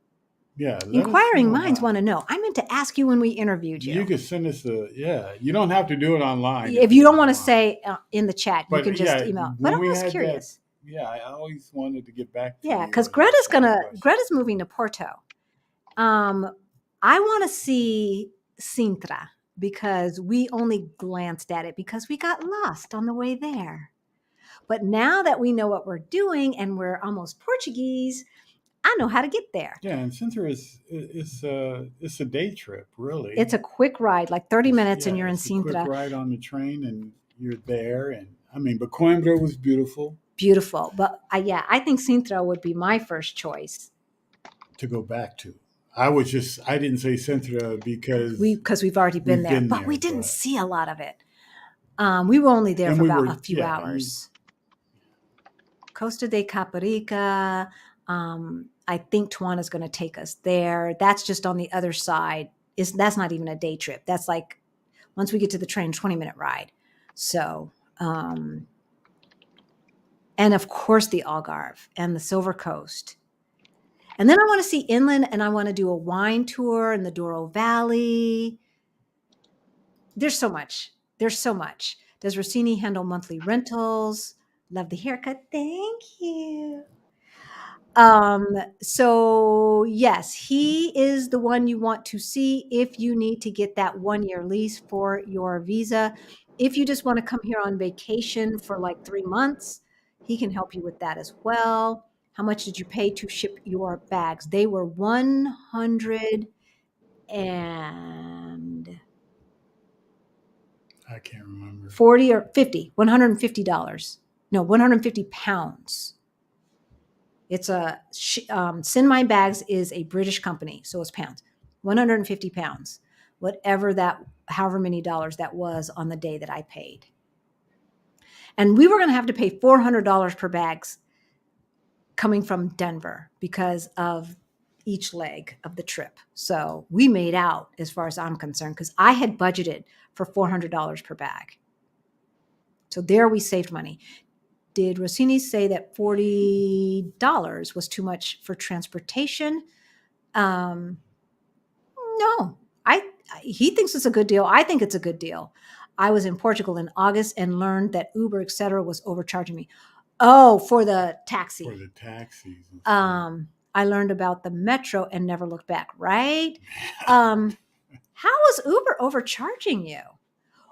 Yeah. Inquiring minds want to know. I meant to ask you when we interviewed you. You could send us you don't have to do it online. If you don't want to say in the chat, you can just email. But I was curious. I always wanted to get back to you. Yeah, because Greta's moving to Porto. I want to see Sintra because we only glanced at it because we got lost on the way there. But now that we know what we're doing and we're almost Portuguese, I know how to get there. Yeah, and Sintra it's a day trip, really. It's a quick ride, like 30 minutes, and you're in Sintra. It's a quick ride on the train, and you're there. And I mean, but Coimbra was beautiful. Beautiful, but I think Sintra would be my first choice to go back to. I didn't say Sintra because we've already been there, but we didn't see a lot of it. We were only there for about a few hours. Costa de Caparica. I think Tuana's going to take us there. That's just on the other side. That's not even a day trip. That's like once we get to the train, 20-minute ride. So, and of course the Algarve and the Silver Coast. And then I want to see inland, and I want to do a wine tour in the Douro Valley. There's so much. Does Rossini handle monthly rentals? Love the haircut. Thank you. So yes, he is the one you want to see if you need to get that 1-year lease for your visa. If you just want to come here on vacation for like 3 months, he can help you with that as well. How much did you pay to ship your bags? They were 100 and I can't remember. 40 or 50, $150. No, 150 pounds. It's a Send My Bags is a British company, so it's pounds. 150 pounds, however many dollars that was on the day that I paid. And we were going to have to pay $400 per bags coming from Denver because of each leg of the trip. So we made out as far as I'm concerned because I had budgeted for $400 per bag. So there we saved money. Did Rossini say that $40 was too much for transportation? No, he thinks it's a good deal. I think it's a good deal. I was in Portugal in August and learned that Uber, etc., was overcharging me. Oh, for the taxi. For the taxis. I learned about the metro and never looked back. Right? How was Uber overcharging you?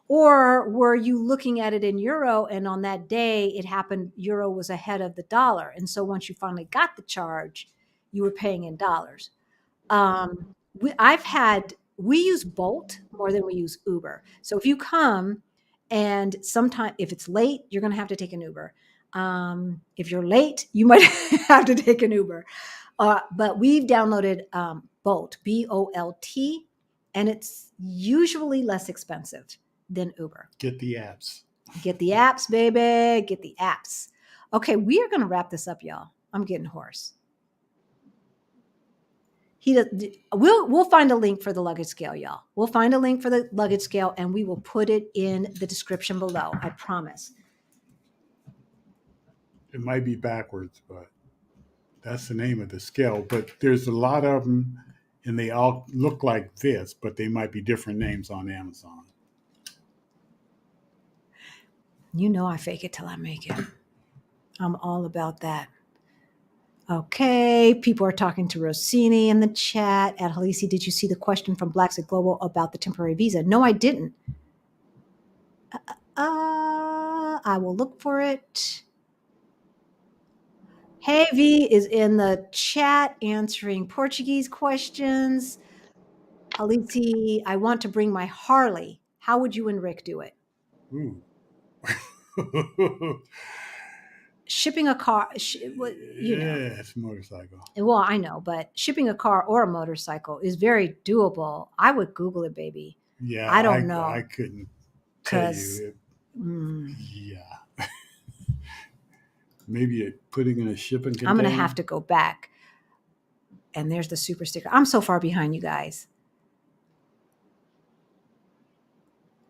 Or were you looking at it in euro, and on that day it happened euro was ahead of the dollar, and so once you finally got the charge, you were paying in dollars? We use Bolt more than we use Uber. So if you come and sometime if it's late, you're going to have to take an Uber. If you're late, you might have to take an Uber. But we've downloaded Bolt, BOLT, and it's usually less expensive than Uber. Get the apps. Get the apps, baby. Get the apps. Okay, we are going to wrap this up, y'all. I'm getting hoarse. We'll find a link for the luggage scale, y'all. We'll find a link for the luggage scale, and we will put it in the description below. I promise. It might be backwards, but that's the name of the scale. But there's a lot of them, and they all look like this, but they might be different names on Amazon. You know I fake it till I make it. I'm all about that. Okay, people are talking to Rossini in the chat. At Halisi, did you see the question from Blacks at Global about the temporary visa? No, I didn't. I will look for it. Hey V is in the chat answering Portuguese questions. Halisi, I want to bring my Harley. How would you and Rick do it? Ooh. Shipping a car, It's motorcycle. Well, I know, but shipping a car or a motorcycle is very doable. I would Google it, baby. Yeah, I don't I know. couldn't tell Because you. Yeah. Maybe putting in a shipping container. I'm going to have to go back. And there's the super sticker. I'm so far behind you guys.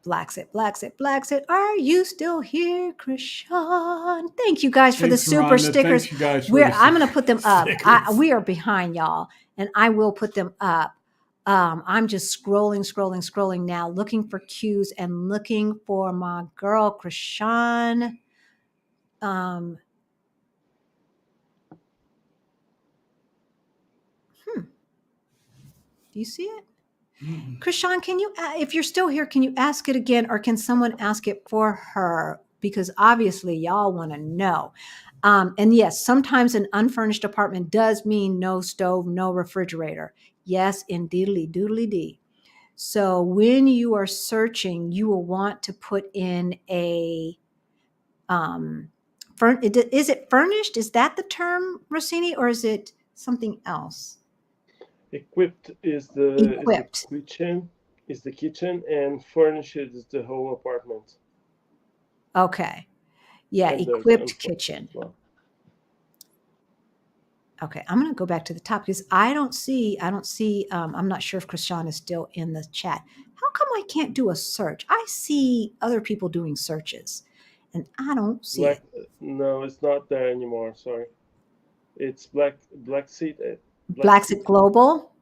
Blacksit. Are you still here, Krishan? Thank you guys for the super Rhonda. stickers. Thanks, you guys, for I'm going to put them up. We are behind y'all, and I will put them up. I'm just scrolling now, looking for cues and looking for my girl, Krishan. Do you see it? Krishan, can you, if you're still here, can you ask it again, or can someone ask it for her? Because obviously y'all want to know. And yes, sometimes an unfurnished apartment does mean no stove, no refrigerator. Yes, indeedly doodly dee. So when you are searching, you will want to put in a, is it furnished? Is that the term, Rossini, or is it something else? Equipped is the kitchen, and furnished is the whole apartment. Okay. Yeah, and equipped kitchen. Well. Okay, I'm going to go back to the top because I don't see, I'm not sure if Krishan is still in the chat. How come I can't do a search? I see other people doing searches and I don't see it. No, it's not there anymore. Sorry. It's Blacksit Global?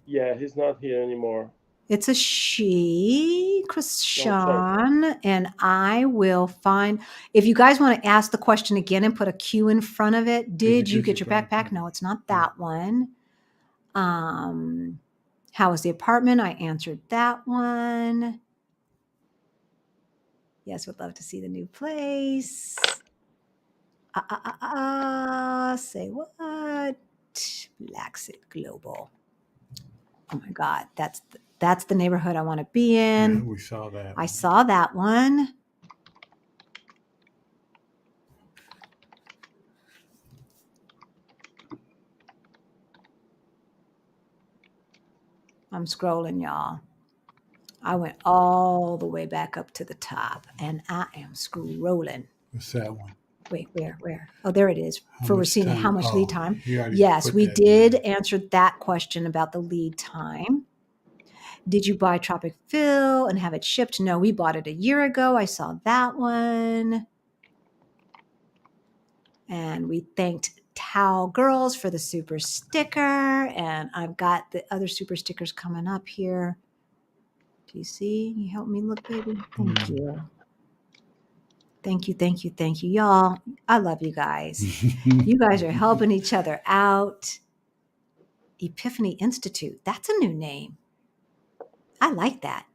Yeah, he's not here anymore. It's a she, Krishan, and I will find. If you guys want to ask the question again and put a Q in front of it, did you get your backpack? No, it's not that one. How was the apartment? I answered that one. Yes, would love to see the new place. Say what? Blacksit Global. Oh my God, that's the neighborhood I want to be in. Yeah, we saw that. I saw that one. I'm scrolling, y'all. I went all the way back up to the top, and I am scrolling. What's that one? Wait, where? Oh, there it is. For Rossini, how much lead time? Yes, we did answer that question about the lead time. Did you buy Tropic Fill and have it shipped? No, we bought it a year ago. I saw that one. And we thanked Towel Girls for the super sticker. And I've got the other super stickers coming up here. Do you see? You help me look, baby? Thank you. Thank you. Y'all, I love you guys. You guys are helping each other out. Epiphany Institute. That's a new name. I like that.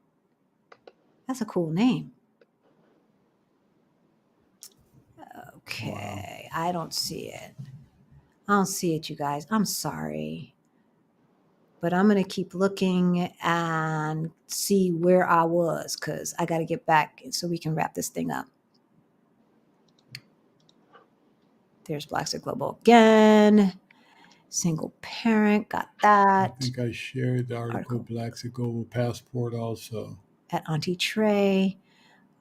That's a cool name. Okay. Wow. I don't see it, you guys. I'm sorry. But I'm going to keep looking and see where I was because I got to get back so we can wrap this thing up. There's Blacksit Global again. Single parent, got that. I think I shared the article. Blacksit Global Passport also. At Auntie Trey.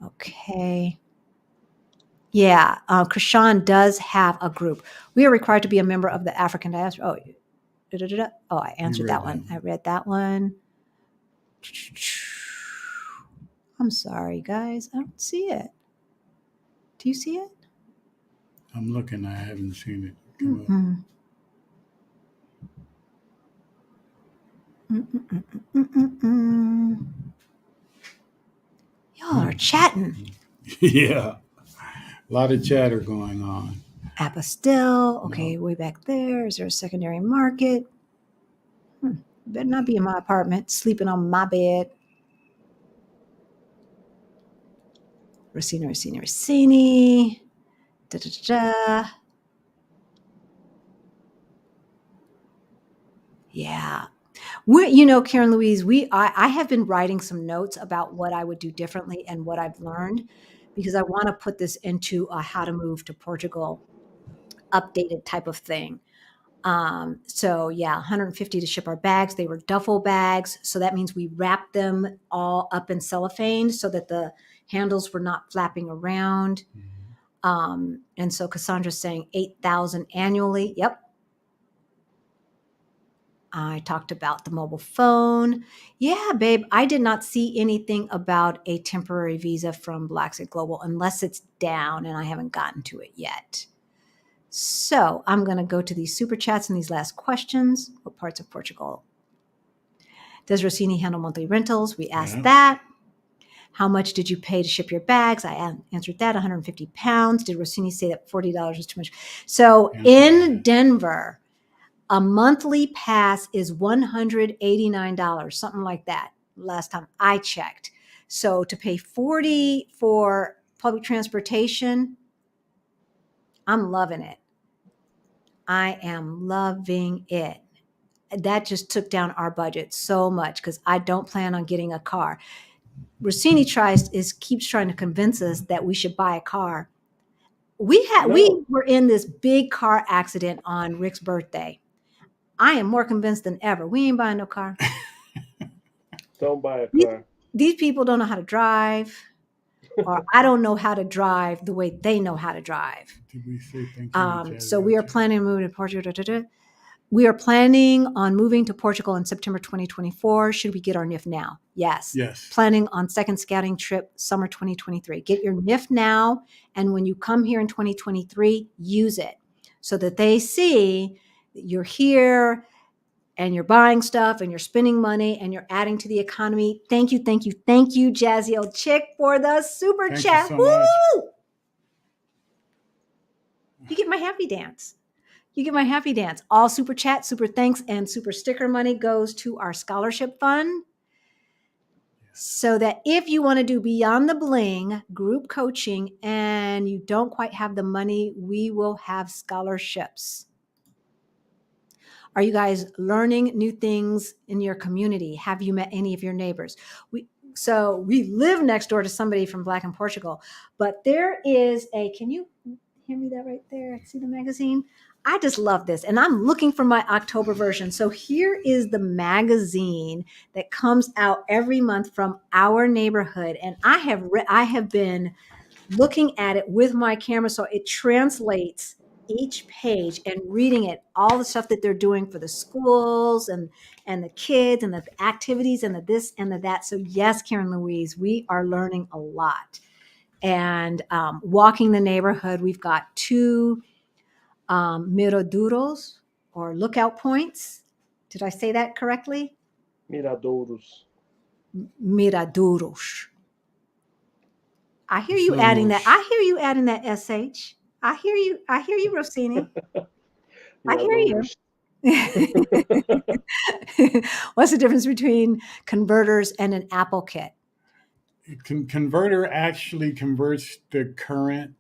Okay. Yeah, Krishan does have a group. We are required to be a member of the African diaspora. Oh, I answered that one. I read that one. I'm sorry, guys. I don't see it. Do you see it? I'm looking. I haven't seen it. Y'all are chatting. Yeah. A lot of chatter going on. Apostle. Okay, way back there. Is there a secondary market? Better not be in my apartment, sleeping on my bed. Rossini. Da, da, da, da. Yeah. Karen Louise, I have been writing some notes about what I would do differently and what I've learned because I want to put this into a how to move to Portugal updated type of thing. So yeah, 150 to ship our bags. They were duffel bags. So that means we wrapped them all up in cellophane so that the handles were not flapping around. And so Cassandra's saying 8,000 annually. Yep. I talked about the mobile phone. Yeah, babe, I did not see anything about a temporary visa from Blackset Global unless it's down and I haven't gotten to it yet. So I'm going to go to these super chats and these last questions. What parts of Portugal? Does Rossini handle monthly rentals? We asked that. How much did you pay to ship your bags? I answered that, 150 pounds. Did Rossini say that $40 was too much? So in Denver, a monthly pass is $189, something like that, last time I checked. So to pay $40 for public transportation, I'm loving it. I am loving it. That just took down our budget so much because I don't plan on getting a car. Rossini keeps trying to convince us that we should buy a car. We were in this big car accident on Rick's birthday. I am more convinced than ever. We ain't buying no car. Don't buy a car. These people don't know how to drive, or I don't know how to drive the way they know how to drive. Did we say thank you? So we are planning on moving to Portugal. We are planning on moving to Portugal in September 2024. Should we get our NIF now? Yes. Planning on second scouting trip summer 2023. Get your NIF now, and when you come here in 2023, use it so that they see that you're here and you're buying stuff and you're spending money and you're adding to the economy. Thank you, Jazzy old chick, for the super chat. Thank you so much. You get my happy dance. All super chat, super thanks, and super sticker money goes to our scholarship fund. So that if you want to do Beyond the Bling group coaching and you don't quite have the money, we will have scholarships. Are you guys learning new things in your community? Have you met any of your neighbors? We live next door to somebody from Black in Portugal, but there is can you hear me that right there? See the magazine? I just love this. And I'm looking for my October version. So here is the magazine that comes out every month from our neighborhood. And I have been looking at it with my camera. So it translates each page and reading it, all the stuff that they're doing for the schools and the kids and the activities and the this and the that. So yes, Karen Louise, we are learning a lot. And walking the neighborhood, we've got 2 miraduros or lookout points. Did I say that correctly? Miradouros. Miraduros. I hear you adding that. I hear you adding that SH. I hear you, Rossini. I hear you. What's the difference between converters and an Apple kit? Converter actually converts the current.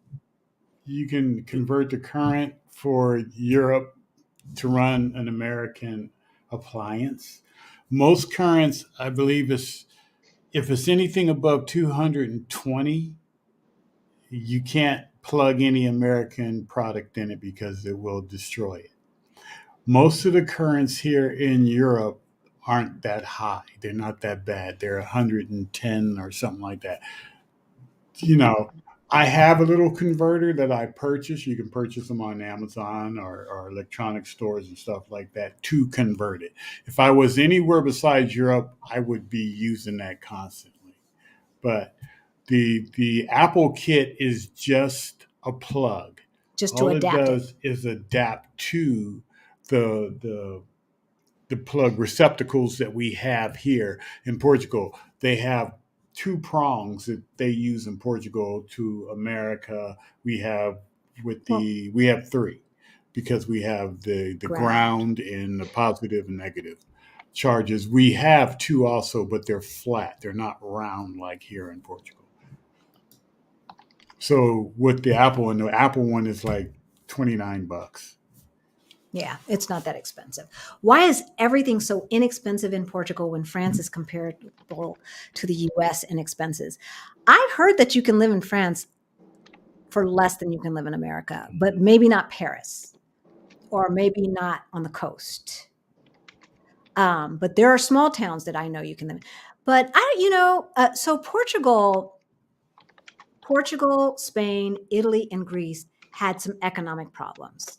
You can convert the current for Europe to run an American appliance. Most currents, I believe, if it's anything above 220, you can't plug any American product in it because it will destroy it. Most of the currents here in Europe aren't that high. They're not that bad. They're 110 or something like that. I have a little converter that I purchase. You can purchase them on Amazon or electronic stores and stuff like that to convert it. If I was anywhere besides Europe, I would be using that constantly. But the Apple kit is just a plug. Just to adapt. All it does is adapt to the plug receptacles that we have here in Portugal. They have two prongs that they use in Portugal to America. We have Well, we have three because we have the ground. ground and the positive and negative charges. We have two also, but they're flat. They're not round like here in Portugal. So with the Apple one, the Apple one is like $29. Yeah, it's not that expensive. Why is everything so inexpensive in Portugal when France is comparable to the US in expenses? I've heard that you can live in France for less than you can live in America, but maybe not Paris or maybe not on the coast. But there are small towns that I know you can live in. But so Portugal, Spain, Italy, and Greece had some economic problems.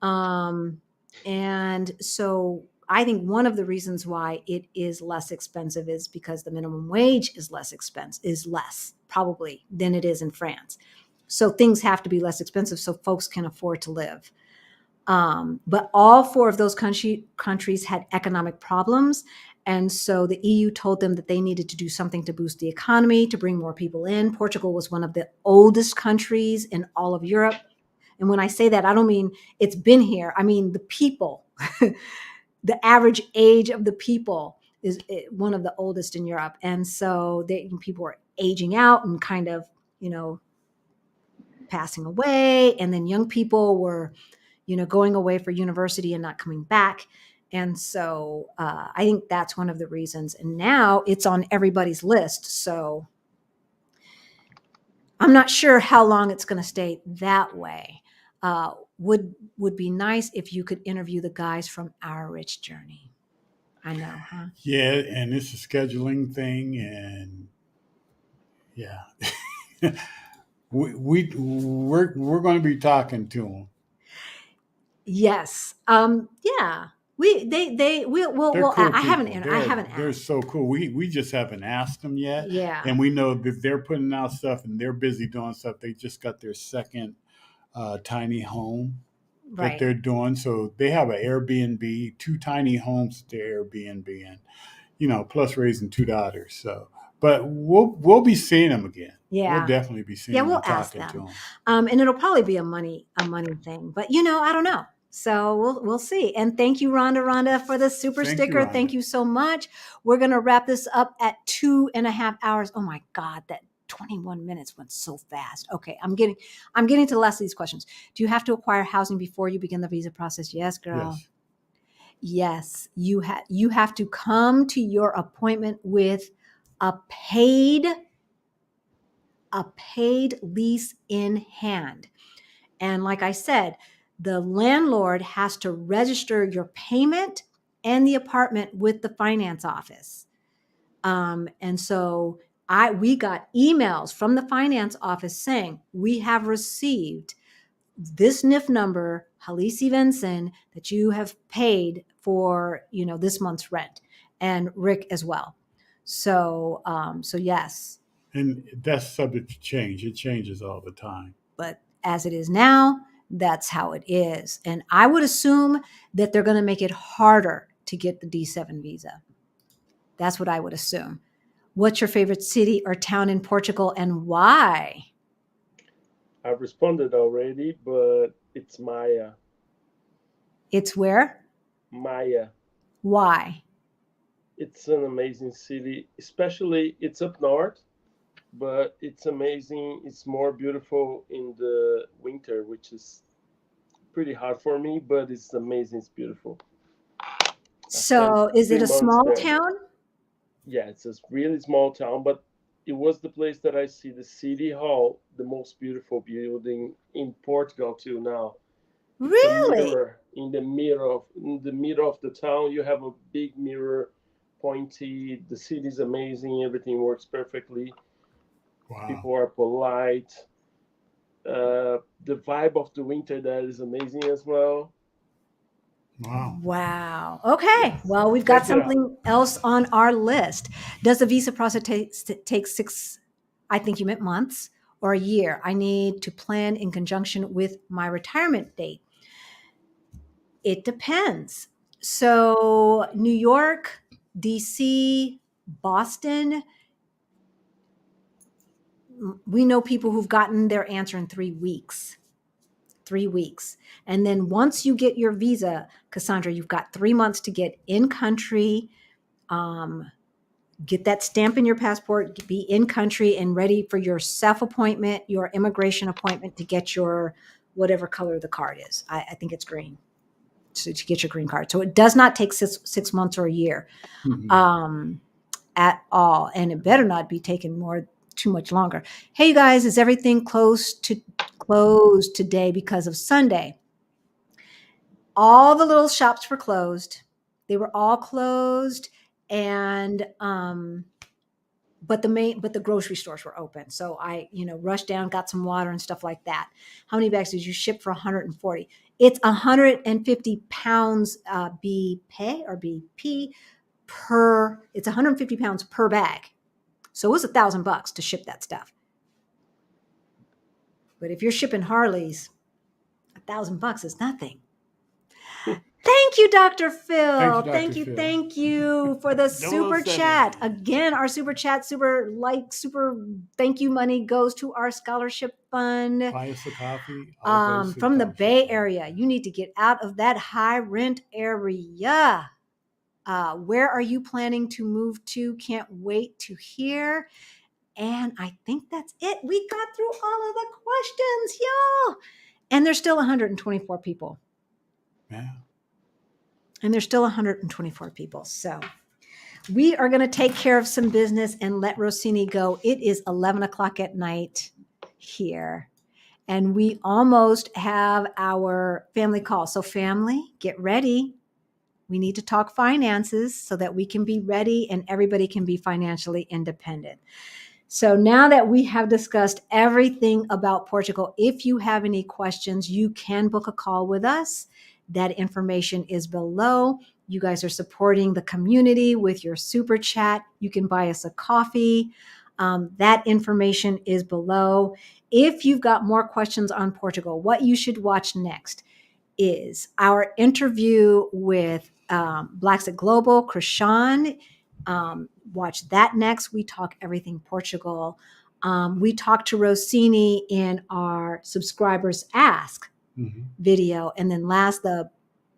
Um, and so I think one of the reasons why it is less expensive is because the minimum wage is less probably than it is in France. So things have to be less expensive so folks can afford to live. But all four of those countries had economic problems. And so the EU told them that they needed to do something to boost the economy, to bring more people in. Portugal was one of the oldest countries in all of Europe. And when I say that, I don't mean it's been here. I mean the people, the average age of the people is one of the oldest in Europe. And so people were aging out and kind of, passing away. And then young people were, going away for university and not coming back. And so I think that's one of the reasons. And now it's on everybody's list. So I'm not sure how long it's going to stay that way. Would be nice if you could interview the guys from Our Rich Journey. I know, huh? Yeah, and it's a scheduling thing, and yeah, we're going to be talking to them. Yes. Yeah. We'll They're cool people. I haven't They're asked. so cool. We just haven't asked them yet, Yeah. and we know that they're putting out stuff and they're busy doing stuff. They just got their second tiny home that Right. they're doing. So they have an Airbnb, two tiny homes that they're Airbnb in, plus raising two daughters. So, but we'll be seeing them again. We'll Yeah. definitely be seeing Yeah, them we'll and ask talking to them. them. And it'll probably be a money thing, but I don't know. So we'll see. And thank you, Rhonda, for the super Thank you, sticker. Thank Rhonda. you so much. We're gonna wrap this up at 2.5 hours. Oh my God, that 21 minutes went so fast. Okay, I'm getting to the last of these questions. Do you have to acquire housing before you begin the visa process? Yes, girl. Yes. Yes, you have to come to your appointment with a paid a paid lease in hand. And like I said, the landlord has to register your payment and the apartment with the finance office. And so we got emails from the finance office saying we have received this NIF number, Halisi Vinson, that you have paid for this month's rent, and Rick as well. So yes, And that's subject to change. It changes all the time. but as it is now, that's how it is. And I would assume that they're going to make it harder to get the D7 visa. That's what I would assume. What's your favorite city or town in Portugal and why? I've responded already, but it's Maya. It's where? Maya. Why? It's an amazing city, especially it's up north, but it's amazing. It's more beautiful in the winter, which is pretty hard for me, but it's amazing. It's beautiful. I spent So is it three a months small there. town? Yeah, it's a really small town, but it was the place that I see the city hall, the most beautiful building in Portugal till now. It's a Really? mirror in the middle of the town. You have a big mirror, pointy. The city is amazing. Everything works perfectly. Wow. People are polite. The vibe of the winter there is amazing as well. Wow. Wow. Okay. Yes, Well, we've got check it out. something else on our list. Does the visa process take 6, I think you meant months, or a year? I need to plan in conjunction with my retirement date. It depends. So, New York, DC, Boston, we know people who've gotten their answer in 3 weeks. 3 weeks. And then once you get your visa, Cassandra, you've got 3 months to get in country, get that stamp in your passport, be in country and ready for your self appointment, your immigration appointment to get your whatever color the card is. I think it's green. So to get your green card. So it does not take 6 months or a year at all. And it better not be taking too much longer. Hey, you guys, is everything closed today because of Sunday? All the little shops were closed. They were all closed, and but the grocery stores were open. So I, rushed down, got some water and stuff like that. How many bags did you ship for 140? It's 150 pounds BP per. It's 150 pounds per bag. So it was $1,000 to ship that stuff. But if you're shipping Harleys, $1,000 is nothing. Thank you, Dr. Phil. Thank you for the super chat. Again, our super chat, super thank you money goes to our scholarship fund. Buy us a coffee. From the Bay Area. You need to get out of that high rent area. Where are you planning to move to? Can't wait to hear. And I think that's it. We got through all of the questions, y'all. And there's still 124 people. Yeah. And there's still 124 people. So we are going to take care of some business and let Rossini go. It is 11 o'clock at night here. And we almost have our family call. So family, get ready. We need to talk finances so that we can be ready and everybody can be financially independent. So now that we have discussed everything about Portugal, if you have any questions, you can book a call with us. That information is below. You guys are supporting the community with your super chat. You can buy us a coffee. That information is below. If you've got more questions on Portugal, what you should watch next is our interview with Blackset Global, Krishan. Watch that next. We talk everything Portugal. We talk to Rossini in our subscribers ask video. And then last, the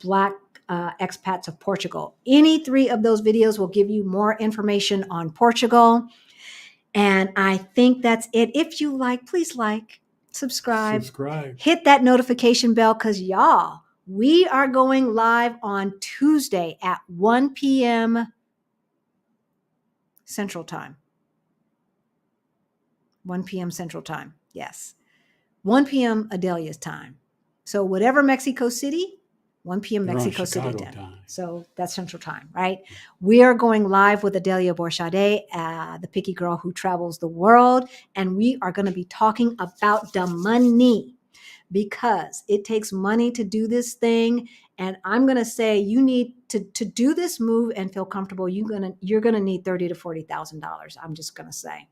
Black expats of Portugal. Any 3 of those videos will give you more information on Portugal. And I think that's it. If you please subscribe, hit that notification bell, because y'all, we are going live on Tuesday at 1 p.m. Central Time. 1 p.m. Central Time. Yes. 1 p.m. Adelia's time. So whatever Mexico City, 1 p.m. Mexico City time. So that's Central Time, right? We are going live with Adelia Borchade, the picky girl who travels the world. And we are going to be talking about the money, because it takes money to do this thing. And I'm going to say you need to do this move and feel comfortable. You're going to need $30,000 to $40,000. I'm just going to say.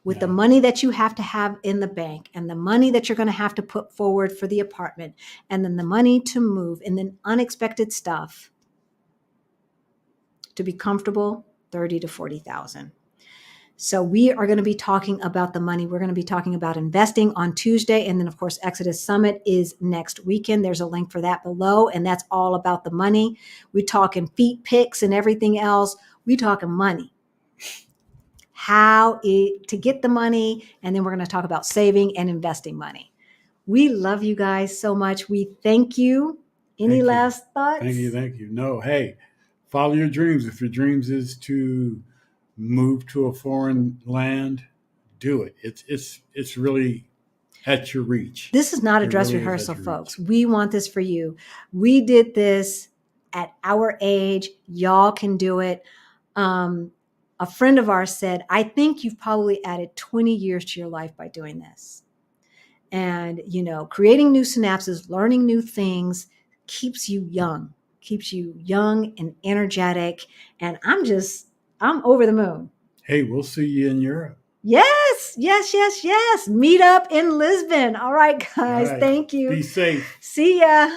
With the money that you have to have in the bank, and the money that you're going to have to put forward for the apartment, and then the money to move, and then unexpected stuff, to be comfortable, $30,000 to $40,000. So we are going to be talking about the money. We're going to be talking about investing on Tuesday. And then, of course, Exodus Summit is next weekend. There's a link for that below. And that's all about the money. We're talking feet pics and everything else. We're talking money. To get the money, and then we're going to talk about saving and investing money. We love you guys so much. We thank you. Any last thoughts? Thank you. No, hey, follow your dreams. If your dreams is to move to a foreign land, do it. It's really at your reach. This is not a dress rehearsal, folks. We want this for you. We did this at our age. Y'all can do it. A friend of ours said, I think you've probably added 20 years to your life by doing this. And, creating new synapses, learning new things keeps you young and energetic. And I'm over the moon. Hey, we'll see you in Europe. Yes. Meet up in Lisbon. All right, guys. Thank you. Be safe. See ya.